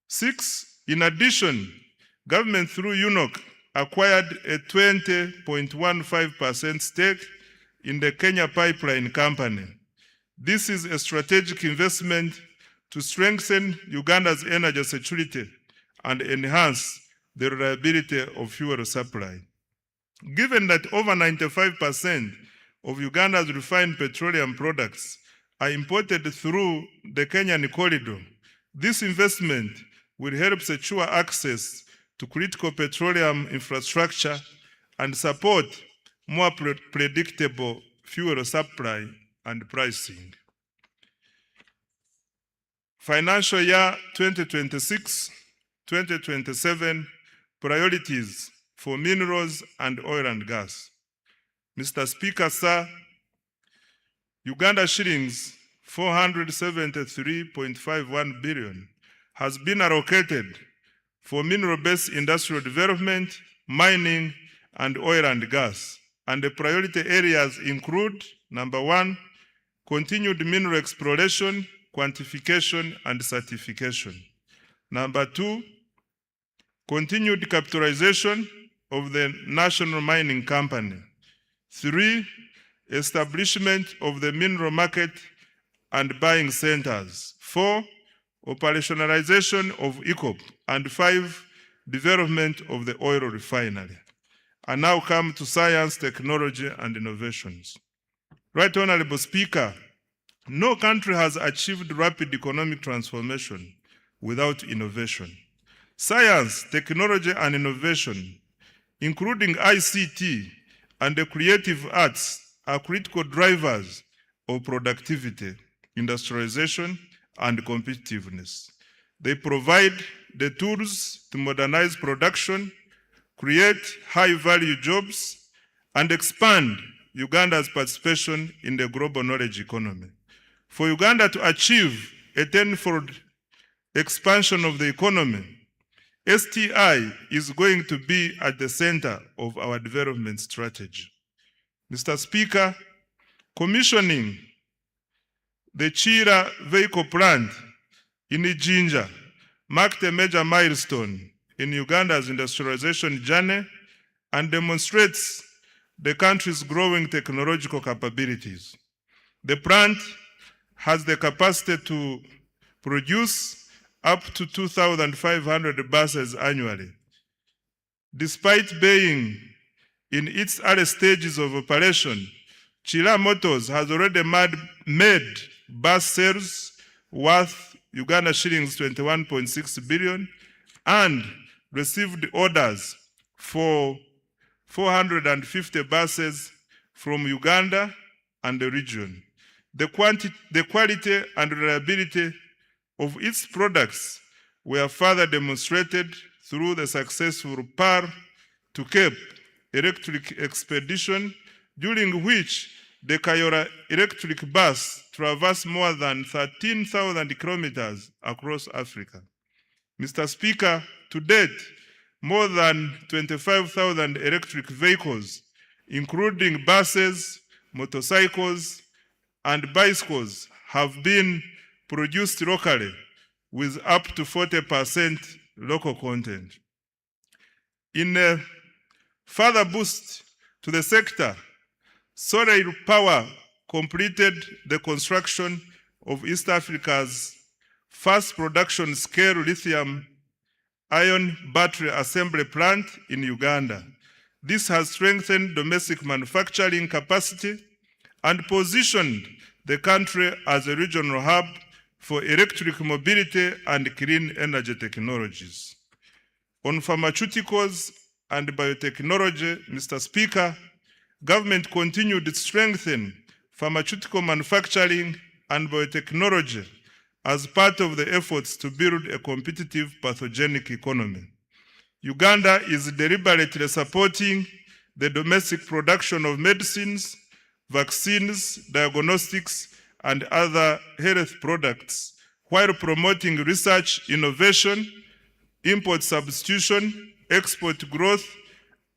6, in addition, government through UNOC acquired a 20.15% stake in the Kenya Pipeline Company. This is a strategic investment to strengthen Uganda's energy security and enhance the reliability of fuel supply. Given that over 95% of Uganda's refined petroleum products are imported through the Kenyan corridor, this investment will help secure access to critical petroleum infrastructure and support more predictable fuel supply and pricing. Financial year 2026-2027 priorities for minerals and oil and gas. Mr. Speaker, sir, Uganda shillings 473.51 billion has been allocated for mineral-based industrial development, mining, and oil and gas. And the priority areas include, number one, continued mineral exploration, quantification, and certification. Number two, continued capitalization of the National Mining Company. Three, establishment of the mineral market and buying centers. Four, operationalization of ECOP. And five, development of the oil refinery. I now come to science, technology, and innovations. Right Honorable Speaker, no country has achieved rapid economic transformation without innovation. Science, technology, and innovation, including ICT and the creative arts, are critical drivers of productivity, industrialization, and competitiveness. They provide the tools to modernize production, create high-value jobs, and expand Uganda's participation in the global knowledge economy. For Uganda to achieve a tenfold expansion of the economy, STI is going to be at the center of our development strategy. Mr. Speaker, commissioning the Chira vehicle plant in Ijinja marked a major milestone in Uganda's industrialization journey and demonstrates the country's growing technological capabilities. The plant has the capacity to produce up to 2,500 buses annually. Despite being in its early stages of operation, Chira Motors has already made bus sales worth Uganda shillings 21.6 billion and received orders for 450 buses from Uganda and the region. The quality and reliability of its products were further demonstrated through the successful Pearl to Cape electric expedition, during which the Kayora electric bus traversed more than 13,000 kilometers across Africa. Mr. Speaker, to date, more than 25,000 electric vehicles, including buses, motorcycles, and bicycles, have been produced locally with up to 40% local content. In a further boost to the sector, Solar Power completed the construction of East Africa's first production scale lithium-ion battery assembly plant in Uganda. This has strengthened domestic manufacturing capacity and positioned the country as a regional hub for electric mobility and clean energy technologies. On pharmaceuticals and biotechnology, Mr. Speaker, government continued to strengthen pharmaceutical manufacturing and biotechnology as part of the efforts to build a competitive pathogenic economy. Uganda is deliberately supporting the domestic production of medicines, vaccines, diagnostics, and other health products, while promoting research, innovation, import substitution, export growth,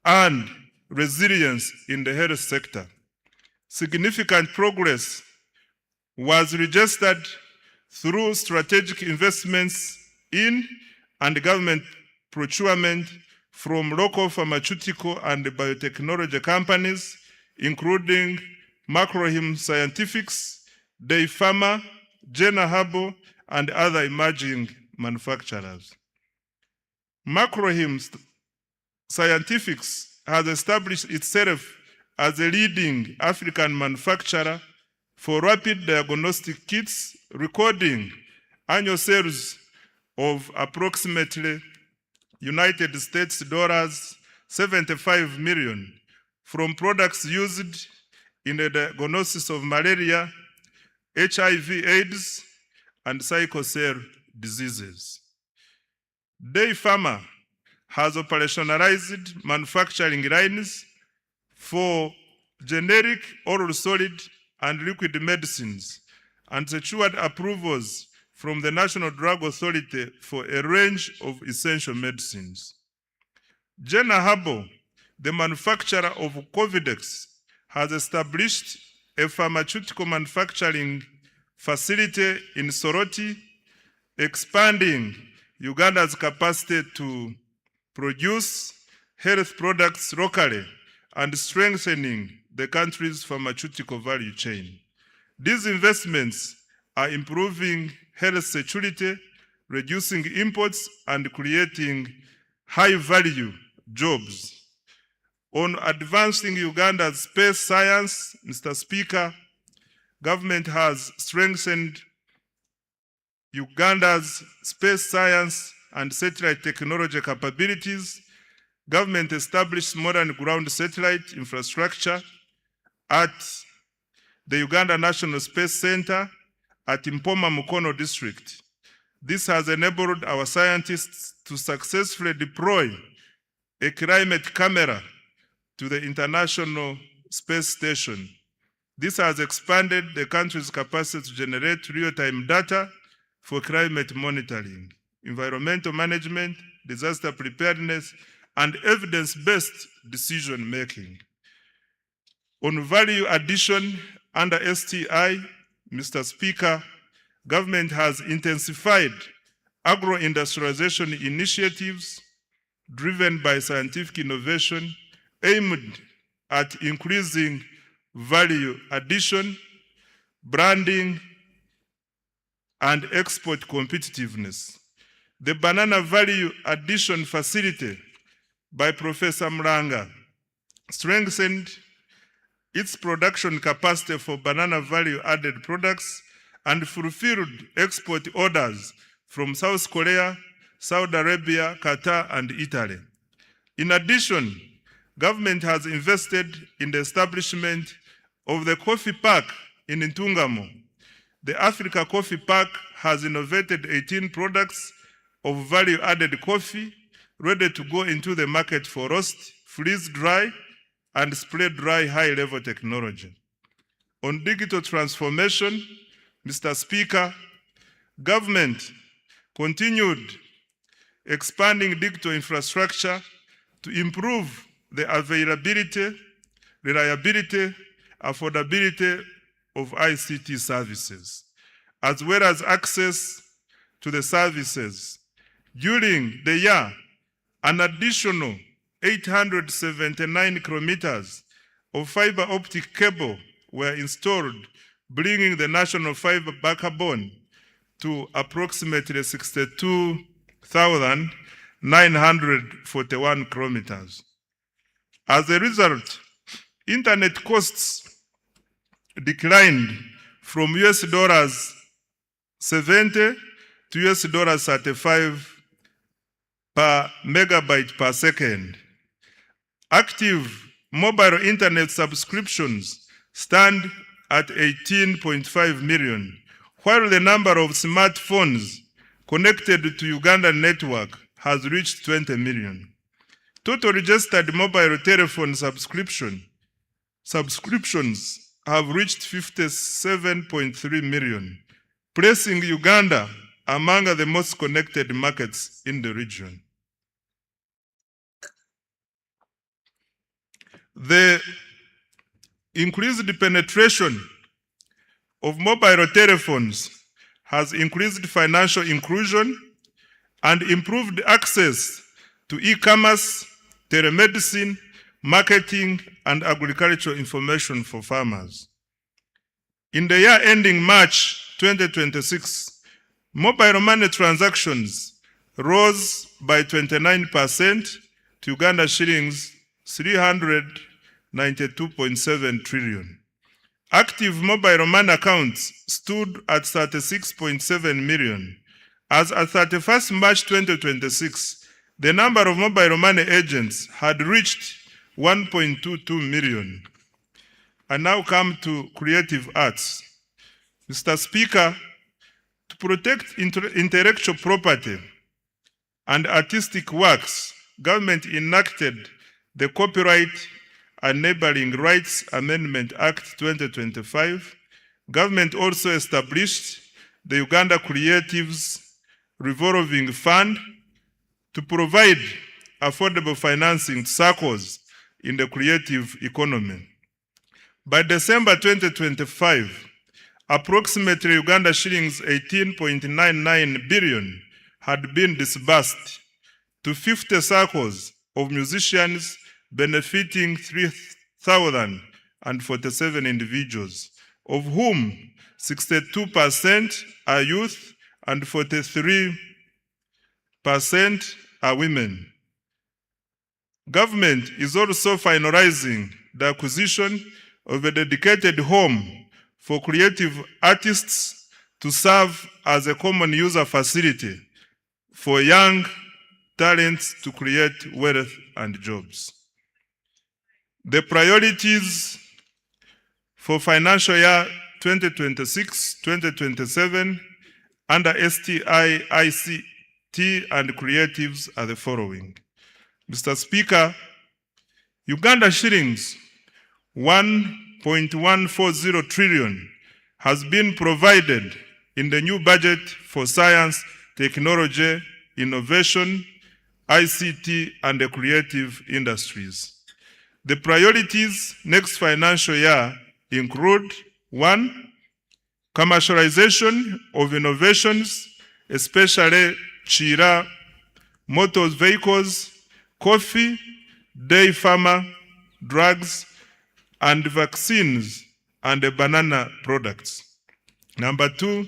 and resilience in the health sector. Significant progress was registered through strategic investments in and government procurement from local pharmaceutical and biotechnology companies, including Macrohim Scientifics, Day Pharma, Jena Herbal, and other emerging manufacturers. Macrohim Scientifics has established itself as a leading African manufacturer for rapid diagnostic kits, recording annual sales of approximately United States dollars 75 million from products used in the diagnosis of malaria, HIV/AIDS, and sickle cell diseases. Day Pharma has operationalized manufacturing lines for generic, oral solid, and liquid medicines and secured approvals from the National Drug Authority for a range of essential medicines. Jena Herbal, the manufacturer of Covidex, has established a pharmaceutical manufacturing facility in Soroti, expanding Uganda's capacity to produce health products locally and strengthening the country's pharmaceutical value chain. These investments are improving health security, reducing imports, and creating high-value jobs. On advancing Uganda's space science, Mr. Speaker, government has strengthened Uganda's space science and satellite technology capabilities. Government established modern ground satellite infrastructure at the Uganda National Space Center at Mpoma Mukono district. This has enabled our scientists to successfully deploy a climate camera to the International Space Station. This has expanded the country's capacity to generate real-time data for climate monitoring, environmental management, disaster preparedness, and evidence-based decision-making. On value addition under STI, Mr. Speaker, government has intensified agro-industrialization initiatives driven by scientific innovation aimed at increasing value addition, branding, and export competitiveness. The Banana Value Addition Facility by Professor Mlanga strengthened its production capacity for banana value-added products and fulfilled export orders from South Korea, Saudi Arabia, Qatar, and Italy. In addition, government has invested in the establishment of the Coffee Park in Ntungamo. The Africa Coffee Park has innovated 18 products of value-added coffee ready to go into the market for roast, freeze-dry, and spray-dry high-level technology. On digital transformation, Mr. Speaker, government continued expanding digital infrastructure to improve the availability, reliability, affordability of ICT services, as well as access to the services. During the year, an additional 879 kilometers of fiber optic cable were installed, bringing the national fiber backbone to approximately 62,941 kilometers. As a result, internet costs declined from $70 to $35 per megabyte per second. Active mobile internet subscriptions stand at 18.5 million, while the number of smartphones connected to Ugandan network has reached 20 million. Total registered mobile telephone subscriptions have reached 57.3 million, placing Uganda among the most connected markets in the region. The increased penetration of mobile telephones has increased financial inclusion and improved access to e-commerce, telemedicine, marketing, and agricultural information for farmers. In the year ending March 2026, mobile money transactions rose by 29% to Uganda shillings 392.7 trillion. Active mobile money accounts stood at 36.7 million. As at 31st March 2026, the number of mobile money agents had reached 1.22 million. I now come to creative arts. Mr. Speaker, to protect intellectual property and artistic works, government enacted the Copyright Enabling Rights Amendment Act 2025. Government also established the Uganda Creatives Revolving Fund to provide affordable financing to circles in the creative economy. By December 2025, approximately Uganda shillings 18.99 billion had been disbursed to 50 circles of musicians, benefiting 3,047 individuals, of whom 62% are youth and 43% are women. Government is also finalizing the acquisition of a dedicated home for creative artists to serve as a common user facility for young talents to create wealth and jobs. The priorities for financial year 2026-2027 under STI, ICT, and creatives are the following. Mr. Speaker, Uganda shillings 1.140 trillion has been provided in the new budget for science, technology, innovation, ICT, and the creative industries. The priorities next financial year include: 1, commercialization of innovations, especially Chira, motor vehicles, coffee, dairy farmer, drugs, and vaccines, and the banana products. Number 2,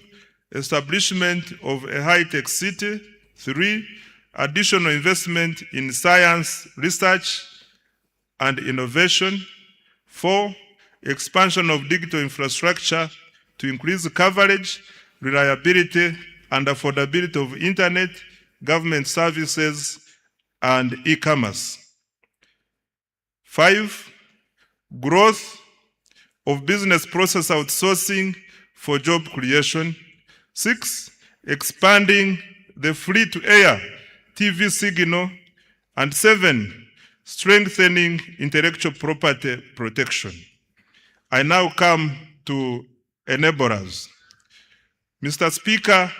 establishment of a high-tech city. 3, additional investment in science, research, and innovation. 4, expansion of digital infrastructure to increase coverage, reliability, and affordability of internet, government services, and e-commerce. 5, growth of business process outsourcing for job creation. 6, expanding the free-to-air TV signal. And 7, strengthening intellectual property protection. I now come to enablers. Mr. Speaker,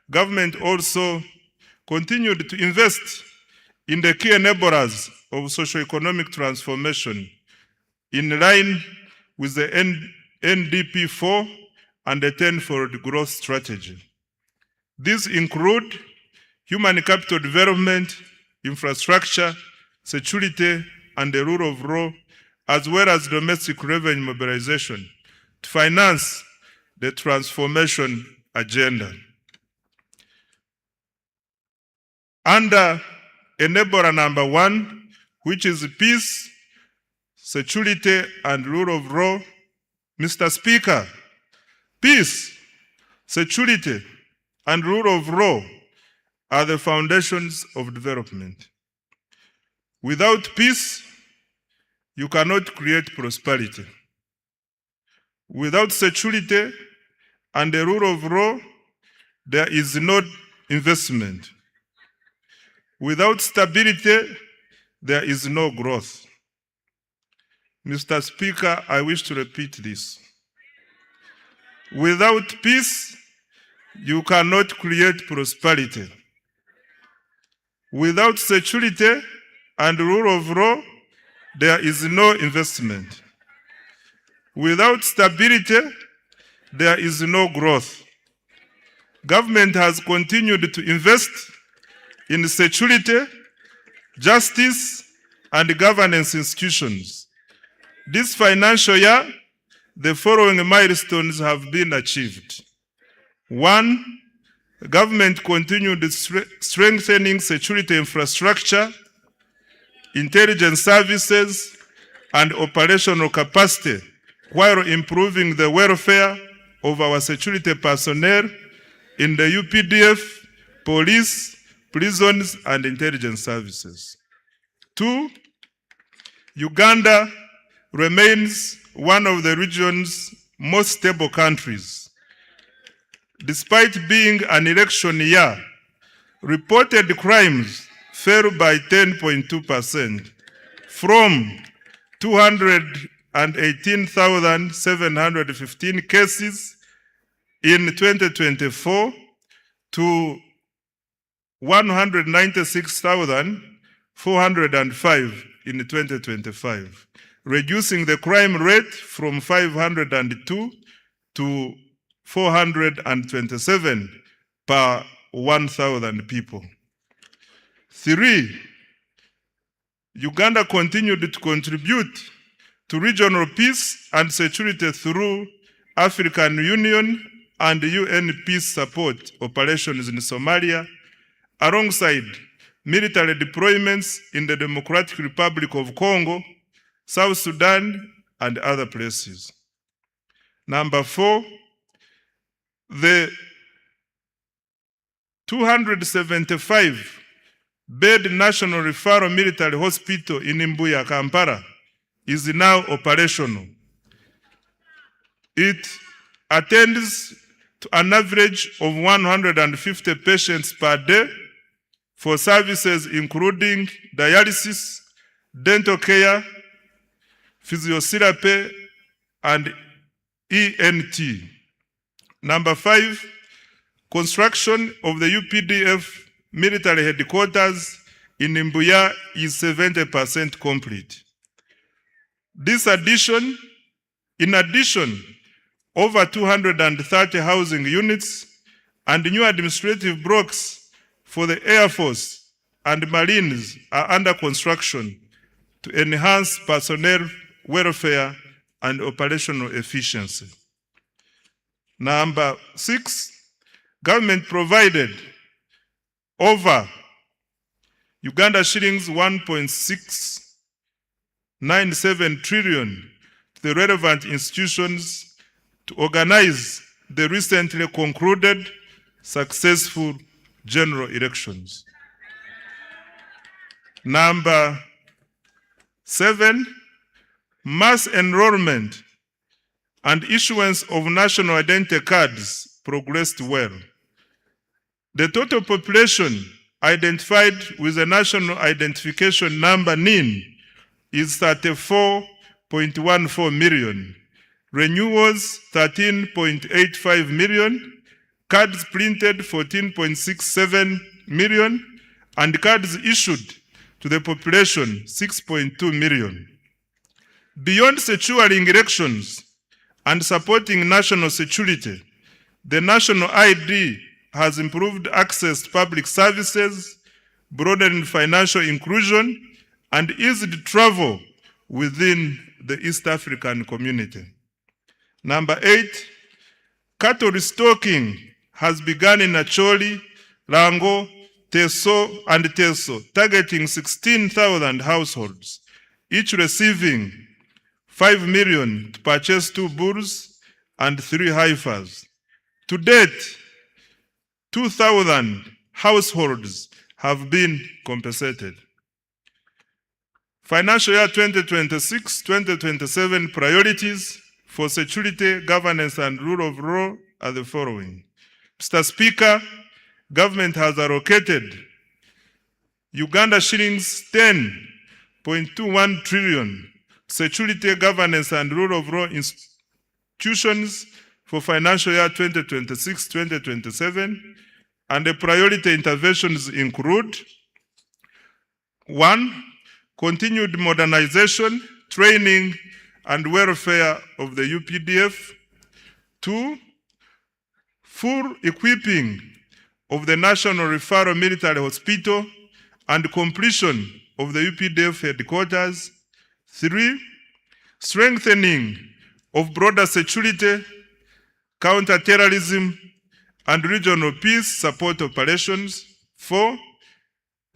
government also continued to invest in the key enablers of socio-economic transformation in line with the NDP 4 and the 10-fold growth strategy. These include human capital development, infrastructure, security, and the rule of law, as well as domestic revenue mobilization to finance the transformation agenda. Under enabler number 1, which is peace, security, and rule of law, Mr. Speaker, peace, security, and rule of law are the foundations of development. Without peace, you cannot create prosperity. Without security and the rule of law, there is no investment. Without stability, there is no growth. Mr. Speaker, I wish to repeat this. Without peace, you cannot create prosperity. Without security and rule of law, there is no investment. Without stability, there is no growth. Government has continued to invest in security, justice, and governance institutions. This financial year, the following milestones have been achieved. 1. The government continued strengthening security infrastructure, intelligence services, and operational capacity while improving the welfare of our security personnel in the UPDF, police, prisons, and intelligence services. 2. Uganda remains one of the region's most stable countries. Despite being an election year, reported crimes fell by 10.2% from 218,715 cases in 2024 to 196,405 in 2025, reducing the crime rate from 502 to 427 per 1,000 people. 3. Uganda continued to contribute to regional peace and security through African Union and UN peace support operations in Somalia, alongside military deployments in the Democratic Republic of Congo, South Sudan, and other places. 4. The 275-bed National Referral Military Hospital in Mbuya, Kampala, is now operational. It attends to an average of 150 patients per day for services including dialysis, dental care, physiotherapy, and ENT. 5, construction of the UPDF military headquarters in Mbuya is 70% complete. In addition, over 230 housing units and new administrative blocks for the Air Force and Marines are under construction to enhance personnel welfare and operational efficiency. 6, government provided over Uganda shillings 1.697 trillion to the relevant institutions to organize the recently concluded successful general elections. 7, mass enrollment and issuance of national identity cards progressed well. The total population identified with the National Identification Number (NIN) is 34.14 million, renewals 13.85 million, cards printed 14.67 million, and cards issued to the population 6.2 million. Beyond securing elections and supporting national security, the national ID has improved access to public services, broadened financial inclusion, and eased travel within the East African community. 8, cattle restocking has begun in Acholi, Rango, Teso, and Teso, targeting 16,000 households, each receiving 5 million to purchase 2 bulls and 3 heifers. To date, 2,000 households have been compensated. Financial year 2026-2027 priorities for security, governance, and rule of law are the following. Mr. Speaker, government has allocated Uganda shillings 10.21 trillion security, governance, and rule of law institutions for financial year 2026-2027, and the priority interventions include: 1, continued modernization, training, and welfare of the UPDF. 2, full equipping of the National Referral Military Hospital and completion of the UPDF headquarters. 3, strengthening of broader security, counter-terrorism, and regional peace support operations. 4,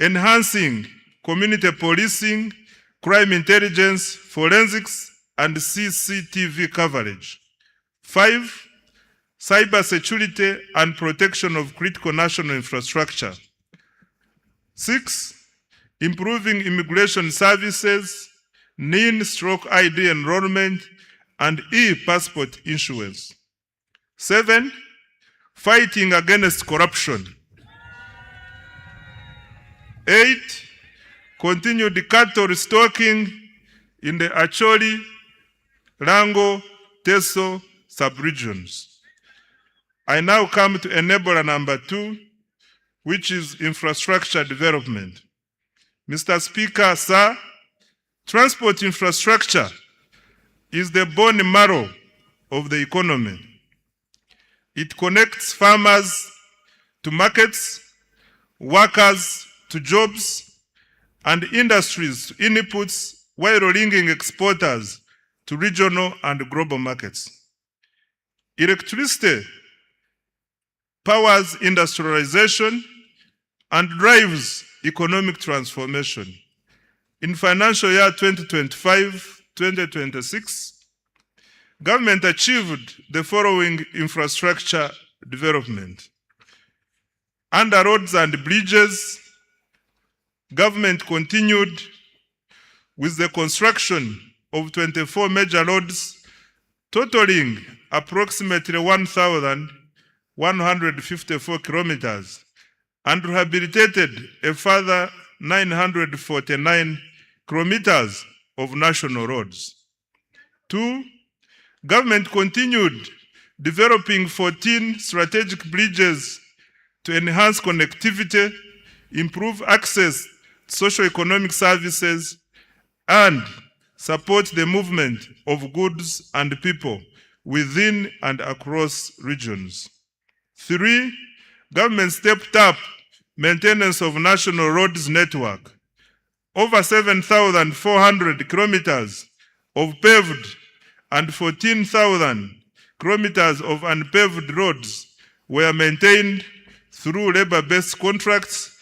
enhancing community policing, crime intelligence, forensics, and CCTV coverage. 5, cyber security and protection of critical national infrastructure. 6, improving immigration services, NIN/ID enrollment, and e-passport issuance. 7, fighting against corruption. 8, continued cattle restocking in the Acholi, Rango, Teso subregions. I now come to enabler number 2, which is infrastructure development. Mr. Speaker, sir, transport infrastructure is the bone marrow of the economy. It connects farmers to markets, workers to jobs, and industries to inputs, while linking exporters to regional and global markets. Electricity powers industrialization and drives economic transformation. In financial year 2025-2026, government achieved the following infrastructure development. Under roads and bridges, government continued with the construction of 24 major roads, totaling approximately 1,154 kilometers, and rehabilitated a further 949 kilometers of national roads. 2, government continued developing 14 strategic bridges to enhance connectivity, improve access to socio-economic services, and support the movement of goods and people within and across regions. 3, government stepped up maintenance of national roads network. Over 7,400 kilometers of paved and 14,000 kilometers of unpaved roads were maintained through labor-based contracts,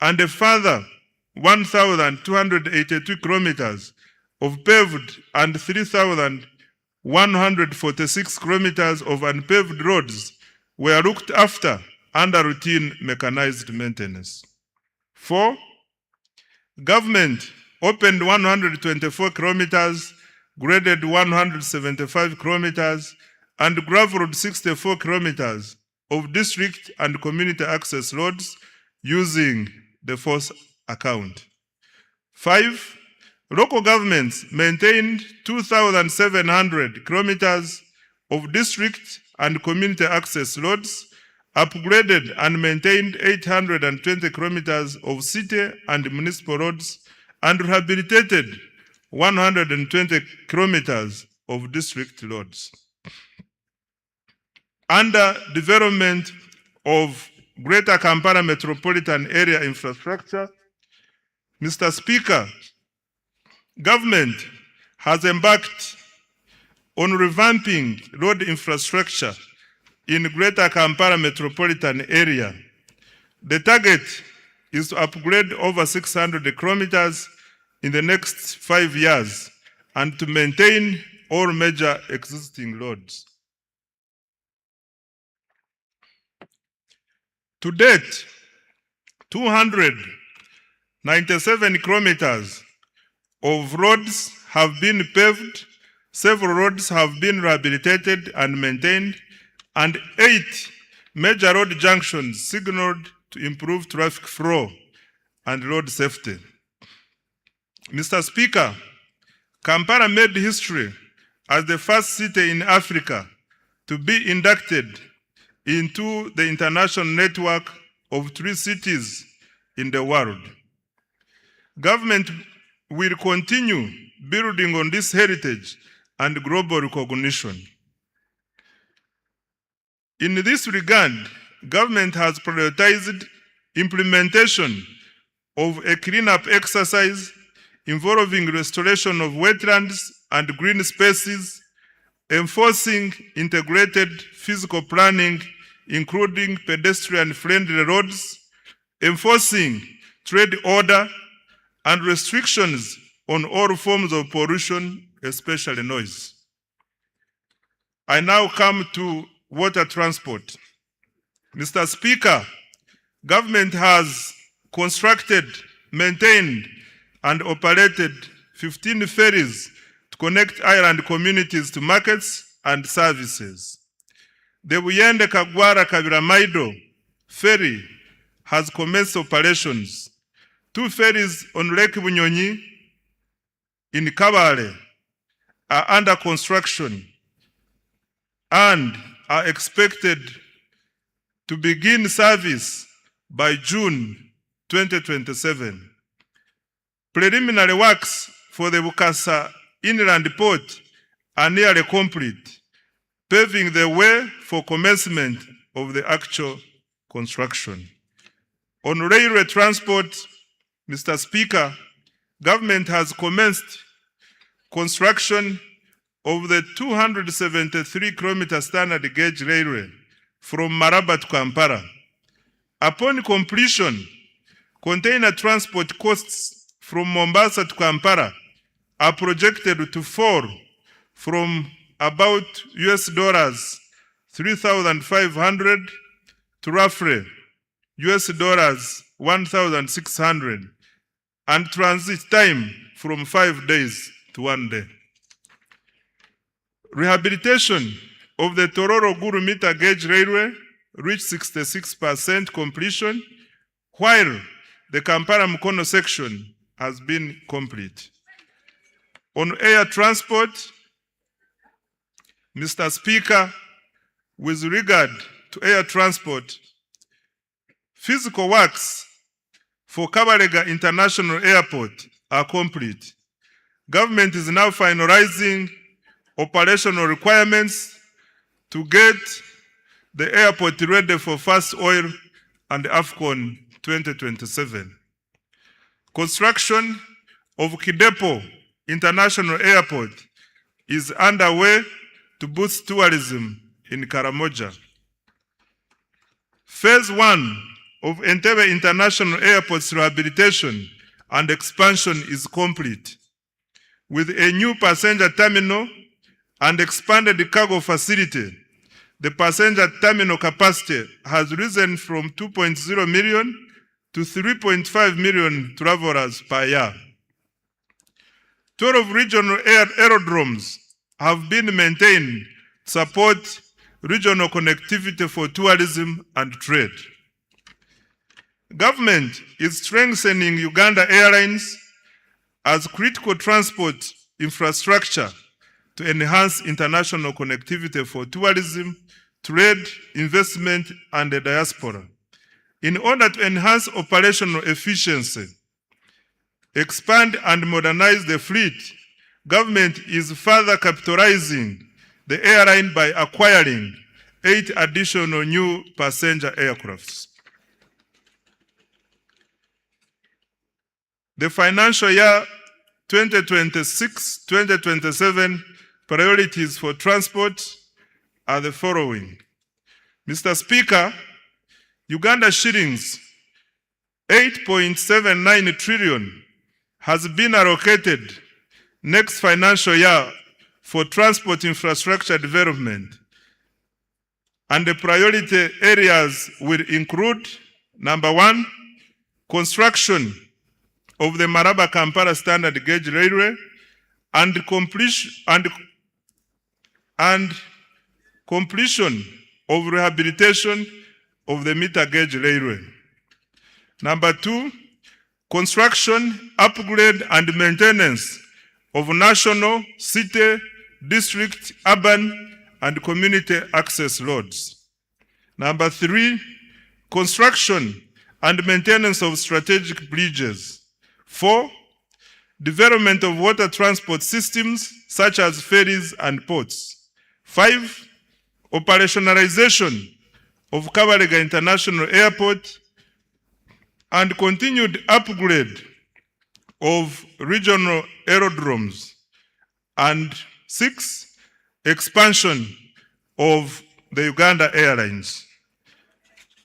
and a further 1,282 kilometers of paved and 3,146 kilometers of unpaved roads were looked after under routine mechanized maintenance. 4, government opened 124 kilometers, graded 175 kilometers, and gravelled 64 kilometers of district and community access roads using the force account. 5, local governments maintained 2,700 kilometers of district and community access roads, upgraded and maintained 820 kilometers of city and municipal roads, and rehabilitated 120 kilometers of district roads. Under development of Greater Kampala Metropolitan Area infrastructure, Mr. Speaker, government has embarked on revamping road infrastructure in Greater Kampala Metropolitan Area. The target is to upgrade over 600 kilometers in the next 5 years and to maintain all major existing roads. To date, 297 kilometers of roads have been paved, several roads have been rehabilitated and maintained, and 8 major road junctions signaled to improve traffic flow and road safety. Mr. Speaker, Kampala made history as the first city in Africa to be inducted into the international network of 3 cities in the world. Government will continue building on this heritage and global recognition. In this regard, government has prioritized implementation of a cleanup exercise involving restoration of wetlands and green spaces, enforcing integrated physical planning, including pedestrian-friendly roads, enforcing trade order, and restrictions on all forms of pollution, especially noise. I now come to water transport. Mr. Speaker, government has constructed, maintained, and operated 15 ferries to connect island communities to markets and services. The Buyende Kagwara Kabira Maido ferry has commenced operations. 2 ferries on Lake Bunyonyi in Kabale are under construction and are expected to begin service by June 2027. Preliminary works for the Bukasa Inland Port are nearly complete, paving the way for commencement of the actual construction. On railway transport, Mr. Speaker, government has commenced construction of the 273-kilometer standard gauge railway from Maraba to Kampala. Upon completion, container transport costs from Mombasa to Kampala are projected to fall from about $3,500 to roughly $1,600, and transit time from 5 days to 1 day. Rehabilitation of the Tororo-Gulu meter gauge railway reached 66% completion, while the Kampala-Mukono section has been complete. On air transport, Mr. Speaker, with regard to air transport, physical works for Kabalega International Airport are complete. Government is now finalizing operational requirements to get the airport ready for first oil and AFCON 2027. Construction of Kidepo International Airport is underway to boost tourism in Karamoja. Phase 1 of Entebbe International Airport's rehabilitation and expansion is complete, with a new passenger terminal and expanded cargo facility. The passenger terminal capacity has risen from 2.0 million to 3.5 million travelers per year. 12 regional aerodromes have been maintained to support regional connectivity for tourism and trade. Government is strengthening Uganda Airlines as critical transport infrastructure to enhance international connectivity for tourism, trade, investment, and the diaspora. In order to enhance operational efficiency, expand and modernize the fleet, government is further capitalizing the airline by acquiring 8 additional new passenger aircrafts. The financial year 2026-2027 priorities for transport are the following. Mr. Speaker, Uganda shillings 8.79 trillion has been allocated next financial year for transport infrastructure development. And the priority areas will include, number 1, construction of the Maraba-Kampala standard gauge railway and completion of rehabilitation of the meter gauge railway. Number 2, construction, upgrade, and maintenance of national, city, district, urban, and community access roads. Number 3, construction and maintenance of strategic bridges. 4, development of water transport systems such as ferries and ports. 5, operationalization of Kabalega International Airport and continued upgrade of regional aerodromes. And 6, expansion of the Uganda Airlines.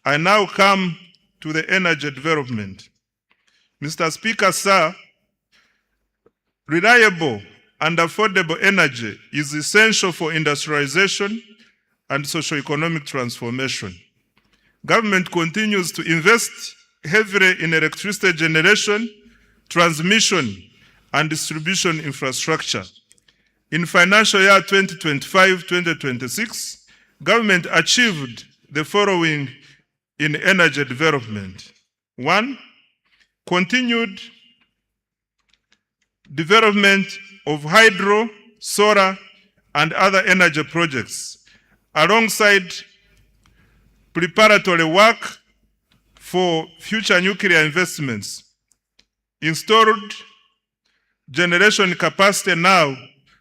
I now come to the energy development. Mr. Speaker, sir, reliable and affordable energy is essential for industrialization and socio-economic transformation. Government continues to invest heavily in electricity generation, transmission, and distribution infrastructure. In financial year 2025-2026, government achieved the following in energy development. 1, continued development of hydro, solar, and other energy projects, alongside preparatory work for future nuclear investments. Installed generation capacity now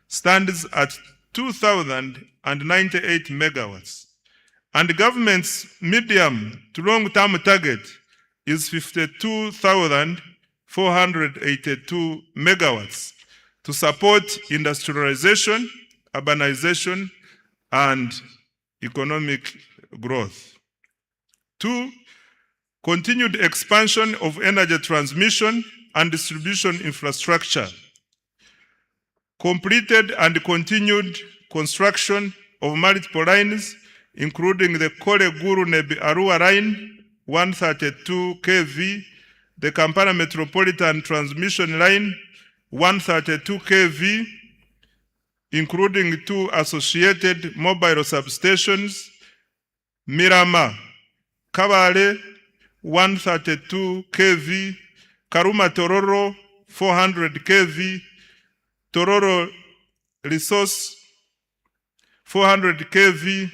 stands at 2,098 megawatts. And the government's medium to long-term target is 52,482 megawatts to support industrialization, urbanization, and economic growth. 2, continued expansion of energy transmission and distribution infrastructure. Completed and continued construction of multiple lines, including the Kole-Gulu-Nebi-Arua line, 132 kV, the Kampala Metropolitan Transmission Line, 132 kV, including 2 associated mobile substations, Mirama, Kabale, 132 kV, Karuma Tororo, 400 kV, Tororo Resource, 400 kV,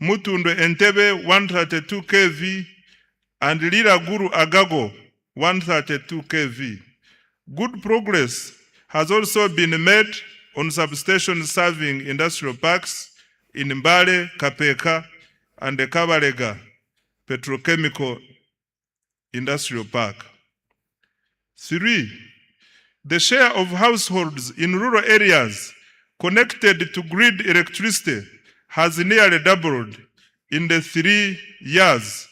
Mutundu Entebbe, 132 kV, and Lira Guru Agago, 132 kV. Good progress has also been made on substations serving industrial parks in Mbale, Kapeka, and the Kabalega Petrochemical Industrial Park. 3, the share of households in rural areas connected to grid electricity has nearly doubled in the 3 years,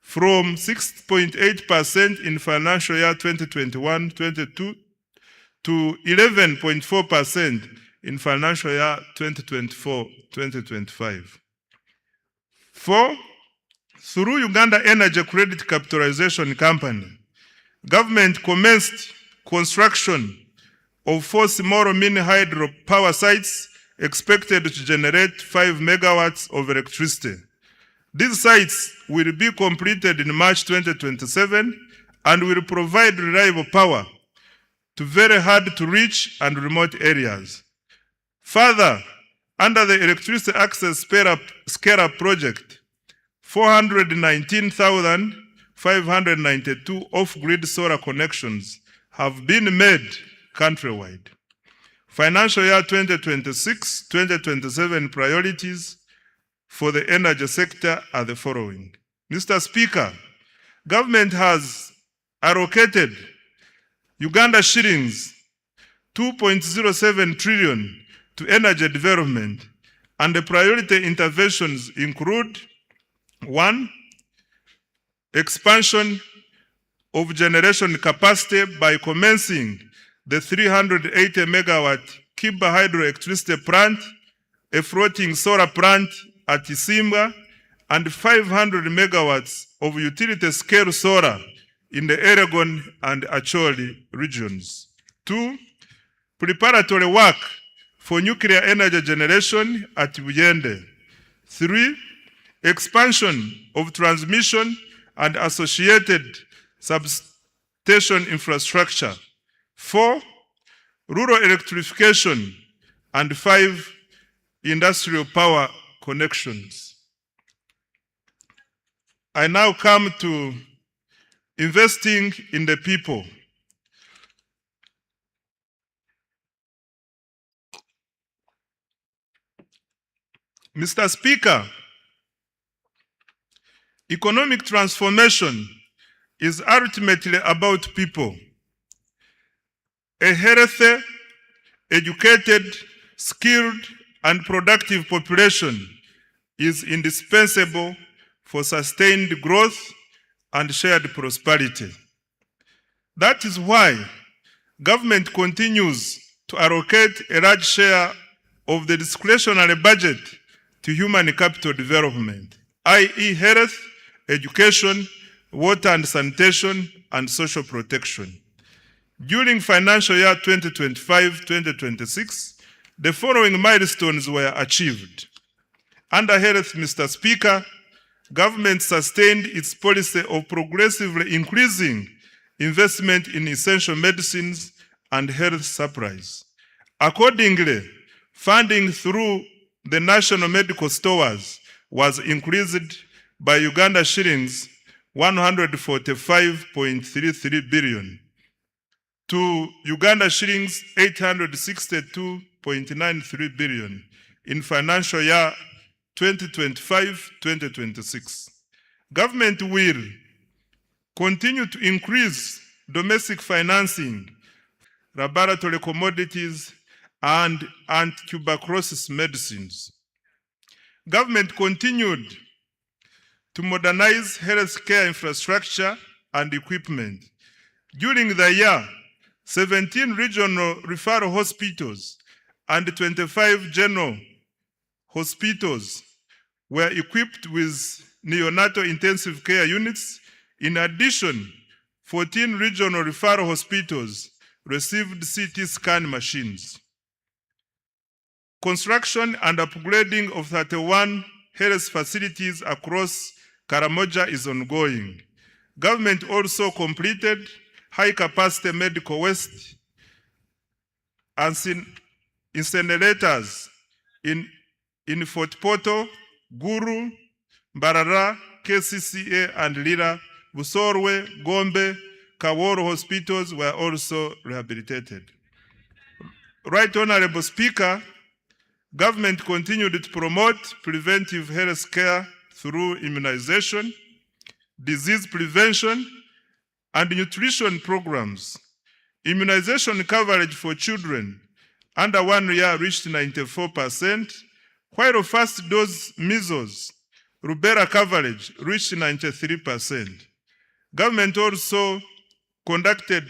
from 6.8% in financial year 2021-22 to 11.4% in financial year 2024-2025. 4, through Uganda Energy Credit Capitalization Company, government commenced construction of 4 small mini hydro power sites expected to generate 5 megawatts of electricity. These sites will be completed in March 2027 and will provide reliable power to very hard to reach and remote areas. Further, under the Electricity Access Scale-Up Project, 419,592 off-grid solar connections have been made countrywide. Financial year 2026-2027 priorities for the energy sector are the following. Mr. Speaker, government has allocated Uganda shillings 2.07 trillion to energy development, and the priority interventions include 1, expansion of generation capacity by commencing the 380 megawatt Kiba hydroelectricity plant, a floating solar plant at Isimba, and 500 megawatts of utility scale solar in the Elgon and Acholi regions. 2, preparatory work for nuclear energy generation at Buyende. 3, expansion of transmission and associated substation infrastructure. 4, rural electrification. And 5, industrial power connections. I now come to investing in the people. Mr. Speaker, economic transformation is ultimately about people. A healthy, educated, skilled, and productive population is indispensable for sustained growth and shared prosperity. That is why government continues to allocate a large share of the discretionary budget to human capital development, i.e. health, education, water and sanitation, and social protection. During financial year 2025-2026, the following milestones were achieved. Under health, Mr. Speaker, government sustained its policy of progressively increasing investment in essential medicines and health supplies. Accordingly, funding through the national medical stores was increased by Uganda shillings 145.33 billion to Uganda shillings 862.93 billion in financial year 2025-2026. Government will continue to increase domestic financing, laboratory commodities, and anti-tuberculosis medicines. Government continued to modernize healthcare infrastructure and equipment. During the year, 17 regional referral hospitals and 25 general hospitals were equipped with neonatal intensive care units. In addition, 14 regional referral hospitals received CT scan machines. Construction and upgrading of 31 health facilities across Karamoja is ongoing. Government also completed high-capacity medical waste incinerators in Fort Portal, Guru, Mbarara, KCCA, and Lira. Busorwe, Gombe, Kaworo hospitals were also rehabilitated. Right Honorable Speaker, government continued to promote preventive health care through immunization, disease prevention, and nutrition programs. Immunization coverage for children under 1 year reached 94%, while first dose measles, rubella coverage reached 93%. Government also conducted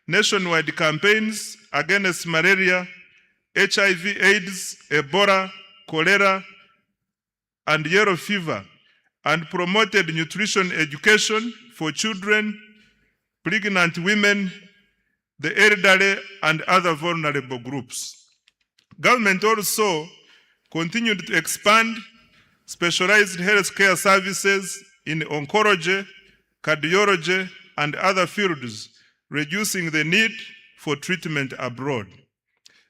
nationwide campaigns against malaria, HIV, AIDS, Ebola, cholera, and yellow fever, and promoted nutrition education for children, pregnant women, the elderly, and other vulnerable groups. Government also continued to expand specialized healthcare services in oncology, cardiology, and other fields, reducing the need for treatment abroad.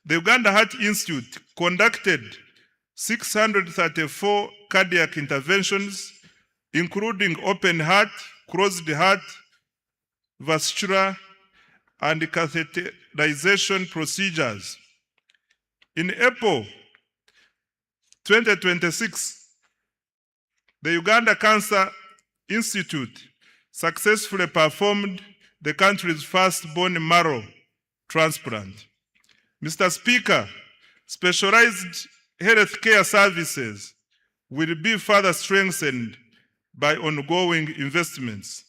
The Uganda Heart Institute conducted 634 cardiac interventions, including open heart, closed heart, vascular, and catheterization procedures. In April 2026, the Uganda Cancer Institute successfully performed the country's first bone marrow transplant. Mr. Speaker, specialized healthcare services will be further strengthened by ongoing investments.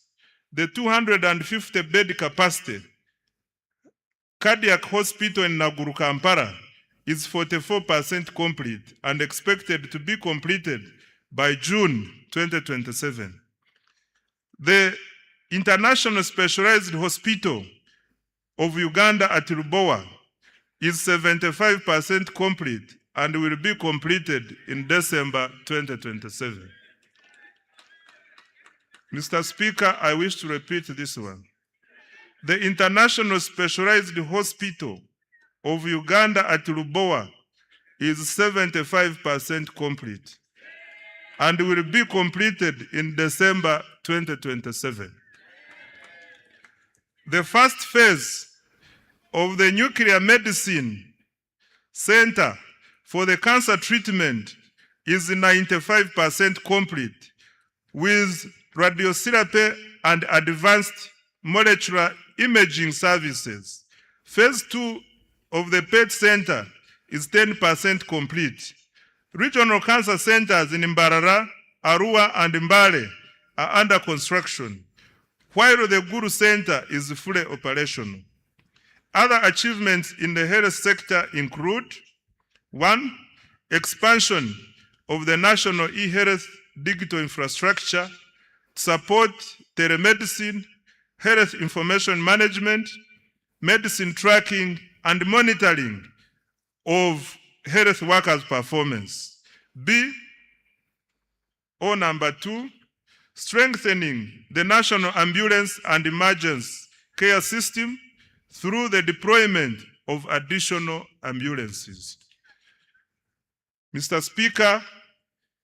The 250-bed capacity cardiac hospital in Naguru, Kampala is 44% complete and expected to be completed by June 2027. The International Specialized Hospital of Uganda at Lubowa is 75% complete and will be completed in December 2027. Mr. Speaker, I wish to repeat this one. The International Specialized Hospital of Uganda at Lubowa is 75% complete and will be completed in December 2027. The first phase of the Nuclear Medicine Center for the cancer treatment is 95% complete, with radiotherapy and advanced molecular imaging services. Phase 2 of the PET Center is 10% complete. Regional cancer centers in Mbarara, Arua, and Mbale are under construction, while the Guru Center is fully operational. Other achievements in the health sector include: 1. Expansion of the national e-health digital infrastructure to support telemedicine, health information management, medicine tracking, and monitoring of health workers' performance. Number 2, strengthening the national ambulance and emergency care system through the deployment of additional ambulances. Mr. Speaker,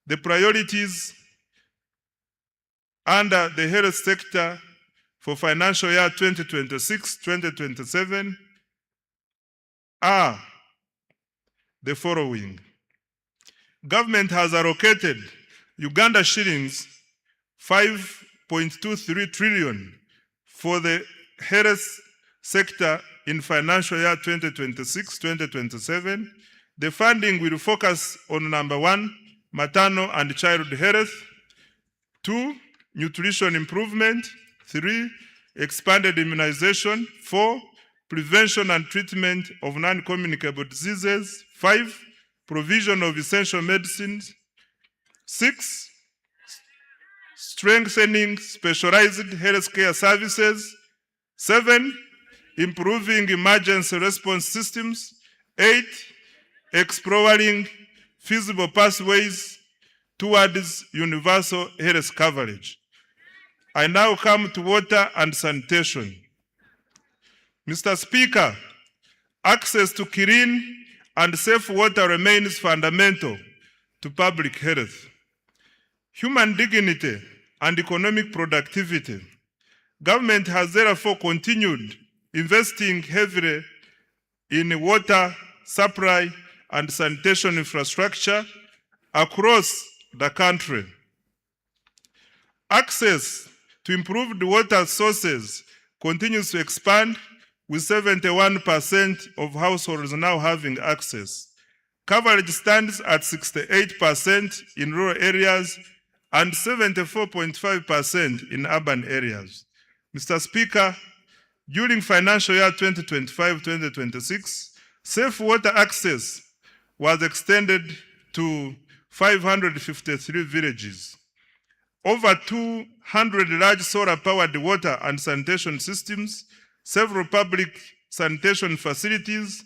the priorities under the health sector for financial year 2026-2027 are the following. Government has allocated Uganda shillings 5.23 trillion for the health sector in financial year 2026-2027. The funding will focus on: number 1, maternal and child health; 2, nutrition improvement; 3, expanded immunization; 4, prevention and treatment of non-communicable diseases; 5, provision of essential medicines; 6, strengthening specialized healthcare services; 7, improving emergency response systems; 8, exploring feasible pathways towards universal health coverage. I now come to water and sanitation. Mr. Speaker, access to clean and safe water remains fundamental to public health, human dignity, and economic productivity. Government has therefore continued investing heavily in water supply and sanitation infrastructure across the country. Access to improved water sources continues to expand, with 71% of households now having access. Coverage stands at 68% in rural areas and 74.5% in urban areas. Mr. Speaker, during financial year 2025-2026, safe water access was extended to 553 villages. Over 200 large solar-powered water and sanitation systems, several public sanitation facilities,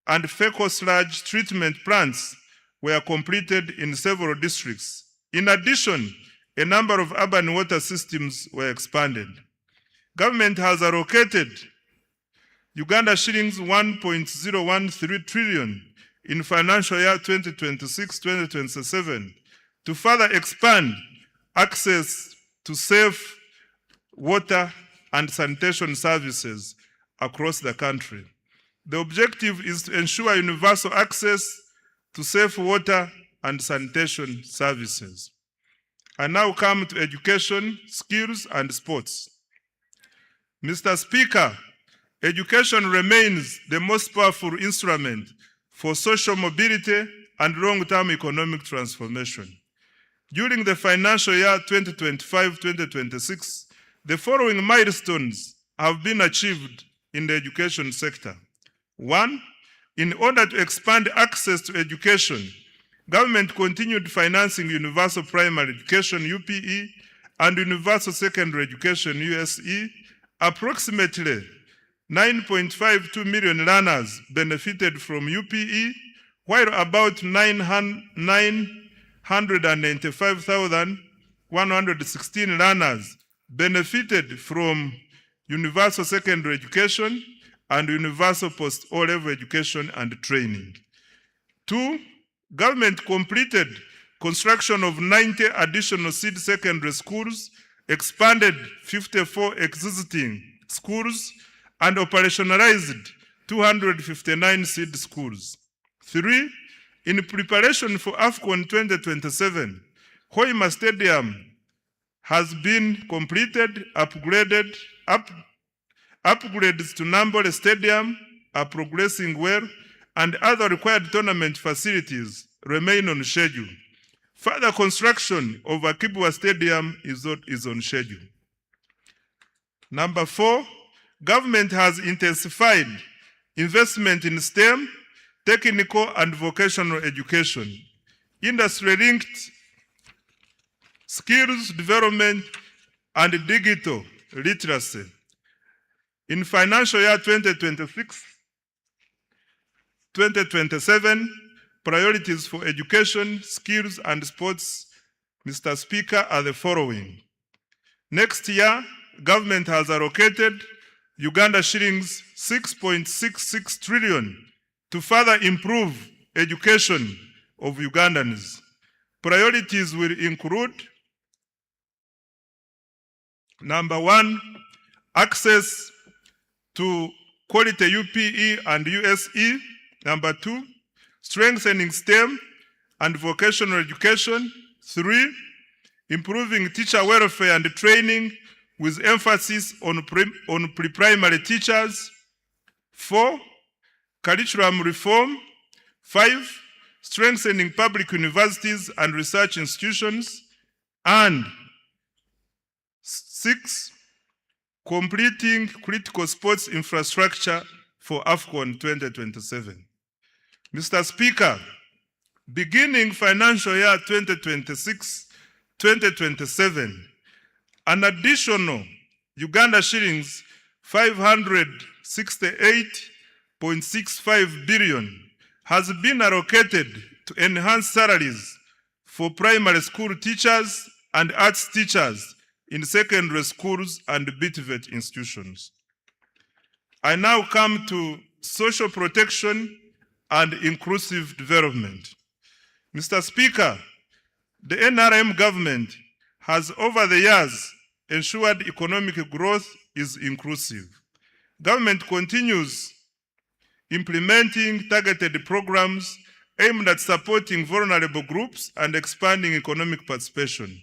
and fecal sludge treatment plants were completed in several districts. In addition, a number of urban water systems were expanded. Government has allocated Uganda shillings 1.013 trillion in financial year 2026-2027 to further expand access to safe water and sanitation services across the country. The objective is to ensure universal access to safe water and sanitation services. I now come to education, skills, and sports. Mr. Speaker, education remains the most powerful instrument for social mobility and long-term economic transformation. During the financial year 2025-2026, the following milestones have been achieved in the education sector. 1, in order to expand access to education, government continued financing universal primary education, UPE, and universal secondary education, USE. Approximately 9.52 million learners benefited from UPE, while about 995,116 learners benefited from universal secondary education and universal post-O-level education and training. 2, government completed construction of 90 additional seed secondary schools, expanded 54 existing schools, and operationalized 259 seed schools. 3, in preparation for AFCON 2027, Hoima Stadium has been completed. Upgrades to Nambole Stadium are progressing well, and other required tournament facilities remain on schedule. Further construction of Akibwa Stadium is on schedule. Number 4, government has intensified investment in STEM, technical and vocational education, industry-linked skills development, and digital literacy. In financial year 2026-2027, priorities for education, skills, and sports, Mr. Speaker, are the following. Next year, government has allocated Uganda shillings 6.66 trillion to further improve education of Ugandans. Priorities will include: number 1, access to quality UPE and USE. Number 2, strengthening STEM and vocational education. 3, improving teacher welfare and training with emphasis on pre-primary teachers. 4, curriculum reform. 5, strengthening public universities and research institutions. And 6, completing critical sports infrastructure for AFCON 2027. Mr. Speaker, beginning financial year 2026-2027, an additional Uganda shillings 568.65 billion has been allocated to enhance salaries for primary school teachers and arts teachers in secondary schools and BTVET institutions. I now come to social protection and inclusive development. Mr. Speaker, the NRM government has over the years ensured economic growth is inclusive. Government continues implementing targeted programs aimed at supporting vulnerable groups and expanding economic participation.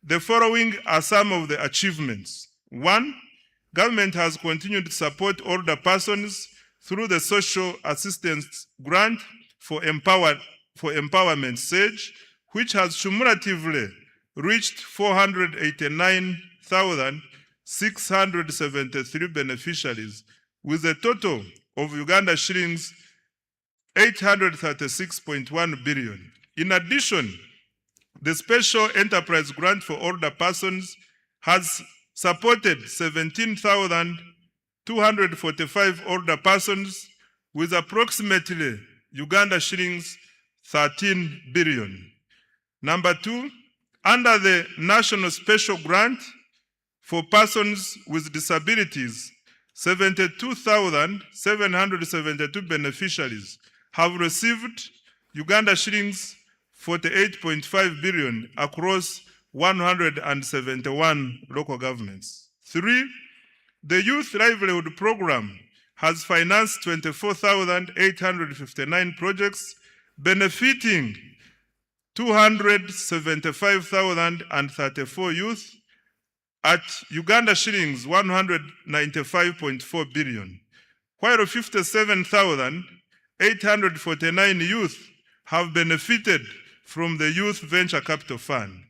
The following are some of the achievements. 1, government has continued to support older persons through the Social Assistance Grant for Empowerment SAGE, which has cumulatively reached 489,673 beneficiaries, with a total of Uganda shillings 836.1 billion. In addition, the Special Enterprise Grant for Older Persons has supported 17,245 older persons with approximately Uganda shillings 13 billion. Number 2, under the National Special Grant for Persons with Disabilities, 72,772 beneficiaries have received Uganda shillings 48.5 billion across 171 local governments. 3, the Youth Livelihood Program has financed 24,859 projects benefiting 275,034 youth at Uganda shillings 195.4 billion, while 57,849 youth have benefited from the Youth Venture Capital Fund.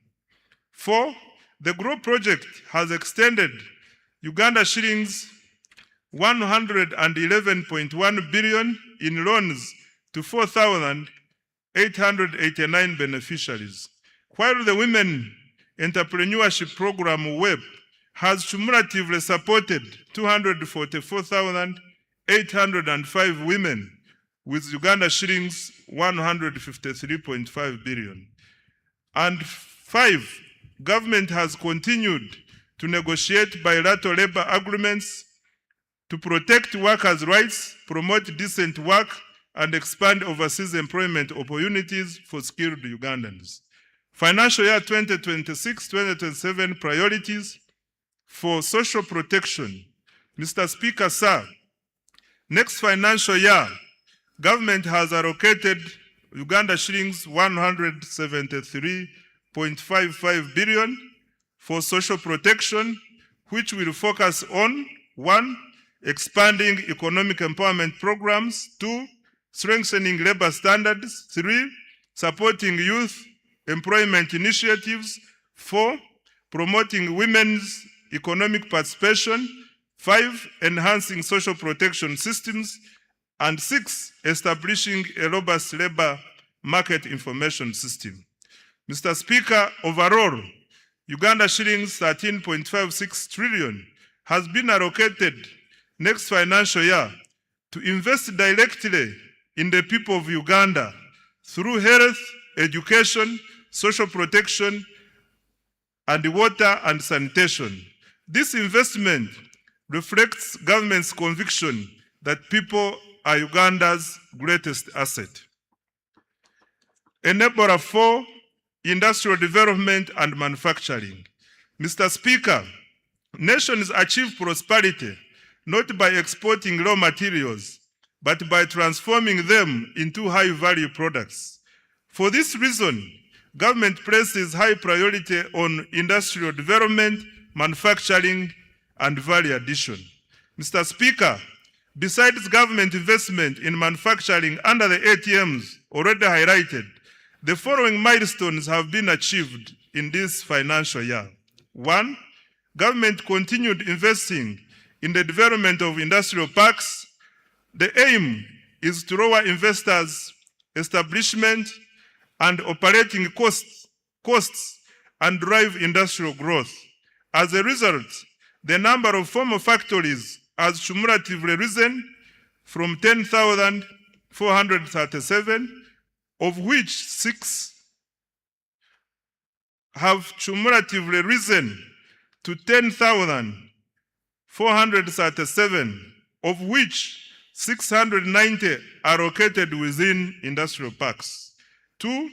4, the GROW project has extended Uganda shillings 111.1 billion in loans to 4,889 beneficiaries, while the Women Entrepreneurship Program WEP has cumulatively supported 244,805 women with Uganda shillings 153.5 billion. And 5, government has continued to negotiate bilateral labor agreements to protect workers' rights, promote decent work, and expand overseas employment opportunities for skilled Ugandans. Financial year 2026-2027 priorities for social protection. Mr. Speaker, sir, next financial year, government has allocated Uganda shillings 173.55 billion for social protection, which will focus on 1. Expanding economic empowerment programs, 2. Strengthening labor standards, 3. Supporting youth employment initiatives, 4. Promoting women's economic participation, 5. Enhancing social protection systems, and 6. Establishing a robust labor market information system. Mr. Speaker, overall, Uganda shillings 13.56 trillion has been allocated next financial year to invest directly in the people of Uganda through health, education, social protection, and water and sanitation. This investment reflects government's conviction that people are Uganda's greatest asset. Enabler 4, industrial development and manufacturing. Mr. Speaker, nations achieve prosperity not by exporting raw materials, but by transforming them into high-value products. For this reason, government places high priority on industrial development, manufacturing, and value addition. Mr. Speaker, besides government investment in manufacturing under the ATMs already highlighted, the following milestones have been achieved in this financial year. 1. Government continued investing in the development of industrial parks. The aim is to lower investors' establishment and operating costs and drive industrial growth. As a result, the number of formal factories has cumulatively risen from 10,437, of which 6 have cumulatively risen to 10,437, of which 690 are located within industrial parks. 2,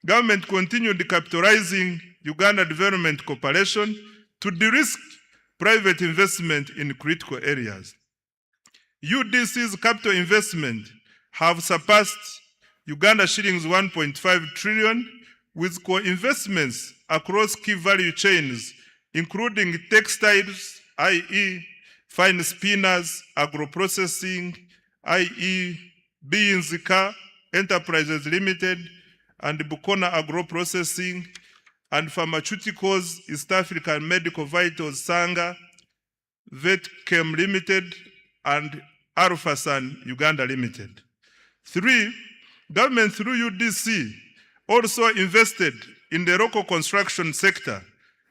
government continued capitalizing Uganda Development Corporation to de-risk private investment in critical areas. UDC's capital investment have surpassed Uganda shillings 1.5 trillion with co-investments across key value chains, including textiles, i.e. fine spinners, agro-processing, i.e. Beans Car Enterprises Limited, and Bukona Agro-Processing, and pharmaceuticals, East African Medical Vitals Sanga, Vetchem Limited, and Alphasan Uganda Limited. 3, government through UDC also invested in the local construction sector.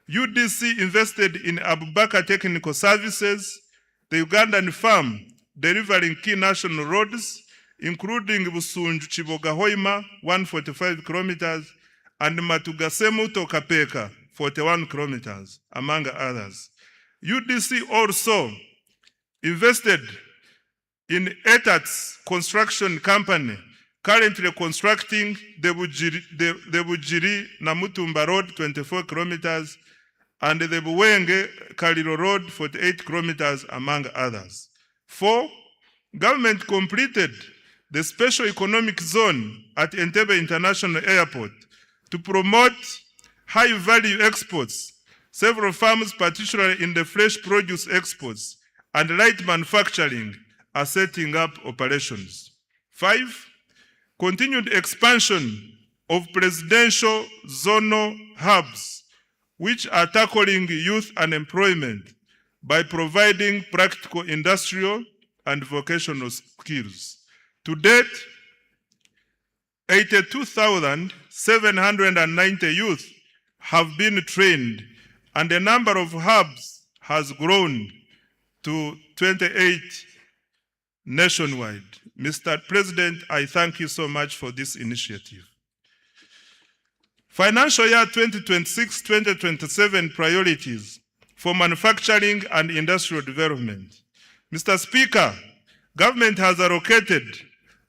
UDC invested in Abubakar Technical Services, the Ugandan firm delivering key national roads, including Busunju Chiboga Hoima, 145 kilometers, and Matugasemu to Kapeka, 41 kilometers, among others. UDC also invested in ETAT's construction company, currently constructing the Bujiri Namutumba Road, 24 kilometers, and the Buwenge Kaliro Road, 48 kilometers, among others. 4, government completed the special economic zone at Entebbe International Airport to promote high-value exports. Several firms, particularly in the fresh produce exports and light manufacturing, are setting up operations. 5, continued expansion of presidential zonal hubs, which are tackling youth unemployment by providing practical industrial and vocational skills. To date, 82,790 youth have been trained, and the number of hubs has grown to 28 nationwide. Mr. President, I thank you so much for this initiative. Financial year 2026-2027 priorities for manufacturing and industrial development. Mr. Speaker, government has allocated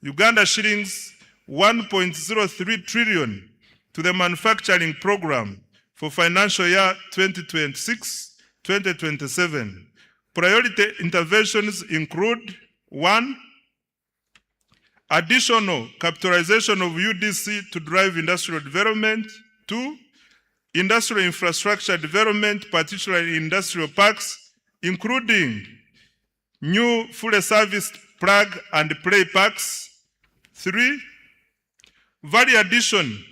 Uganda shillings 1.03 trillion to the manufacturing program for financial year 2026-2027. Priority interventions include 1, additional capitalization of UDC to drive industrial development, 2, industrial infrastructure development, particularly industrial parks, including new fully serviced plug and play parks. 3, value addition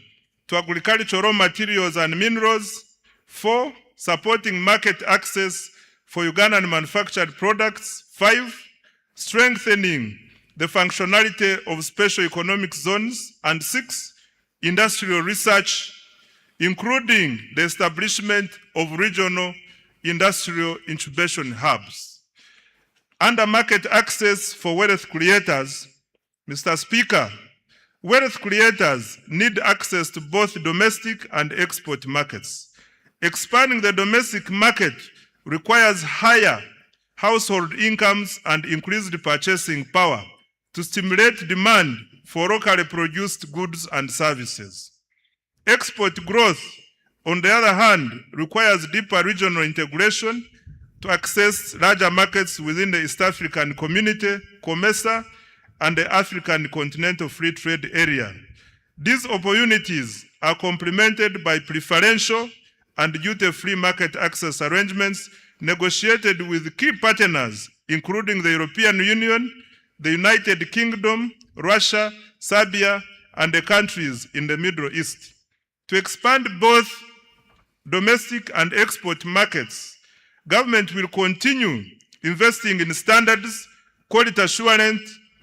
to agricultural raw materials and minerals. 4, supporting market access for Ugandan manufactured products. 5, strengthening the functionality of special economic zones. And 6, industrial research, including the establishment of regional industrial incubation hubs. Under market access for wealth creators, Mr. Speaker, wealth creators need access to both domestic and export markets. Expanding the domestic market requires higher household incomes and increased purchasing power to stimulate demand for locally produced goods and services. Export growth, on the other hand, requires deeper regional integration to access larger markets within the East African Community, COMESA, and the African Continental Free Trade Area. These opportunities are complemented by preferential and duty-free market access arrangements negotiated with key partners, including the European Union, the United Kingdom, Russia, Serbia, and the countries in the Middle East. To expand both domestic and export markets, government will continue investing in standards, quality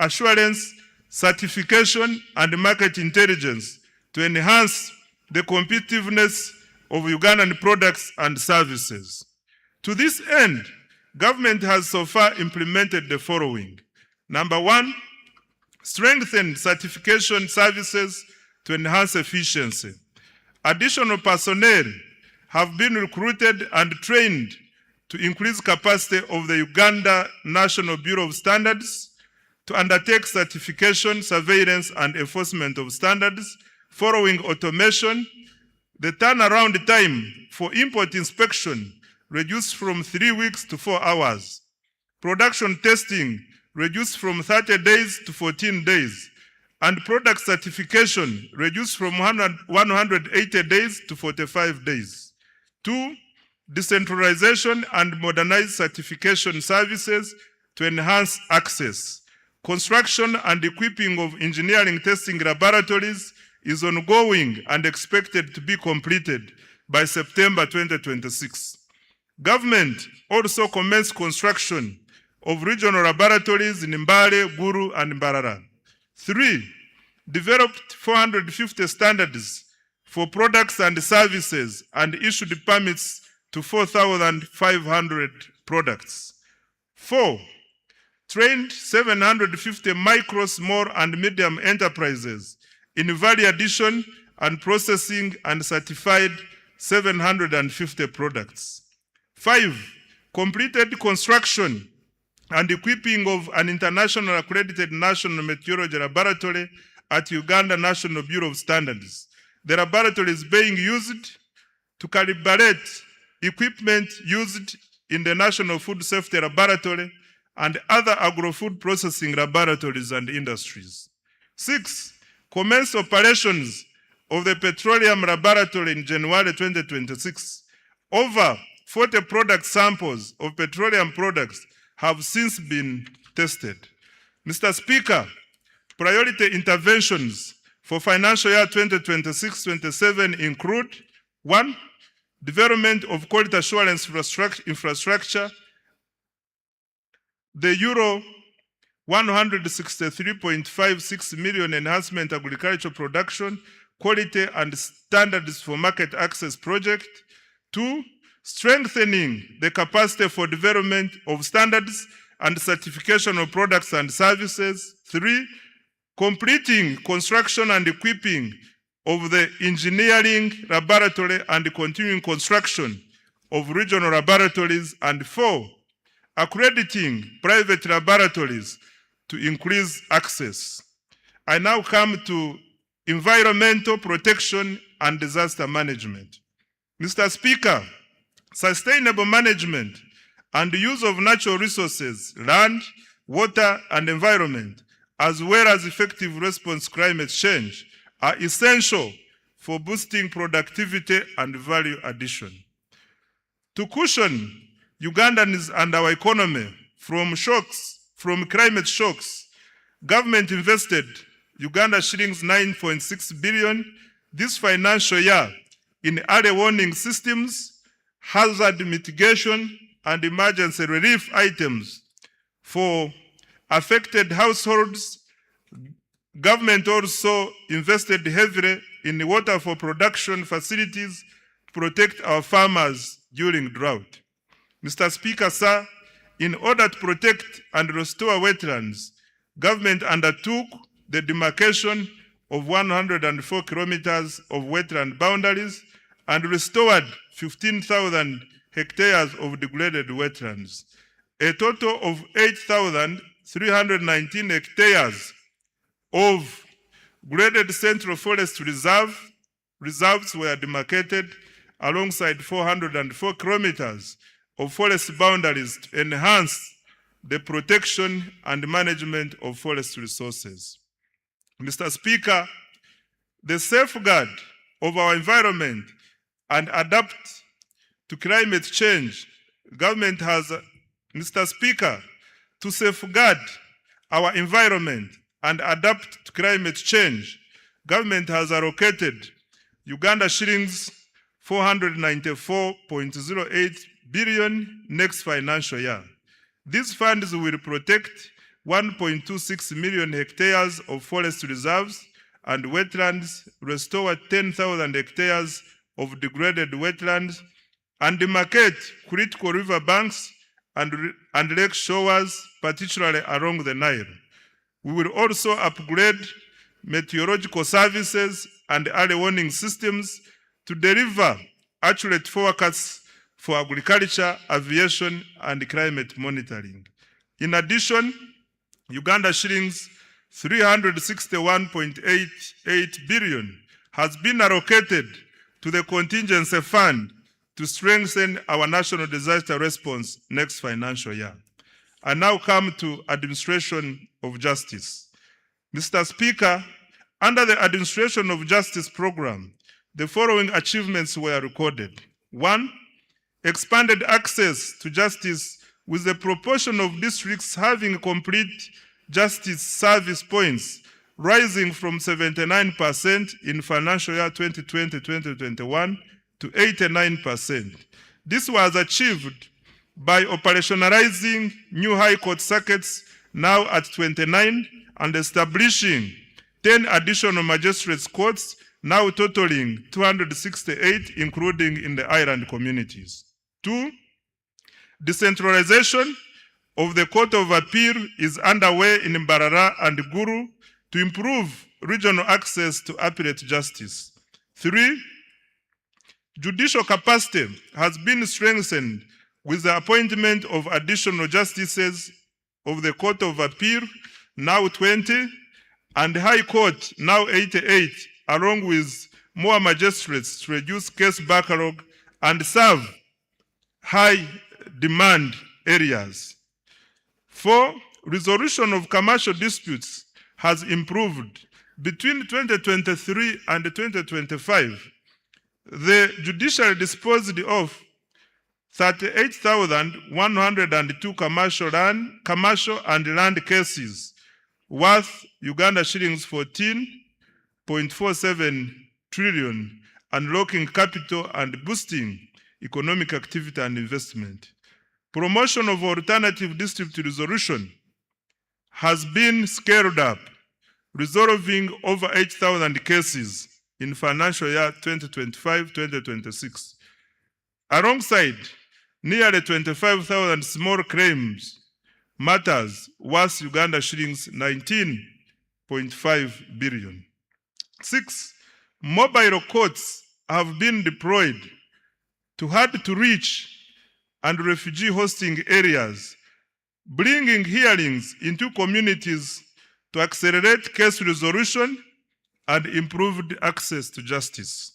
assurance, certification, and market intelligence to enhance the competitiveness of Ugandan products and services. To this end, government has so far implemented the following. Number 1, strengthen certification services to enhance efficiency. Additional personnel have been recruited and trained to increase capacity of the Uganda National Bureau of Standards to undertake certification, surveillance, and enforcement of standards. Following automation, the turnaround time for import inspection reduced from 3 weeks to 4 hours. Production testing reduced from 30 days to 14 days. And product certification reduced from 180 days to 45 days. 2, decentralization and modernized certification services to enhance access. Construction and equipping of engineering testing laboratories is ongoing and expected to be completed by September 2026. Government also commenced construction of regional laboratories in Mbale, Guru, and Mbarara. 3, developed 450 standards for products and services and issued permits to 4,500 products. 4, trained 750 micro, small, and medium enterprises in value addition and processing and certified 750 products. 5, completed construction and equipping of an international accredited national meteorology laboratory at Uganda National Bureau of Standards. The laboratory is being used to calibrate equipment used in the National Food Safety Laboratory and other agro-food processing laboratories and industries. 6, commenced operations of the Petroleum Laboratory in January 2026. Over 40 product samples of petroleum products have since been tested. Mr. Speaker, priority interventions for financial year 2026-27 include 1, development of quality assurance infrastructure, the euro 163.56 million enhancement agricultural production, quality and standards for market access project. 2, strengthening the capacity for development of standards and certification of products and services. 3, completing construction and equipping of the engineering laboratory and continuing construction of regional laboratories. And 4, accrediting private laboratories to increase access. I now come to environmental protection and disaster management. Mr. Speaker, sustainable management and use of natural resources, land, water, and environment, as well as effective response to climate change, are essential for boosting productivity and value addition. To cushion Ugandans and our economy from climate shocks, government invested Uganda shillings 9.6 billion this financial year in early warning systems, hazard mitigation, and emergency relief items for affected households. Government also invested heavily in water for production facilities to protect our farmers during drought. Mr. Speaker, sir, in order to protect and restore wetlands, government undertook the demarcation of 104 kilometers of wetland boundaries and restored 15,000 hectares of degraded wetlands. A total of 8,319 hectares of graded Central Forest reserves were demarcated alongside 404 kilometers of forest boundaries to enhance the protection and management of forest resources. Mr. Speaker, the safeguard of our environment and adapt to climate change, government has, Mr. Speaker, to safeguard our environment and adapt to climate change, government has allocated Uganda shillings 494.08 billion next financial year. These funds will protect 1.26 million hectares of forest reserves and wetlands, restore 10,000 hectares of degraded wetlands, and demarcate critical river banks and lake shores, particularly along the Nile. We will also upgrade meteorological services and early warning systems to deliver accurate forecasts for agriculture, aviation, and climate monitoring. In addition, Uganda shillings 361.88 billion has been allocated to the contingency fund to strengthen our national disaster response next financial year. I now come to administration of justice. Mr. Speaker, under the administration of justice program, the following achievements were recorded. 1, expanded access to justice with the proportion of districts having complete justice service points rising from 79% in financial year 2020-2021 to 89%. This was achieved by operationalizing new High Court circuits now at 29 and establishing 10 additional magistrates courts now totaling 268, including in the island communities. 2, decentralization of the Court of Appeal is underway in Mbarara and Guru to improve regional access to appellate justice. 3, judicial capacity has been strengthened with the appointment of additional justices of the Court of Appeal, now 20, and High Court, now 88, along with more magistrates to reduce case backlog and serve high demand areas. 4, resolution of commercial disputes has improved. Between 2023 and 2025, the judiciary disposed of 38,102 commercial and land cases worth Uganda shillings 14.47 trillion, unlocking capital and boosting economic activity and investment. Promotion of alternative dispute resolution has been scaled up, resolving over 8,000 cases in financial year 2025-2026. Alongside nearly 25,000 small claims matters worth Uganda shillings 19.5 billion. 6, mobile courts have been deployed to hard-to-reach and refugee hosting areas, bringing hearings into communities to accelerate case resolution and improved access to justice.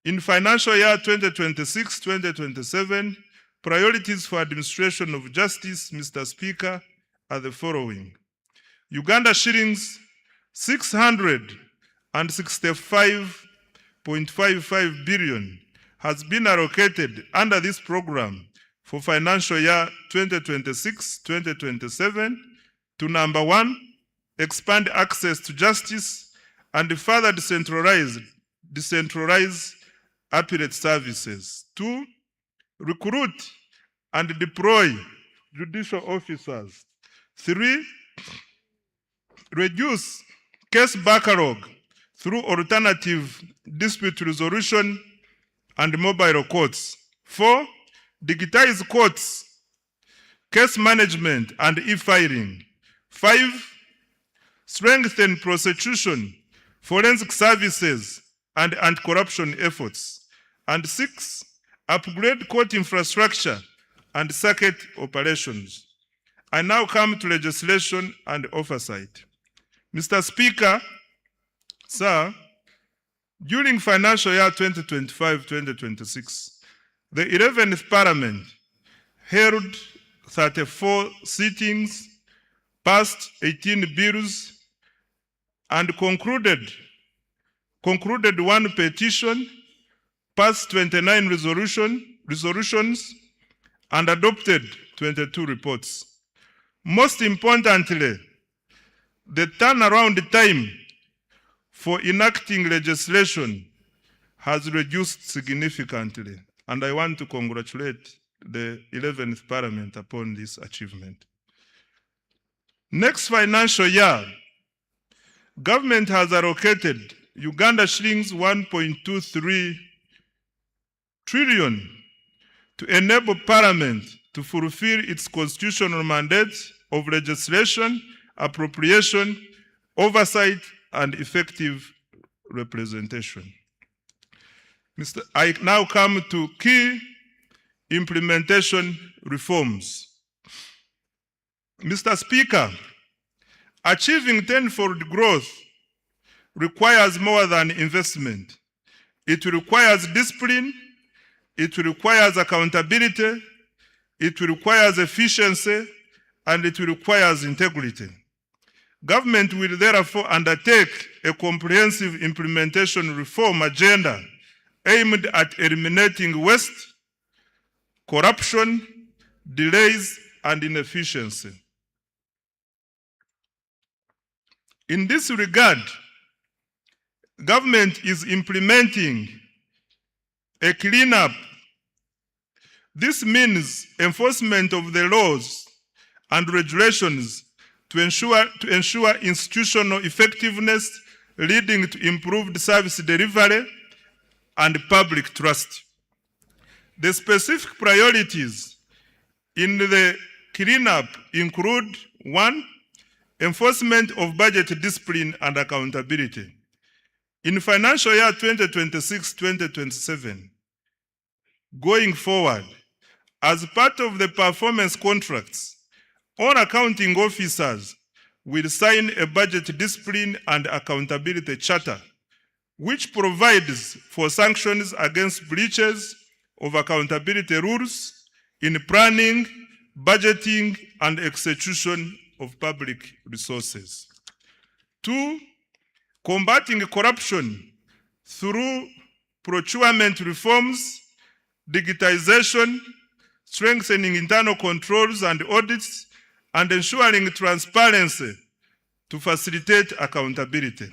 In financial year 2026-2027, priorities for administration of justice, Mr. Speaker, are the following. Uganda shillings 600 and 65.55 billion has been allocated under this program for financial year 2026-2027 to number 1, expand access to justice and further decentralize appellate services. 2, recruit and deploy judicial officers. 3, reduce case backlog through alternative dispute resolution and mobile courts. 4, digitize courts, case management and e-filing. 5, strengthen prosecution, forensic services and anti-corruption efforts. And 6, upgrade court infrastructure and circuit operations. I now come to legislation and oversight. Mr. Speaker, sir, during financial year 2025-2026, the 11th Parliament held 34 sittings, passed 18 bills, and concluded 1 petition, passed 29 resolutions, and adopted 22 reports. Most importantly, the turnaround time for enacting legislation has reduced significantly, and I want to congratulate the 11th Parliament upon this achievement. Next financial year, government has allocated Uganda shillings 1.23 trillion to enable Parliament to fulfill its constitutional mandate of legislation, appropriation, oversight, and effective representation. I now come to key implementation reforms. Mr. Speaker, achieving tenfold growth requires more than investment. It requires discipline, it requires accountability, it requires efficiency, and it requires integrity. Government will therefore undertake a comprehensive implementation reform agenda aimed at eliminating waste, corruption, delays, and inefficiency. In this regard, government is implementing a cleanup. This means enforcement of the laws and regulations to ensure institutional effectiveness, leading to improved service delivery and public trust. The specific priorities in the cleanup include: 1, enforcement of budget discipline and accountability. In financial year 2026-2027, going forward, as part of the performance contracts, all accounting officers will sign a budget discipline and accountability charter, which provides for sanctions against breaches of accountability rules in planning, budgeting, and execution of public resources. 2, combating corruption through procurement reforms, digitization, strengthening internal controls and audits, and ensuring transparency to facilitate accountability.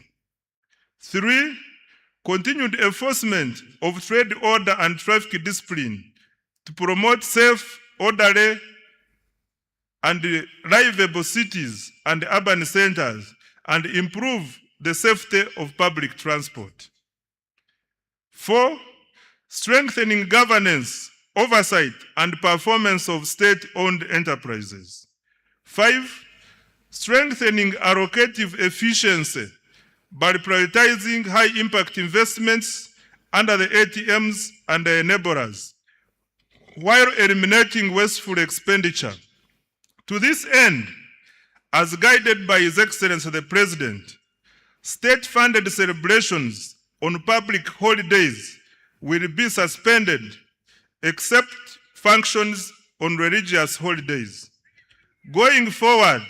3, continued enforcement of trade order and traffic discipline to promote safe, orderly, and livable cities and urban centers and improve the safety of public transport. 4, strengthening governance, oversight, and performance of state-owned enterprises. 5, strengthening allocative efficiency by prioritizing high-impact investments under the ATMs and the enablers, while eliminating wasteful expenditure. To this end, as guided by His Excellency the President, state-funded celebrations on public holidays will be suspended except functions on religious holidays. Going forward,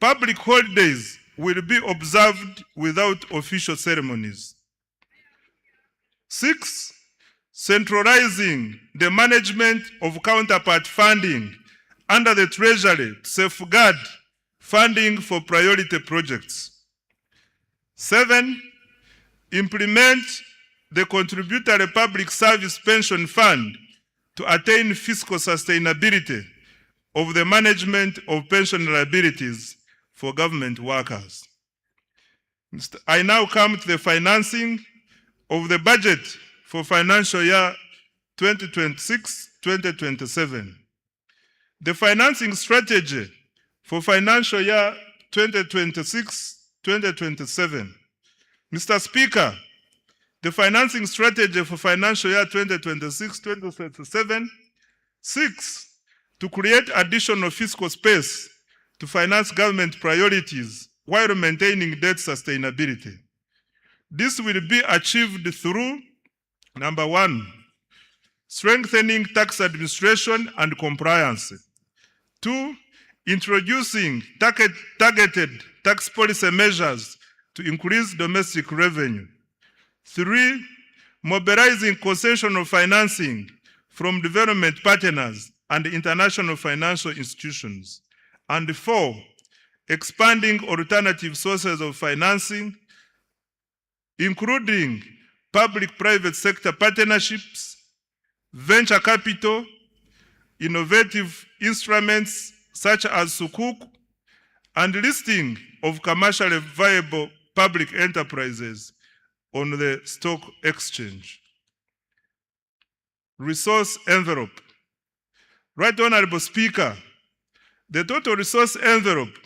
public holidays will be observed without official ceremonies. 6. Centralizing the management of counterpart funding under the Treasury to safeguard funding for priority projects. 7. Implement the Contributory Public Service Pension Fund to attain fiscal sustainability of the management of pension liabilities for government workers. I now come to the financing of the budget for financial year 2026-2027. The financing strategy for financial year 2026-2027. Mr. Speaker, the financing strategy for financial year 2026-2027 seeks to create additional fiscal space to finance government priorities while maintaining debt sustainability. This will be achieved through, number 1, strengthening tax administration and compliance. 2, introducing targeted tax policy measures to increase domestic revenue. 3, mobilizing concessional financing from development partners and international financial institutions. And 4, expanding alternative sources of financing, including public-private sector partnerships, venture capital, innovative instruments such as Sukuk, and listing of commercially viable public enterprises on the stock exchange. Resource envelope. Right Honorable Speaker, the total resource envelope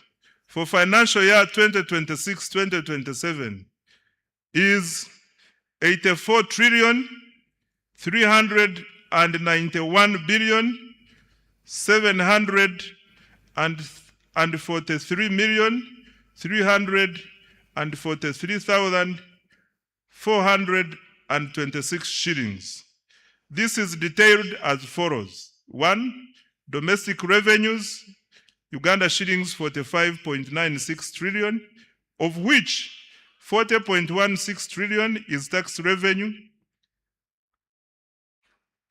for financial year 2026-2027 is 84,393,743,343,426 shillings. This is detailed as follows. 1, domestic revenues, Uganda shillings 45.96 trillion, of which 40.16 trillion is tax revenue,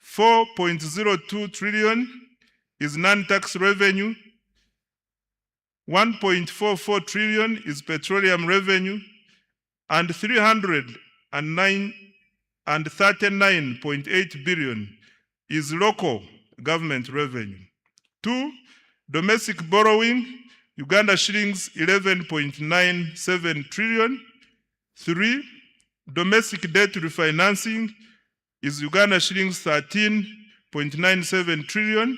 4.02 trillion is non-tax revenue, 1.44 trillion is petroleum revenue, and 339.8 billion is local government revenue. 2, domestic borrowing, Uganda shillings 11.97 trillion. 3, domestic debt refinancing is Uganda shillings 13.97 trillion.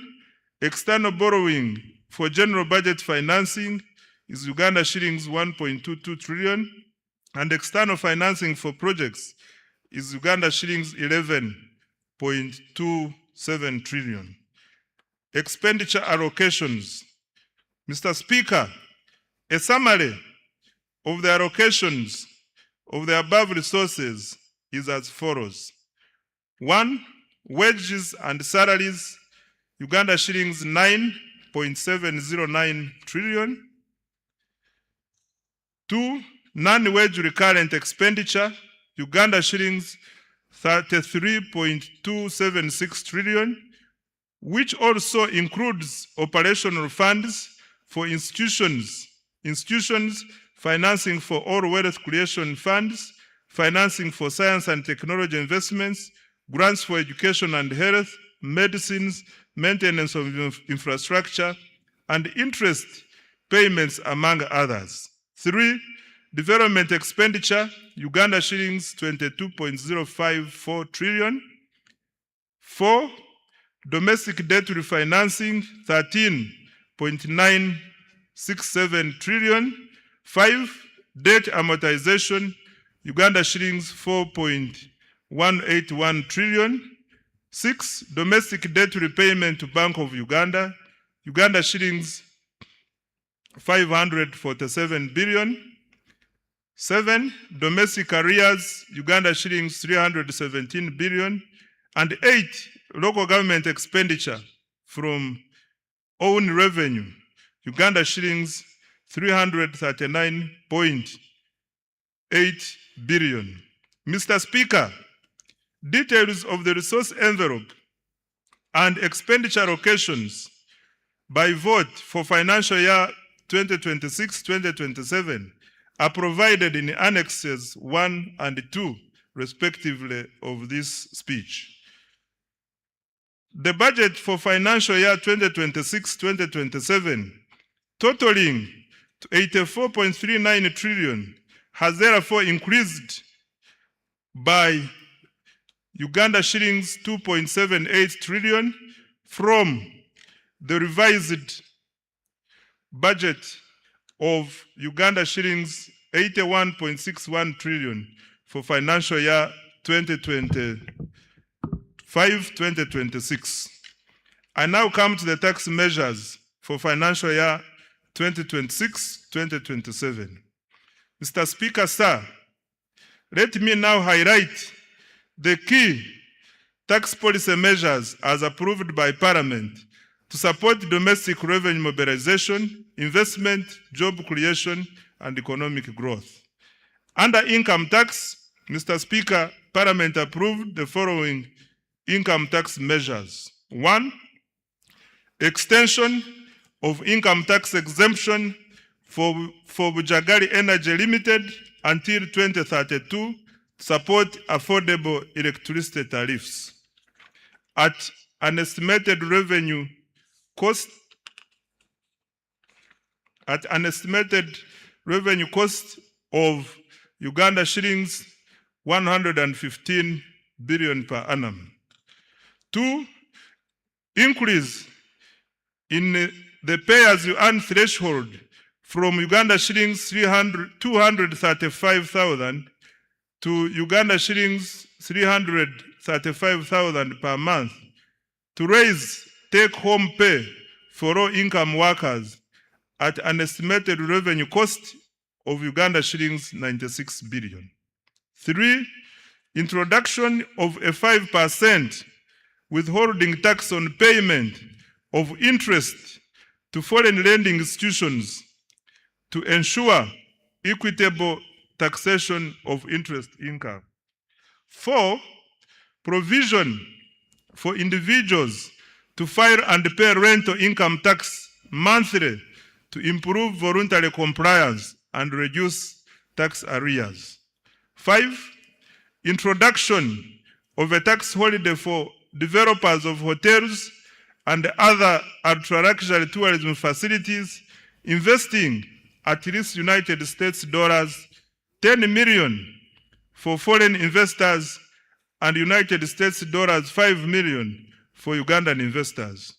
External borrowing for general budget financing is Uganda shillings 1.22 trillion. And external financing for projects is Uganda shillings 11.27 trillion. Expenditure allocations. Mr. Speaker, a summary of the allocations of the above resources is as follows. 1, wages and salaries, Uganda shillings 9.709 trillion. 2, non-wage recurrent expenditure, Uganda shillings 33.276 trillion, which also includes operational funds for institutions, financing for all wealth creation funds, financing for science and technology investments, grants for education and health, medicines, maintenance of infrastructure, and interest payments, among others. 3, development expenditure, Uganda shillings 22.054 trillion. 4, domestic debt refinancing 13.967 trillion. 5, debt amortization, Uganda shillings 4.181 trillion. 6, domestic debt repayment to Bank of Uganda, Uganda shillings 547 billion. 7, domestic arrears, Uganda shillings 317 billion. And 8, local government expenditure from own revenue, Uganda shillings 339.8 billion. Mr. Speaker, details of the resource envelope and expenditure allocations by vote for financial year 2026-2027 are provided in annexes 1 and 2, respectively, of this speech. The budget for financial year 2026-2027, totaling to 84.39 trillion, has therefore increased by Uganda shillings 2.78 trillion from the revised budget of Uganda shillings 81.61 trillion for financial year 2025-2026. I now come to the tax measures for financial year 2026-2027. Mr. Speaker, sir, let me now highlight the key tax policy measures as approved by Parliament to support domestic revenue mobilization, investment, job creation, and economic growth. Under income tax, Mr. Speaker, Parliament approved the following income tax measures. 1, extension of income tax exemption for Bujagali Energy Limited until 2032 to support affordable electricity tariffs at an estimated revenue cost of Uganda shillings 115 billion per annum. 2, increase in the pay-as-you-earn threshold from Uganda shillings 235,000 to Uganda shillings 335,000 per month to raise take-home pay for low-income workers at an estimated revenue cost of Uganda shillings 96 billion. 3, introduction of a 5% withholding tax on payment of interest to foreign lending institutions to ensure equitable taxation of interest income. 4, provision for individuals to file and pay rental income tax monthly to improve voluntary compliance and reduce tax arrears. 5, introduction of a tax holiday for developers of hotels and other ultra-luxury tourism facilities investing at least United States dollars 10 million for foreign investors and United States dollars 5 million for Ugandan investors.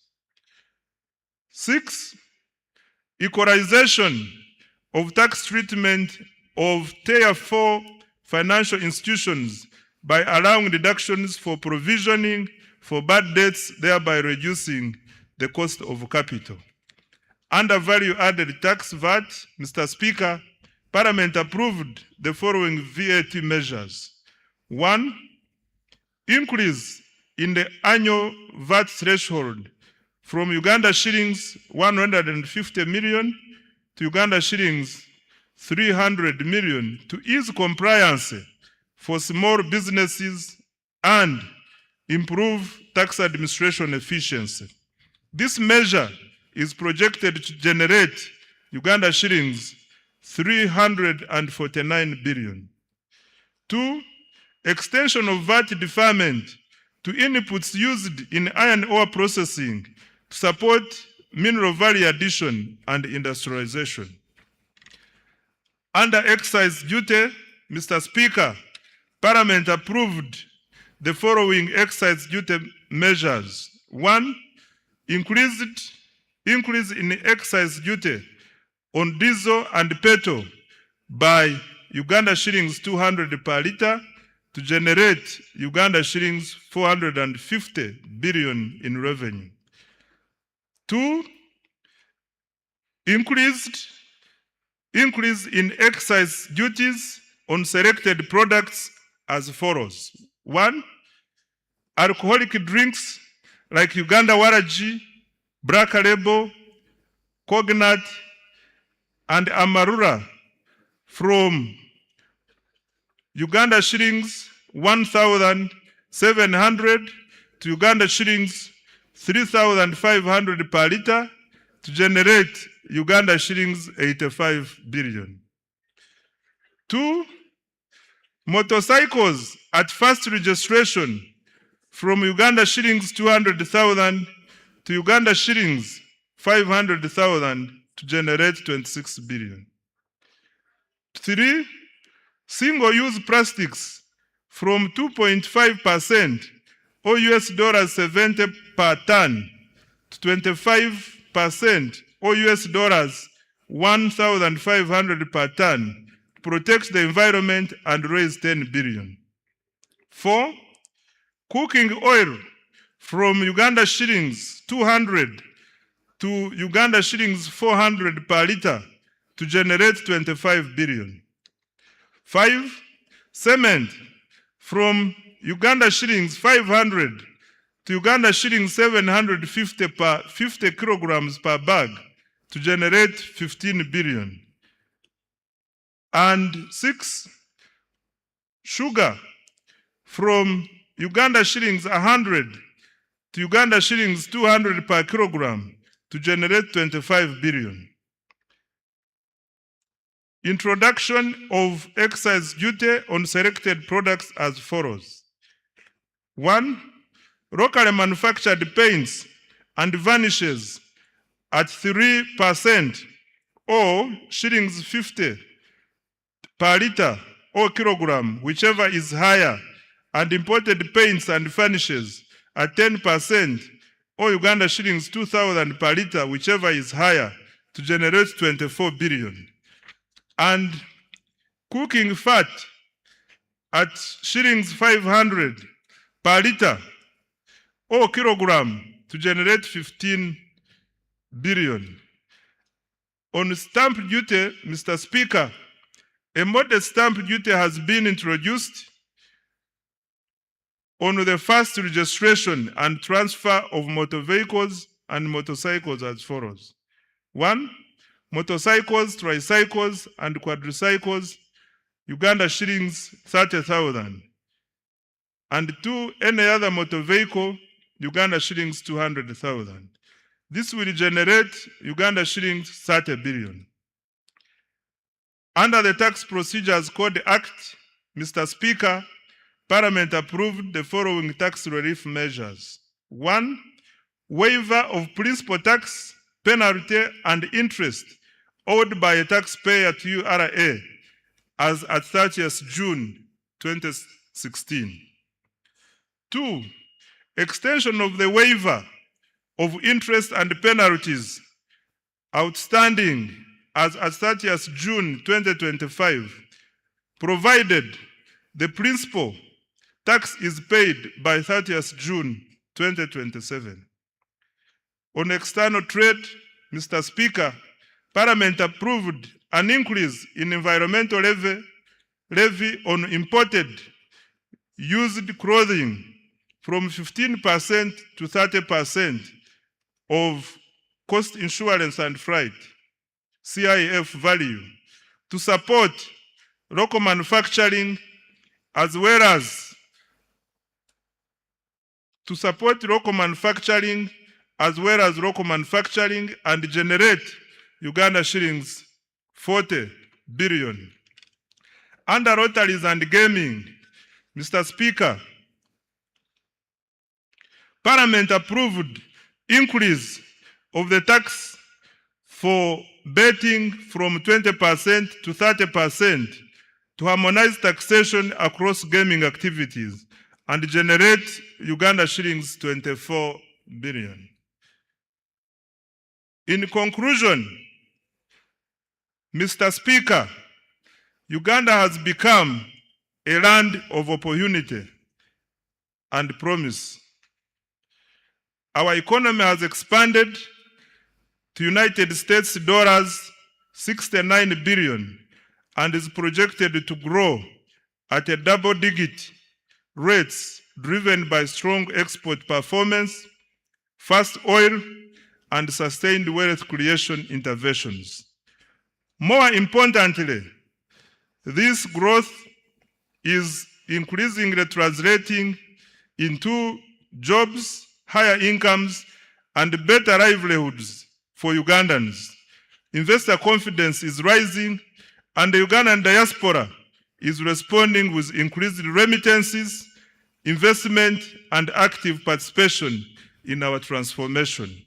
6, equalization of tax treatment of Tier 4 financial institutions by allowing deductions for provisioning for bad debts, thereby reducing the cost of capital. Under value-added tax VAT, Mr. Speaker, Parliament approved the following VAT measures. 1, increase in the annual VAT threshold from Uganda shillings 150 million to Uganda shillings 300 million to ease compliance for small businesses and improve tax administration efficiency. This measure is projected to generate Uganda shillings 349 billion. 2, extension of VAT deferment to inputs used in iron ore processing to support mineral value addition and industrialization. Under excise duty, Mr. Speaker, Parliament approved the following excise duty measures. 1, increase in excise duty on diesel and petrol by Uganda shillings 200 per litre to generate Uganda shillings 450 billion in revenue. 2, increase in excise duties on selected products as follows. 1, alcoholic drinks like Uganda Waraji, Black Label, Cognat, and Amarula from Uganda shillings 1,700 to Uganda shillings 3,500 per liter to generate Uganda shillings 85 billion. 2. Motorcycles at first registration from Uganda shillings 200,000 to Uganda shillings 500,000 to generate 26 billion. 3. Single-use plastics from 2.5% or $70 per ton to 25% or $1,500 per ton to protect the environment and raise 10 billion. 4. Cooking oil from Uganda shillings 200 to Uganda shillings 400 per liter to generate 25 billion. 5. Cement from Uganda shillings 500 to Uganda shillings 750 per 50 kilograms per bag to generate 15 billion. And 6. Sugar from Uganda shillings 100 to Uganda shillings 200 per kilogram to generate 25 billion. Introduction of excise duty on selected products as follows. 1. Locally manufactured paints and varnishes at 3% or shillings 50 per liter or kilogram, whichever is higher, and imported paints and varnishes at 10% or Uganda shillings 2,000 per liter, whichever is higher, to generate 24 billion. And cooking fat at shillings 500 per liter or kilogram to generate 15 billion. On stamp duty, Mr. Speaker, a modest stamp duty has been introduced on the first registration and transfer of motor vehicles and motorcycles as follows. 1. Motorcycles, tricycles, and quadricycles, Uganda shillings 30,000. And 2. Any other motor vehicle, Uganda shillings 200,000. This will generate Uganda shillings 30 billion. Under the Tax Procedures Code Act, Mr. Speaker, Parliament approved the following tax relief measures. 1. Waiver of principal tax, penalty, and interest owed by a taxpayer to URA as at 30th June 2016. 2. Extension of the waiver of interest and penalties outstanding as at 30th June 2025, provided the principal tax is paid by 30th June 2027. On external trade, Mr. Speaker, Parliament approved an increase in environmental levy on imported used clothing from 15% to 30% of cost insurance and freight, CIF value, to support local manufacturing as well as local manufacturing and generate Uganda shillings 40 billion. Under lotteries and gaming, Mr. Speaker, Parliament approved increase of the tax for betting from 20% to 30% to harmonize taxation across gaming activities and generate Uganda shillings 24 billion. In conclusion, Mr. Speaker, Uganda has become a land of opportunity and promise. Our economy has expanded to United States dollars 69 billion and is projected to grow at a double-digit rates driven by strong export performance, fast oil, and sustained wealth creation interventions. More importantly, this growth is increasingly translating into jobs, higher incomes, and better livelihoods for Ugandans. Investor confidence is rising, and the Ugandan diaspora is responding with increased remittances, investment, and active participation in our transformation.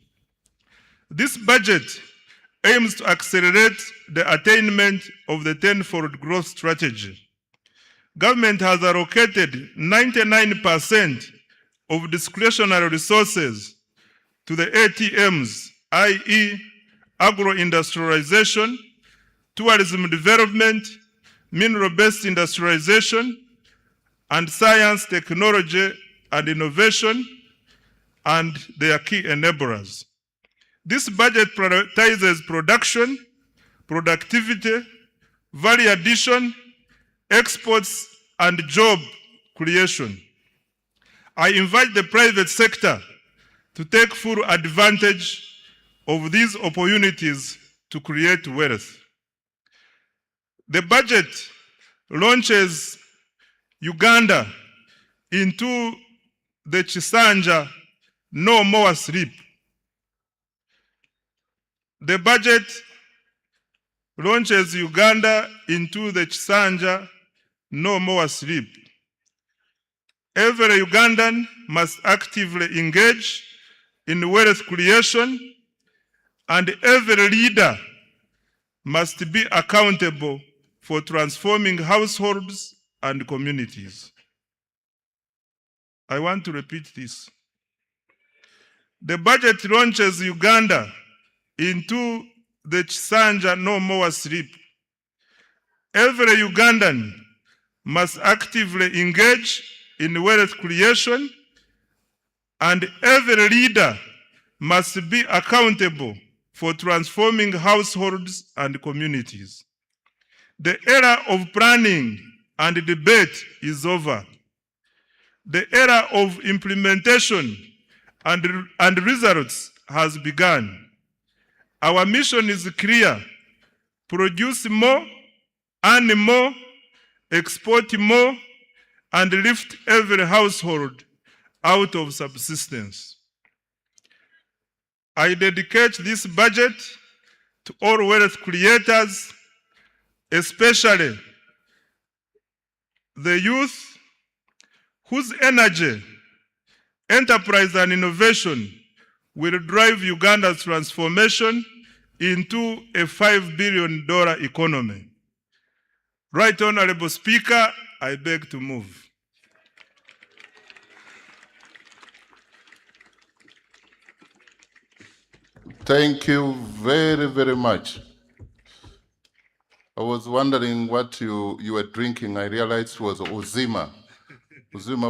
This budget aims to accelerate the attainment of the tenfold growth strategy. Government has allocated 99% of discretionary resources to the ATMs, i.e. agro-industrialization, tourism development, mineral-based industrialization, and science, technology, and innovation, and their key enablers. This budget prioritizes production, productivity, value addition, exports, and job creation. I invite the private sector to take full advantage of these opportunities to create wealth. The budget launches Uganda into the Chisanja No More Sleep. The budget launches Uganda into the Chisanja No More Sleep. Every Ugandan must actively engage in wealth creation, and every leader must be accountable for transforming households and communities. I want to repeat this. The budget launches Uganda into the Chisanja No More Sleep. Every Ugandan must actively engage in wealth creation, and every leader must be accountable for transforming households and communities. The era of planning and debate is over. The era of implementation and results has begun. Our mission is clear: produce more, earn more, export more, and lift every household out of subsistence. I dedicate this budget to all wealth creators, especially the youth whose energy, enterprise, and innovation will drive Uganda's transformation into a $5 billion economy. Right Honorable Speaker, I beg to move. Thank you very, very much. I was wondering what you were drinking. I realized it was Uzima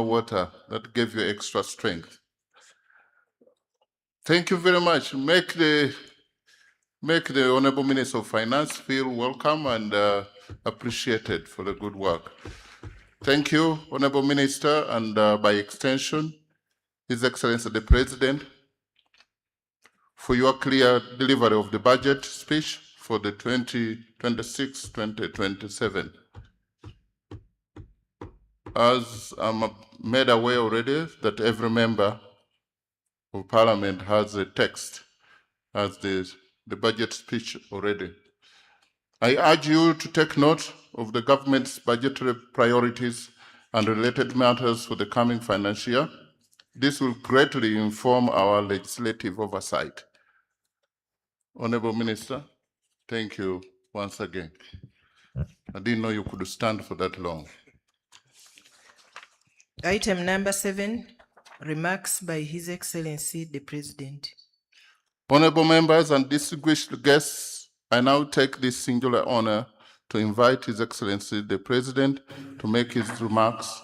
water that gave you extra strength. Thank you very much. Make the Honorable Minister of Finance feel welcome and appreciated for the good work. Thank you, Honorable Minister, and by extension, His Excellency the President, for your clear delivery of the budget speech for the 2026-2027. As I'm made aware already that every member of Parliament has a text as the budget speech already. I urge you to take note of the government's budgetary priorities and related matters for the coming financial year. This will greatly inform our legislative oversight. Honorable Minister, thank you once again. I didn't know you could stand for that long. Item number 7, remarks by His Excellency the President. Honorable members and distinguished guests, I now take this singular honor to invite His Excellency the President to make his remarks,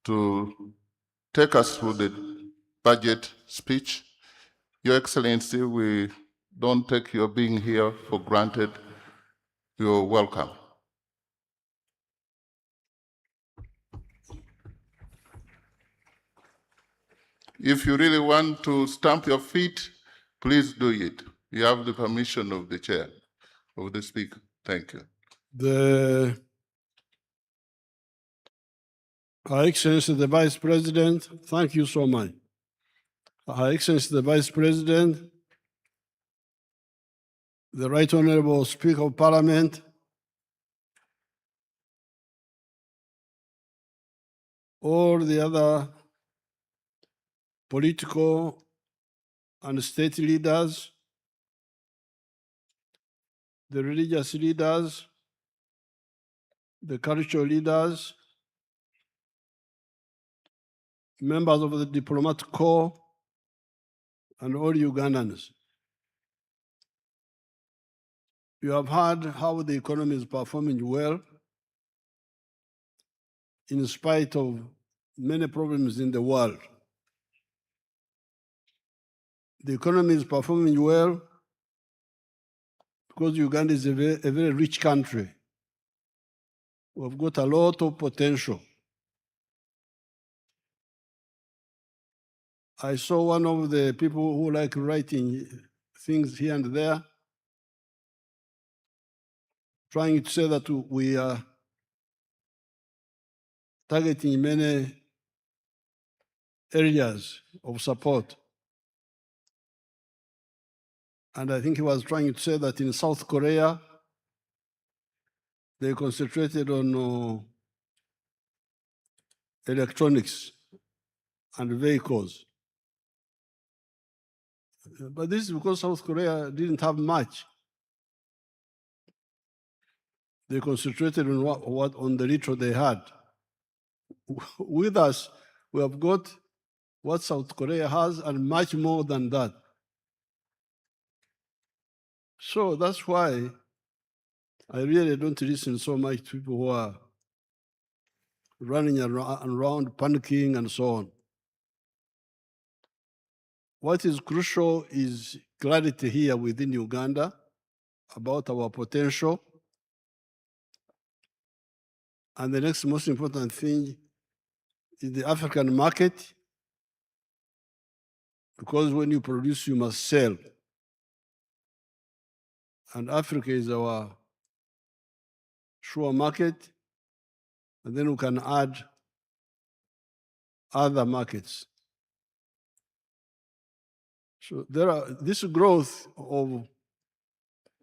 to take us through the budget speech. Your Excellency, we don't take your being here for granted. You're welcome. If you really want to stamp your feet, please do it. You have the permission of the chair, of the speaker. Thank you. Her Excellency the Vice President, thank you so much. Her Excellency the Vice President, the Right Honorable Speaker of Parliament, all the other political and state leaders, the religious leaders, the cultural leaders, members of the diplomatic corps, and all Ugandans. You have heard how the economy is performing well in spite of many problems in the world. The economy is performing well because Uganda is a very rich country. We've got a lot of potential. I saw one of the people who like writing things here and there, trying to say that we are targeting many areas of support. And I think he was trying to say that in South Korea, they concentrated on electronics and vehicles. But this is because South Korea didn't have much. They concentrated on on the little they had. With us, we have got what South Korea has and much more than that. So that's why I really don't listen so much to people who are running around panicking and so on. What is crucial is clarity here within Uganda about our potential. And the next most important thing is the African market, because when you produce, you must sell. And Africa is our sure market, and then we can add other markets. So this growth of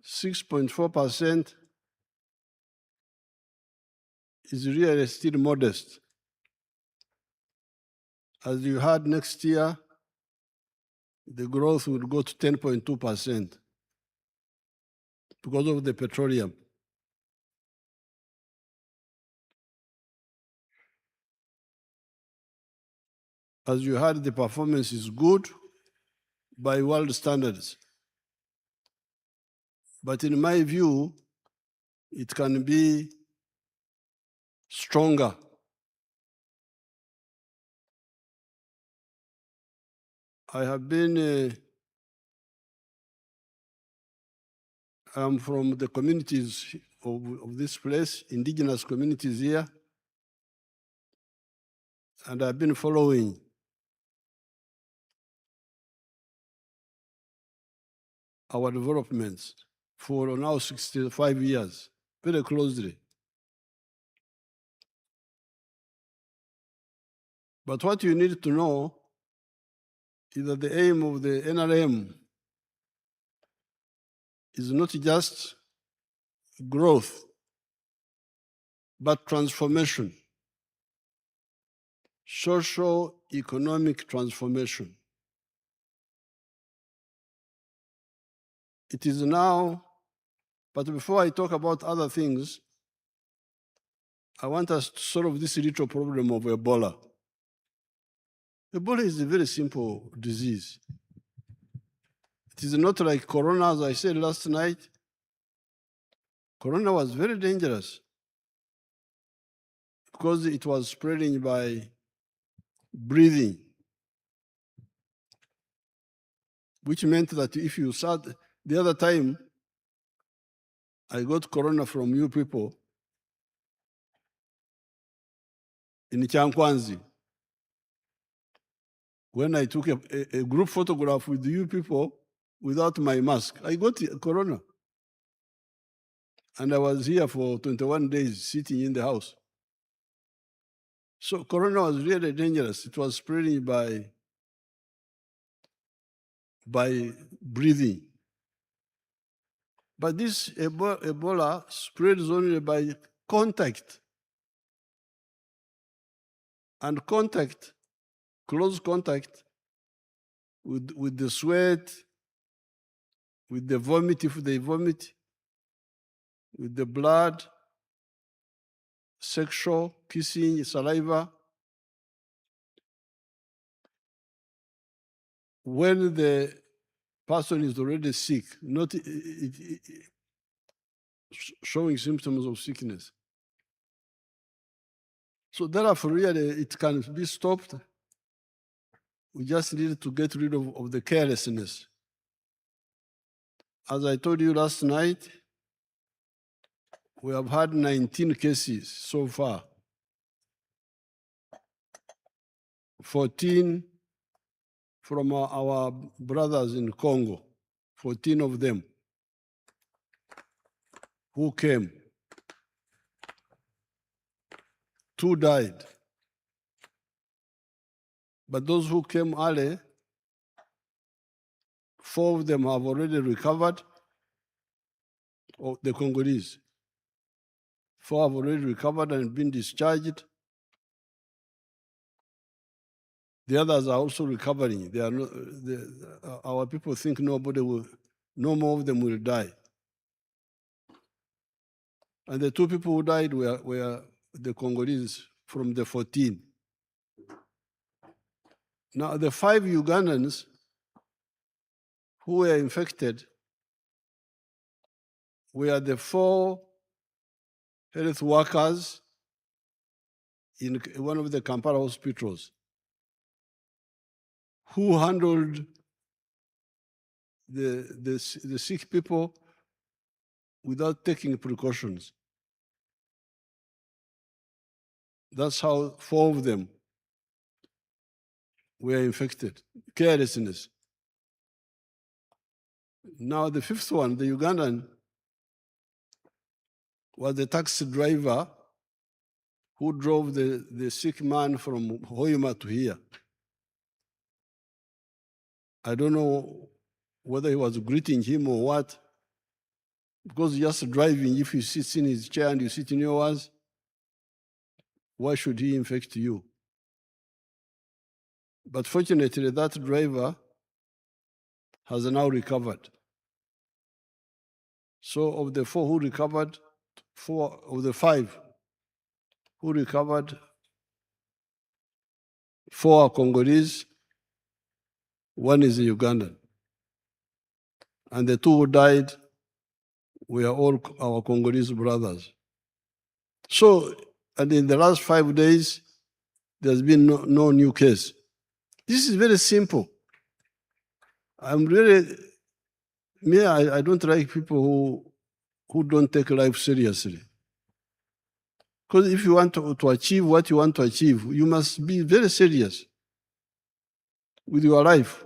6.4% is really still modest. As you heard, next year, the growth will go to 10.2% because of the petroleum. As you heard, the performance is good by world standards. But in my view, it can be stronger. I have been, I'm from the communities of this place, indigenous communities here, and I've been following our developments for now 65 years, very closely. But what you need to know is that the aim of the NRM is not just growth, but transformation, socio-economic transformation. It is now, but before I talk about other things, I want us to solve this little problem of Ebola. Ebola is a very simple disease. It is not like Corona, as I said last night. Corona was very dangerous because it was spreading by breathing, which meant that if you sat, the other time I got Corona from you people in Chankwanzi, when I took a group photograph with you people without my mask, I got Corona. And I was here for 21 days sitting in the house. So corona was really dangerous. It was spreading by breathing. But this Ebola spreads only by contact. And contact, close contact with the sweat, with the vomit if they vomit, with the blood, sexual, kissing, saliva. When the person is already sick, not showing symptoms of sickness. So therefore, really, it can be stopped. We just need to get rid of the carelessness. As I told you last night, we have had 19 cases so far. 14 from our brothers in Congo, 14 of them who came. 2 died. But those who came early, 4 of them have already recovered, the Congolese. 4 have already recovered and been discharged. The others are also recovering. They are not, our people think no more of them will die. And the 2 people who died were the Congolese from the 14. Now, the 5 Ugandans who were infected were the 4 health workers in one of the Kampala hospitals who handled the sick people without taking precautions. That's how 4 of them were infected. Carelessness. Now the 5th one, the Ugandan, was the taxi driver who drove the sick man from Hoima to here. I don't know whether he was greeting him or what, because just driving, if he sits in his chair and you sit in yours, why should he infect you? But fortunately, that driver has now recovered. So of the 4 who recovered, 4 of the 5 who recovered, 4 are Congolese, 1 is a Ugandan. And the 2 who died were all our Congolese brothers. So, and in the last 5 days, there's been no new case. This is very simple. I'm really, I don't like people who don't take life seriously. Because if you want to achieve what you want to achieve, you must be very serious with your life.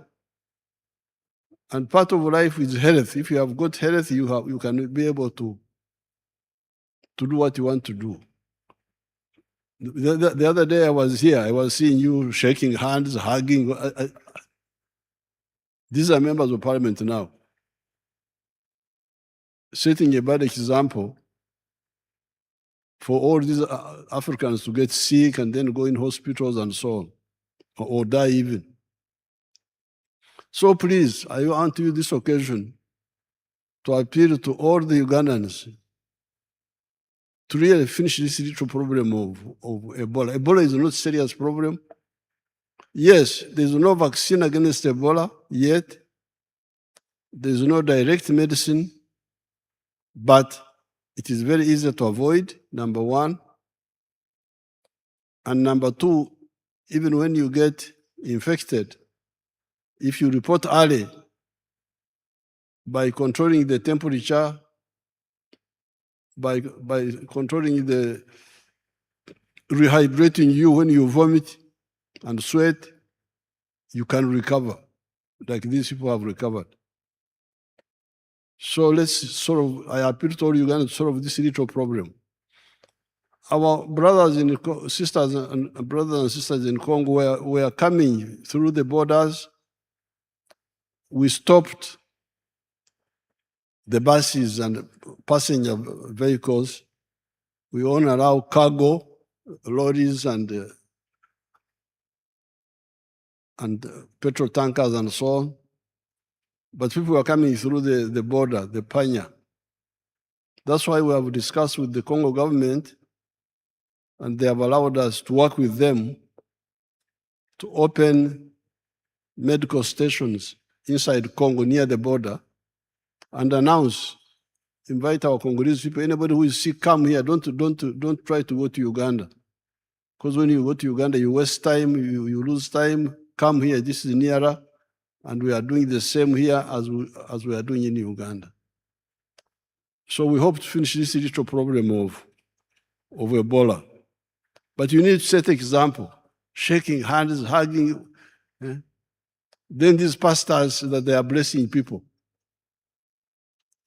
And part of life is health. If you have got health, you can be able to do what you want to do. The other day I was here, I was seeing you shaking hands, hugging. These are members of parliament now, setting a bad example for all these Africans to get sick and then go in hospitals and so on, or die even. So please, I want to use this occasion to appeal to all the Ugandans to really finish this little problem of Ebola. Ebola is not a serious problem. Yes, there's no vaccine against Ebola yet. There's no direct medicine, but it is very easy to avoid, number 1. And number 2, even when you get infected, if you report early by controlling the temperature, by controlling the rehydrating you when you vomit and sweat, you can recover, like these people have recovered. So I appeal to all Uganda to solve this little problem. Our brothers and sisters in Congo were coming through the borders. We stopped the buses and passenger vehicles. We won't allow cargo, lorries and petrol tankers and so on. But people were coming through the border, the Panya. That's why we have discussed with the Congo government, and they have allowed us to work with them to open medical stations inside Congo near the border and announce, invite our Congolese people, anybody who is sick, come here. Don't try to go to Uganda. Because when you go to Uganda, you waste time, you lose time. Come here, this is nearer. And we are doing the same here as we are doing in Uganda. So we hope to finish this little problem of Ebola. But you need to set an example, shaking hands, hugging. Then these pastors that they are blessing people,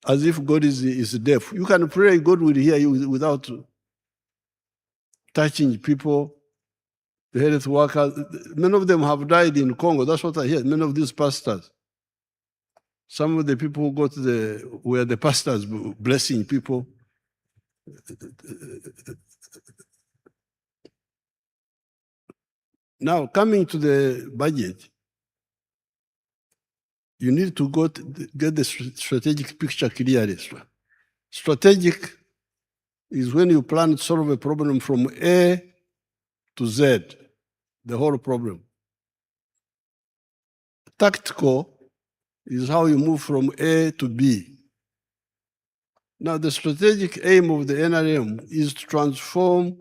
as if God is deaf. You can pray, God will hear you without touching people, the health workers. Many of them have died in Congo. That's what I hear. Many of these pastors. Some of the people who were the pastors blessing people. Now, coming to the budget, you need to get the strategic picture clearly. Strategic is when you plan to solve a problem from A to Z, the whole problem. Tactical is how you move from A to B. Now, the strategic aim of the NRM is to transform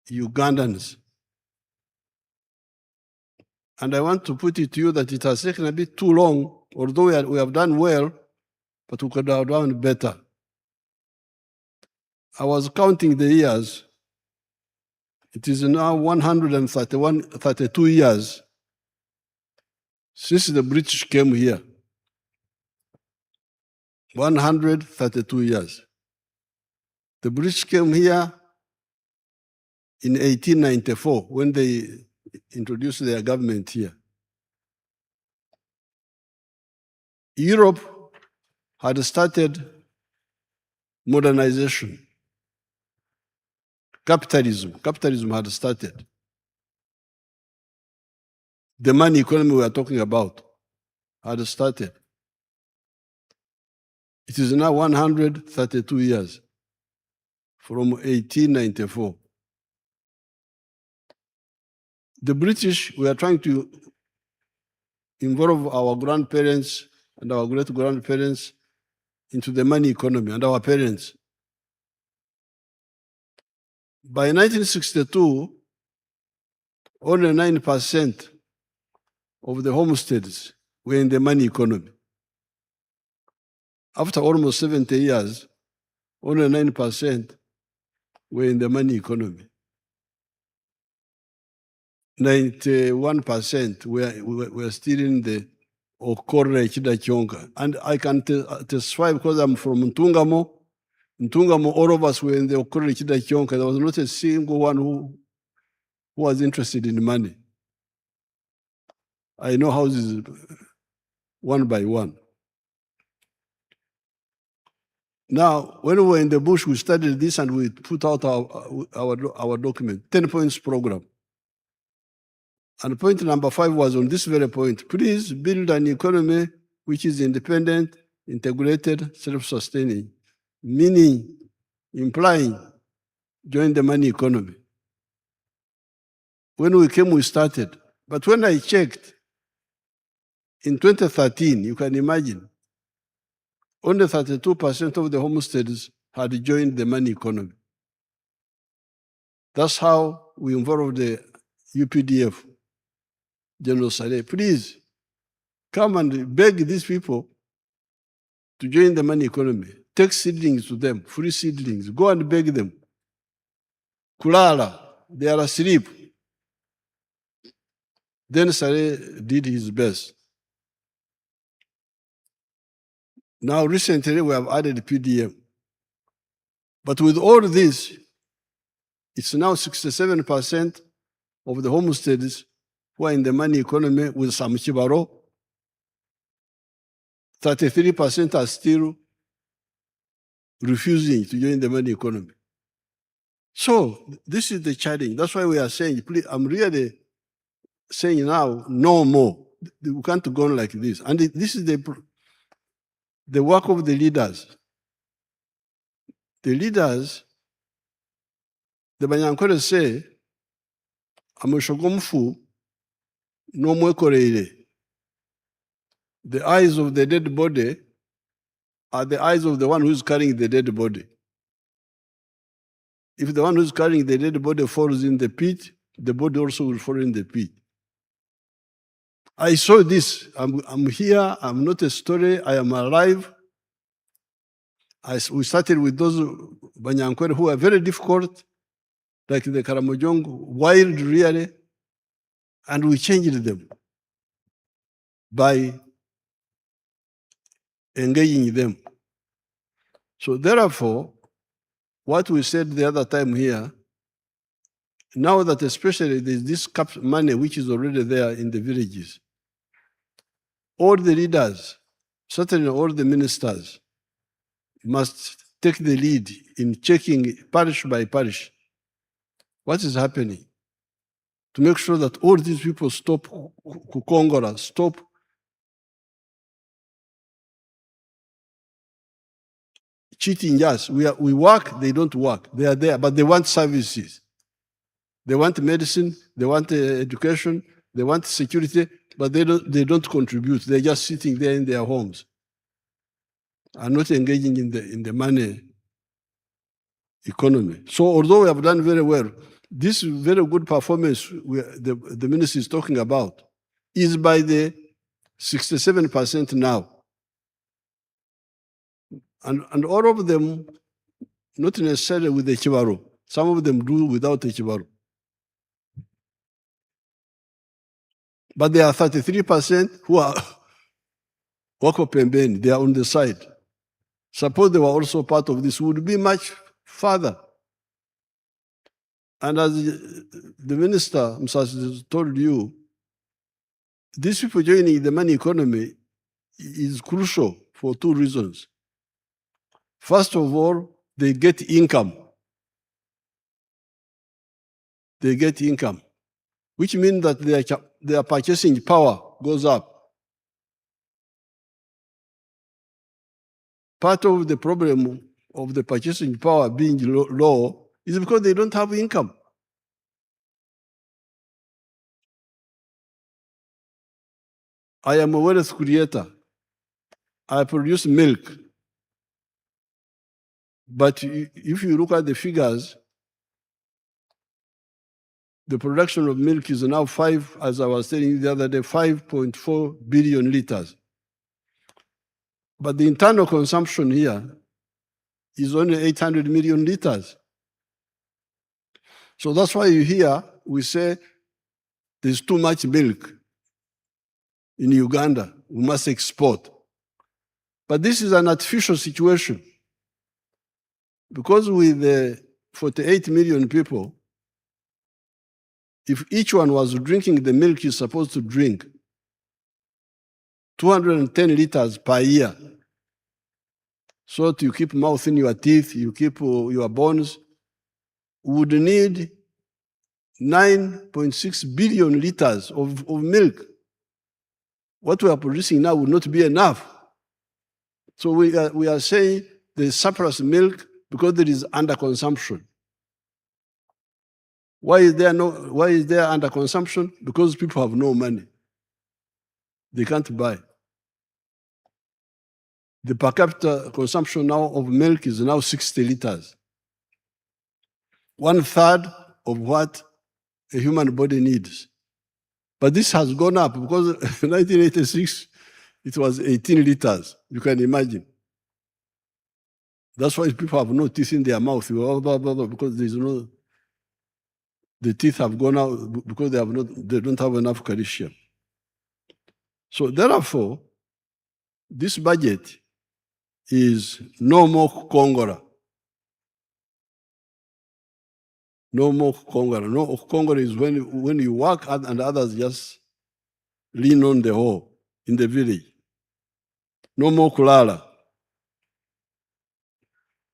Ugandans. And I want to put it to you that it has taken a bit too long, although we have done well, but we could have done better. I was counting the years. It is now 132 years since the British came here. 132 years. The British came here in 1894 when they introduced their government here. Europe had started modernization. Capitalism had started. The money economy we are talking about had started. It is now 132 years from 1894. The British were trying to involve our grandparents and our great-grandparents into the money economy, and our parents. By 1962, only 9% of the homesteads were in the money economy. After almost 70 years, only 9% were in the money economy. 91% were still in the Okorre Chidachonka. And I can testify because I'm from Ntungamo. Ntungamo, all of us were in the Okorre Chidachonka. There was not a single one who was interested in money. I know houses one by one. Now, when we were in the bush, we studied this and we put out our document, 10 points program. And point number 5 was on this very point. Please build an economy which is independent, integrated, self-sustaining, meaning, implying, join the money economy. When we came, we started. But when I checked, in 2013, you can imagine, only 32% of the homesteads had joined the money economy. That's how we involved the UPDF. General Saleh, please come and beg these people to join the money economy. Take seedlings to them, free seedlings. Go and beg them. Kulala, they are asleep. Then Saleh did his best. Now, recently, we have added PDM. But with all this, it's now 67% of the homesteads who are in the money economy with some chibaro. 33% are still refusing to join the money economy. So this is the challenge. That's why we are saying, please, I'm really saying now, no more. We can't go on like this. And this is the work of the leaders. The leaders, the Banyankore say, Amushogomfu no mwekoreire. The eyes of the dead body are the eyes of the one who is carrying the dead body. If the one who is carrying the dead body falls in the pit, the body also will fall in the pit. I saw this. I'm here. I'm not a story. I am alive. We started with those Banyankore who are very difficult, like the Karamojong, wild really, and we changed them by engaging them. So therefore, what we said the other time here, now that especially there's this money which is already there in the villages, all the leaders, certainly all the ministers, must take the lead in checking parish by parish what is happening to make sure that all these people stop Kukongora, stop cheating us. We work, they don't work. They are there, but they want services. They want medicine, they want education, they want security, but they don't contribute. They're just sitting there in their homes and not engaging in the money economy. So although we have done very well, this very good performance the minister is talking about is by the 67% now. And all of them, not necessarily with the Chibaru. Some of them do without the Chibaru. But there are 33% who are Wako Pembeni, they are on the side. Suppose they were also part of this, would be much further. And as the minister Msasi told you, these people joining the money economy is crucial for two reasons. First of all, they get income. They get income, which means that their purchasing power goes up. Part of the problem of the purchasing power being low is because they don't have income. I am a wealth creator. I produce milk. But if you look at the figures, the production of milk is now as I was telling you the other day, 5.4 billion liters. But the internal consumption here is only 800 million liters. So that's why you hear we say there's too much milk in Uganda. We must export. But this is an artificial situation. Because with 48 million people, if each one was drinking the milk you're supposed to drink, 210 liters per year, so that you keep mouth in your teeth, you keep your bones, would need 9.6 billion liters of milk. What we are producing now would not be enough. So we are saying there's surplus milk because there is underconsumption. Why is there underconsumption? Because people have no money. They can't buy. The per capita consumption now of milk is now 60 liters. 1/3 of what a human body needs. But this has gone up because in 1986, it was 18 liters. You can imagine. That's why people have no teeth in their mouth, because the teeth have gone out because they don't have enough calcium. So therefore, this budget is no more Kongora. No more Kongora. No, Kongora is when you work and others just lean on the hoe in the village. No more Kulala.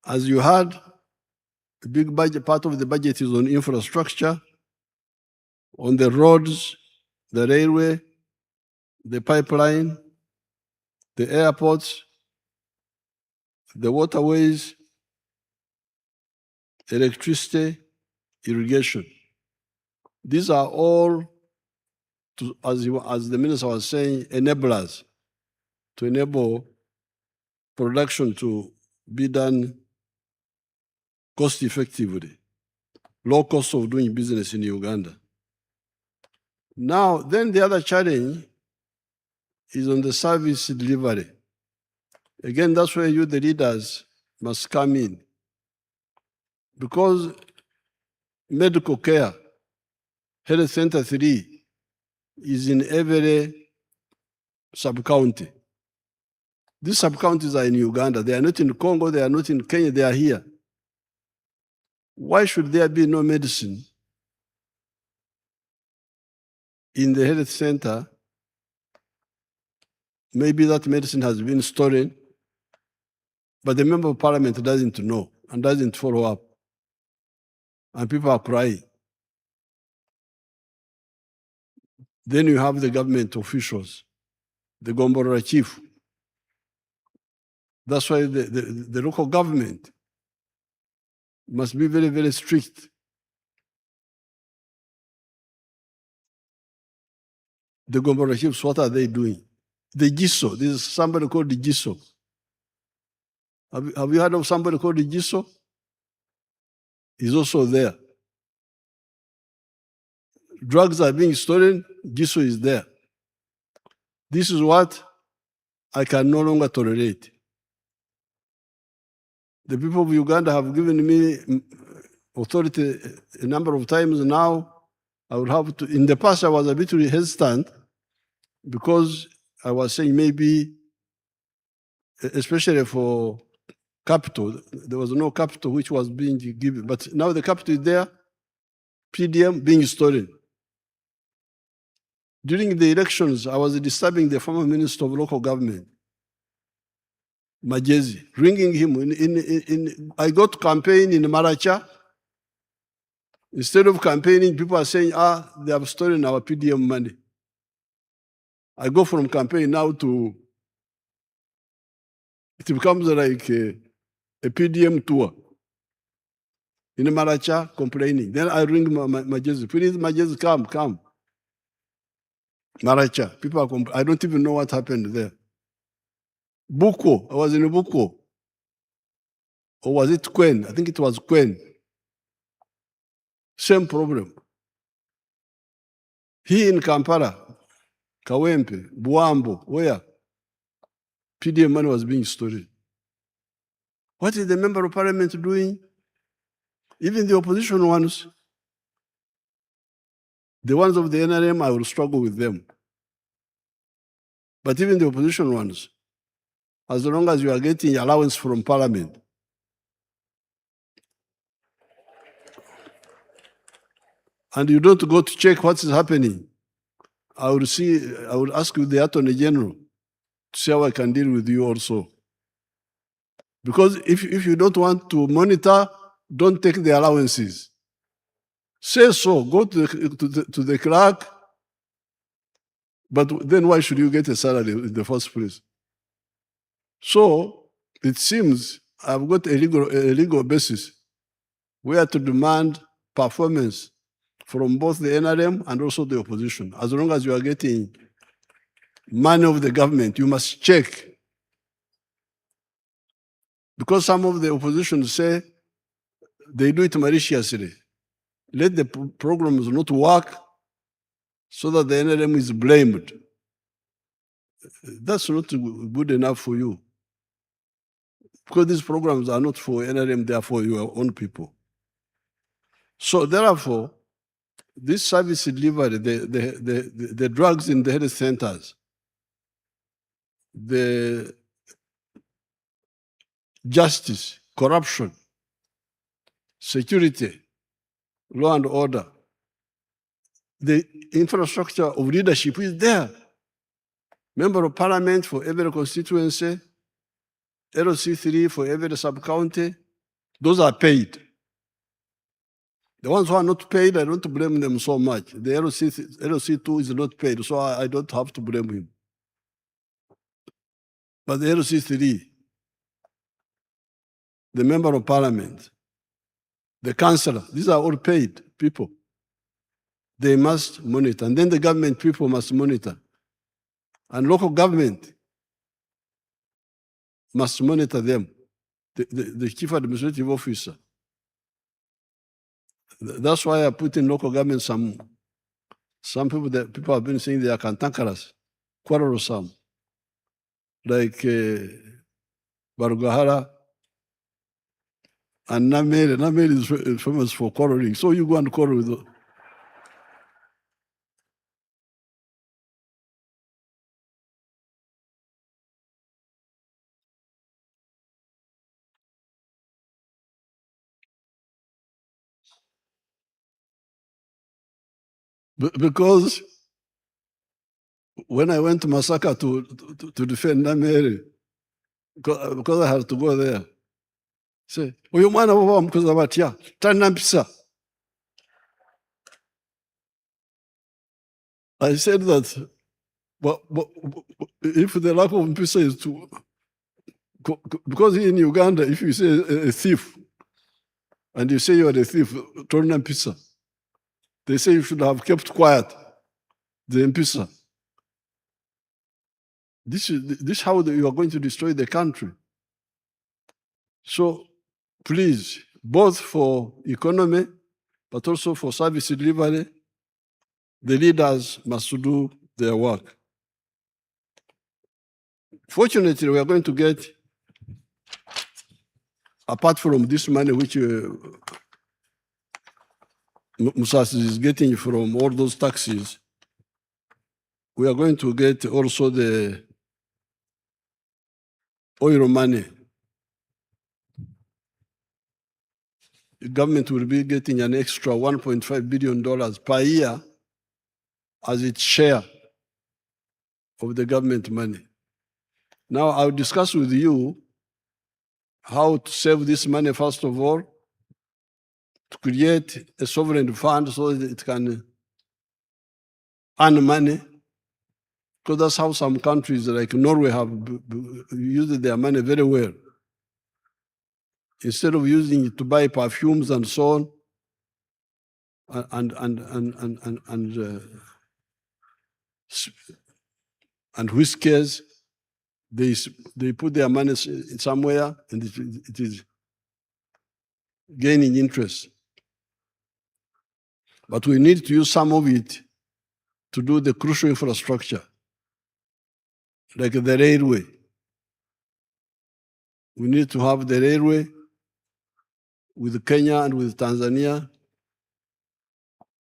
As you heard, a big budget, part of the budget is on infrastructure, on the roads, the railway, the pipeline, the airports, the waterways, electricity, irrigation. These are all, as the minister was saying, enablers to enable production to be done cost effectively, low cost of doing business in Uganda. Now, then the other challenge is on the service delivery. Again, that's where you, the leaders, must come in. Because medical care, Health Center 3, is in every sub-county. These sub-counties are in Uganda. They are not in Congo, they are not in Kenya, they are here. Why should there be no medicine in the health center? Maybe that medicine has been stolen, but the member of parliament doesn't know and doesn't follow up. And people are crying. Then you have the government officials, the Gombora chief. That's why the local government must be very, very strict. The Gombora chiefs, what are they doing? The GISO, this is somebody called the GISO. Have you heard of somebody called the GISO? He's also there. Drugs are being stolen, GISO is there. This is what I can no longer tolerate. The people of Uganda have given me authority a number of times now. I would have to, in the past I was a bit hesitant because I was saying maybe, especially for capital, there was no capital which was being given, but now the capital is there, PDM being stolen. During the elections, I was disturbing the former Minister of Local Government, Majezi, ringing him. I got to campaign in Maracha. Instead of campaigning, people are saying, they have stolen our PDM money. I go from campaign now to, it becomes like a PDM tour. In Maracha, complaining. Then I ring Majezi, please, Majezi, come. Maracha, people are I don't even know what happened there. Buko, I was in Buko. Or was it Kwen? I think it was Kwen. Same problem. He in Kampala, Kawempe, Buambo, where PDM money was being stolen. What is the member of parliament doing? Even the opposition ones, the ones of the NRM, I will struggle with them. But even the opposition ones, as long as you are getting allowance from parliament, and you don't go to check what is happening, I would ask you, the Attorney General, to see how I can deal with you also. Because if you don't want to monitor, don't take the allowances. Say so, go to the clerk, but then why should you get a salary in the first place? So it seems I've got a legal basis where to demand performance from both the NRM and also the opposition. As long as you are getting money of the government, you must check. Because some of the opposition say they do it maliciously. Let the programs not work so that the NRM is blamed. That's not good enough for you. Because these programs are not for NRM, they are for your own people. So therefore, this service delivery, the drugs in the health centers, the justice, corruption, security, law and order. The infrastructure of leadership is there. Member of parliament for every constituency, LC3 for every sub-county, those are paid. The ones who are not paid, I don't blame them so much. The LC2 is not paid, so I don't have to blame him. But the LC3, the member of parliament, the councillor, these are all paid people. They must monitor, and then the government people must monitor. And local government must monitor them, the chief administrative officer. That's why I put in local government some people that people have been saying they are cantankerous, quarrelsome, like Barugahara and Namere. Namere is famous for quarreling. So you go and quarrel with them. Because when I went to Masaka to defend Namere, because I had to go there, say, "Uyu mwana baba mkuza batya, tana mpisa." I said that, but if the lack of mpisa is to, because in Uganda, if you say a thief, and you say you are a thief, tana mpisa. They say you should have kept quiet, the mpisa. This is how you are going to destroy the country. So please, both for economy, but also for service delivery, the leaders must do their work. Fortunately, we are going to get, apart from this money which Musasi is getting from all those taxes, we are going to get also the oil money. The government will be getting an extra $1.5 billion per year as its share of the government money. Now I'll discuss with you how to save this money, first of all, to create a sovereign fund so that it can earn money, because that's how some countries like Norway have used their money very well. Instead of using it to buy perfumes and so on, and whiskers, they put their money somewhere and it is gaining interest. But we need to use some of it to do the crucial infrastructure, like the railway. We need to have the railway with Kenya and with Tanzania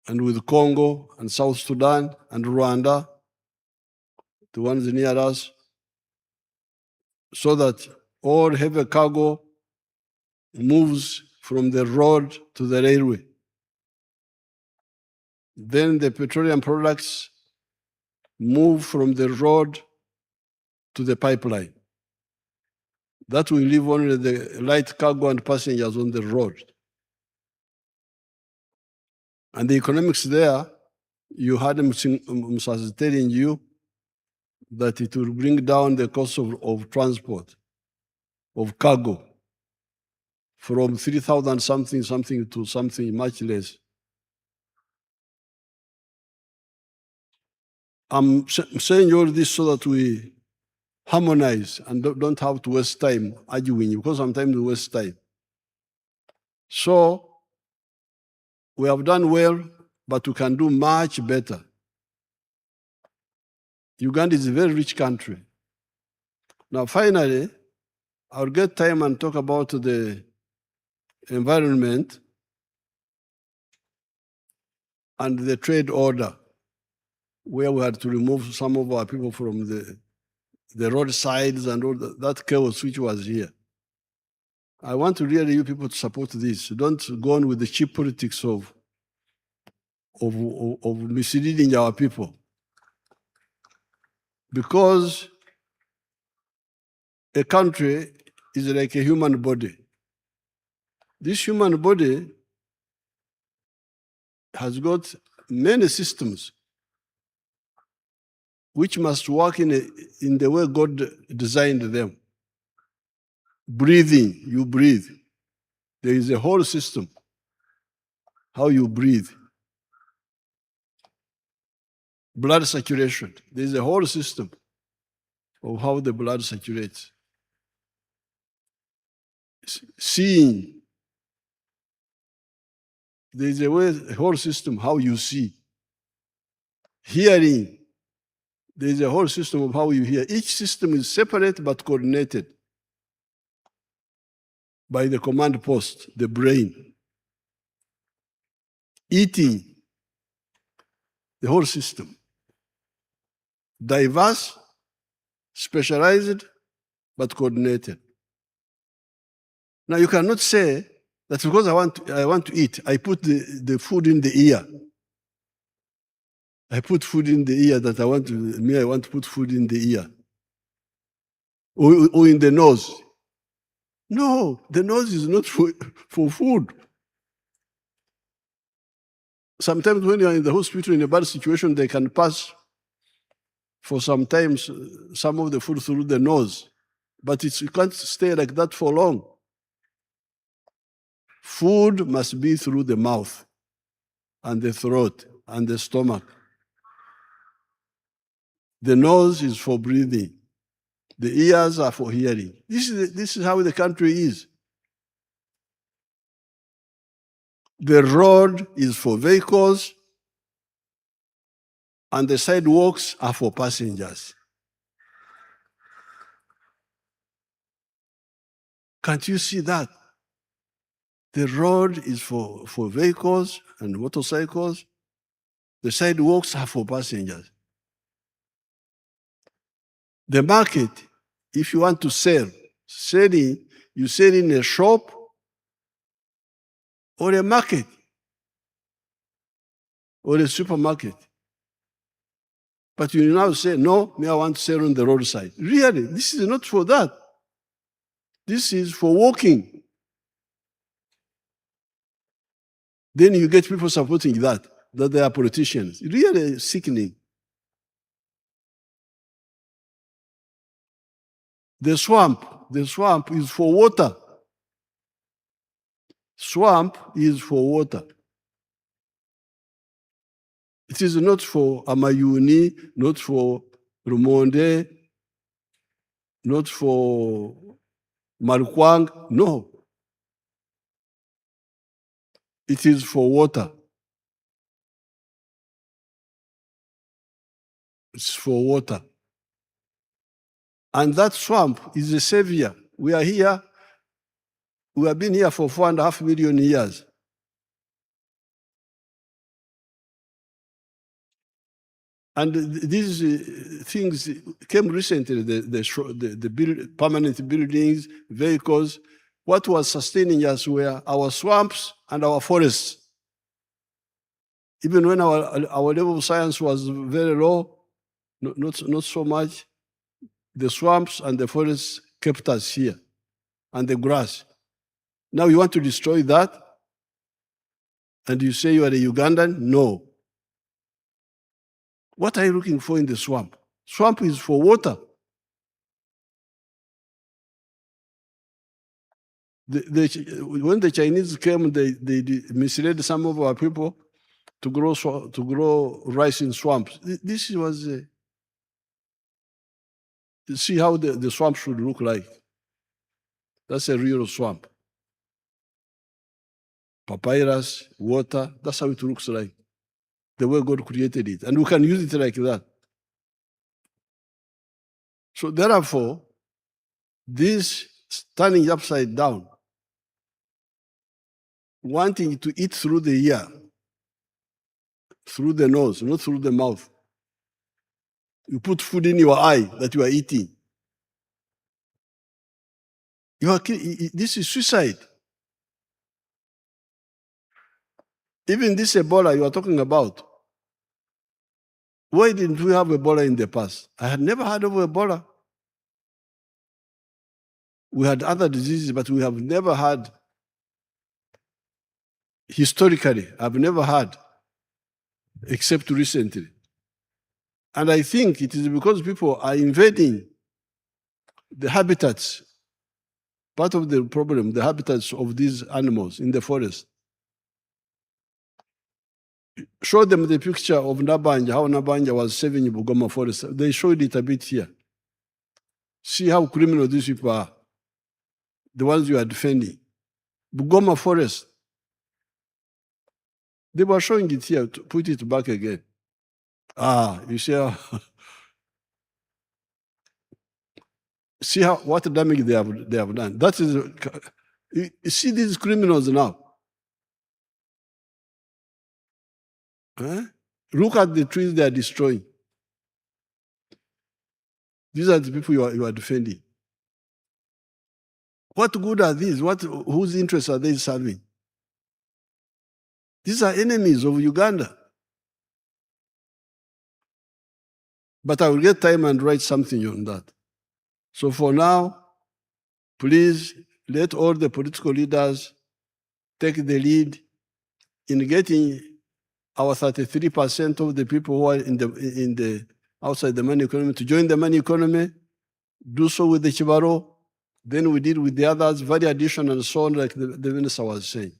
and with Congo and South Sudan and Rwanda, the ones near us, so that all heavy cargo moves from the road to the railway. Then the petroleum products move from the road to the pipeline. That will leave only the light cargo and passengers on the road. And the economics there, you had Musasi telling you that it will bring down the cost of transport, of cargo, from 3,000 something to something much less. I'm saying all this so that we harmonize and don't have to waste time arguing, because sometimes we waste time. So we have done well, but we can do much better. Uganda is a very rich country. Now, finally, I'll get time and talk about the environment and the trade order, where we had to remove some of our people from the roadsides and all that chaos which was here. I want to really you people to support this. Don't go on with the cheap politics of misleading our people. Because a country is like a human body. This human body has got many systems which must work in the way God designed them. Breathing, you breathe. There is a whole system, how you breathe. Blood circulation, there is a whole system of how the blood circulates. Seeing, there is a whole system how you see. Hearing, there is a whole system of how you hear. Each system is separate but coordinated by the command post, the brain. Eating, the whole system. Diverse, specialized, but coordinated. Now you cannot say that because I want to eat, I put the food in the ear. I put food in the ear that I want to put food in the ear. Or in the nose. No, the nose is not for food. Sometimes when you are in the hospital in a bad situation, they can pass for sometimes some of the food through the nose. But you can't stay like that for long. Food must be through the mouth and the throat and the stomach. The nose is for breathing. The ears are for hearing. This is how the country is. The road is for vehicles, and the sidewalks are for passengers. Can't you see that? The road is for vehicles and motorcycles. The sidewalks are for passengers. The market, if you want to sell, you sell in a shop or a market or a supermarket. But you now say, no, I want to sell on the roadside. Really, this is not for that. This is for walking. Then you get people supporting that they are politicians. Really sickening. The swamp is for water. Swamp is for water. It is not for Amayuni, not for Rumonde, not for Marukwang, no. It is for water. It's for water. And that swamp is a savior. We are here. We have been here for 4.5 million years. And these things came recently, the permanent buildings, vehicles. What was sustaining us were our swamps and our forests. Even when our level of science was very low, not so much, the swamps and the forests kept us here, and the grass. Now you want to destroy that? And you say you are a Ugandan? No. What are you looking for in the swamp? Swamp is for water. When the Chinese came, they misled some of our people to grow rice in swamps. This was see how the swamp should look like. That's a real swamp. Papyrus, water, that's how it looks like. The way God created it. And we can use it like that. So therefore, this standing upside down, wanting to eat through the ear, through the nose, not through the mouth. You put food in your eye that you are eating. This is suicide. Even this Ebola you are talking about. Why didn't we have Ebola in the past? I had never heard of Ebola. We had other diseases, but we have never had, historically, I've never had, except recently. And I think it is because people are invading the habitats, part of the problem, the habitats of these animals in the forest. Show them the picture of Nabanja, how Nabanja was saving Bugoma forest. They showed it a bit here. See how criminal these people are, the ones you are defending. Bugoma forest. They were showing it here, to put it back again. You see how, see how, what damage they have done. That is, you see these criminals now. Look at the trees they are destroying. These are the people you are defending. What good are these? Whose interests are they serving? These are enemies of Uganda. But I will get time and write something on that. So for now, please let all the political leaders take the lead in getting our 33% of the people who are in the outside the money economy to join the money economy, do so with the Chibaro, then we did with the others, value addition and so on, like the minister was saying.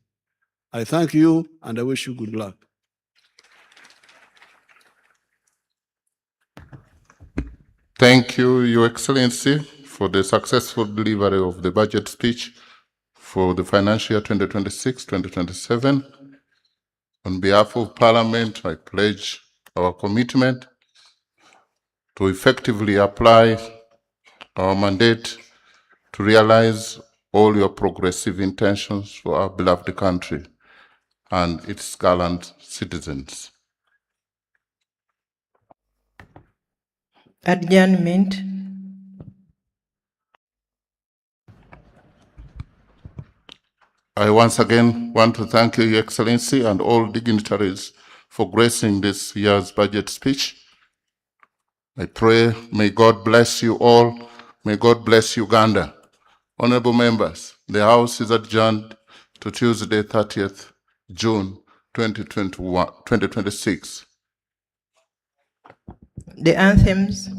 I thank you and I wish you good luck. Thank you, Your Excellency, for the successful delivery of the budget speech for the financial year 2026-2027. On behalf of Parliament, I pledge our commitment to effectively apply our mandate to realize all your progressive intentions for our beloved country and its gallant citizens. Adjournment. I once again want to thank you, Your Excellency, and all dignitaries for gracing this year's budget speech. I pray, may God bless you all. May God bless Uganda. Honorable members, the House is adjourned to Tuesday, 30th June 2026. The anthems.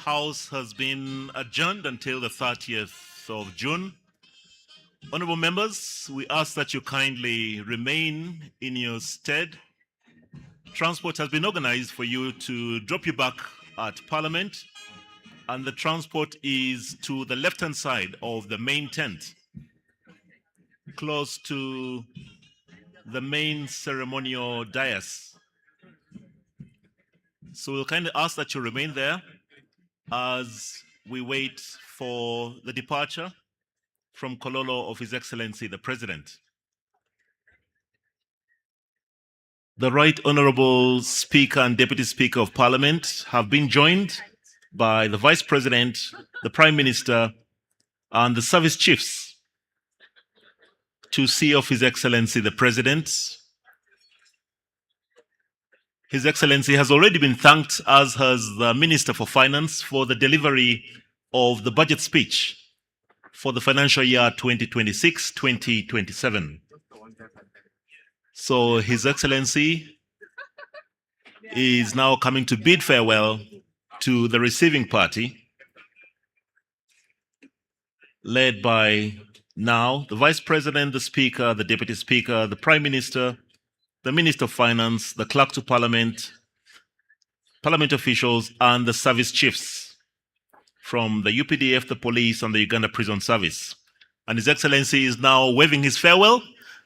House has been adjourned until the 30th of June. Honorable members, we ask that you kindly remain in your stead. Transport has been organized for you to drop you back at Parliament, and the transport is to the left-hand side of the main tent, close to the main ceremonial dais. So we'll kindly ask that you remain there as we wait for the departure from Kololo of His Excellency the President. The Right Honorable Speaker and Deputy Speaker of Parliament have been joined by the Vice President, the Prime Minister, and the Service Chiefs to see off His Excellency the President. His Excellency has already been thanked, as has the Minister for Finance, for the delivery of the budget speech for the financial year 2026-2027. So His Excellency is now coming to bid farewell to the receiving party, led by now the Vice President, the Speaker, the Deputy Speaker, the Prime Minister, the Minister of Finance, the Clerk to Parliament, Parliament officials, and the Service Chiefs from the UPDF, the Police, and the Uganda Prison Service. And His Excellency is now waving his farewell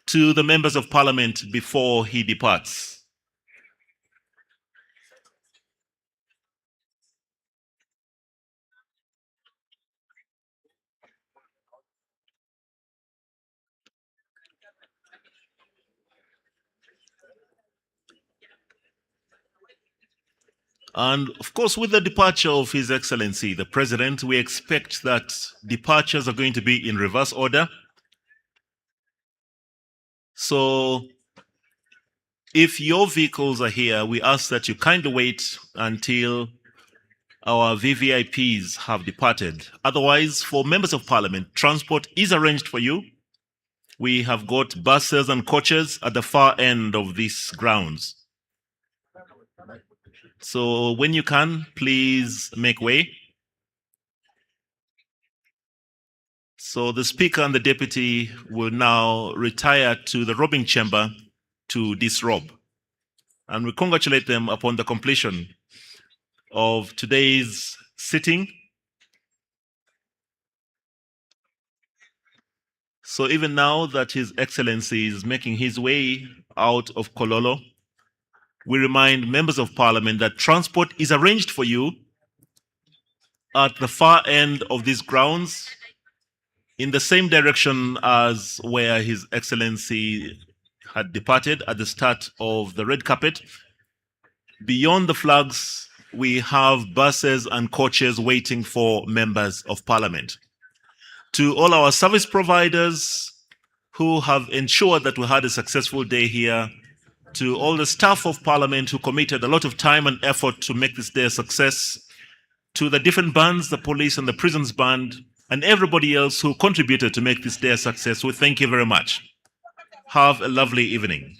to the members of Parliament before he departs. And of course, with the departure of His Excellency, the President, we expect that departures are going to be in reverse order. So if your vehicles are here, we ask that you kindly wait until our VVIPs have departed. Otherwise, for members of Parliament, transport is arranged for you. We have got buses and coaches at the far end of these grounds. So when you can, please make way. So the Speaker and the Deputy will now retire to the robing chamber to disrobe. And we congratulate them upon the completion of today's sitting. So even now that His Excellency is making his way out of Kololo, we remind members of Parliament that transport is arranged for you at the far end of these grounds, in the same direction as where His Excellency had departed at the start of the red carpet. Beyond the flags, we have buses and coaches waiting for members of Parliament. To all our service providers who have ensured that we had a successful day here, to all the staff of Parliament who committed a lot of time and effort to make this day a success, to the different bands, the Police and the Prisons Band, and everybody else who contributed to make this day a success, we thank you very much. Have a lovely evening.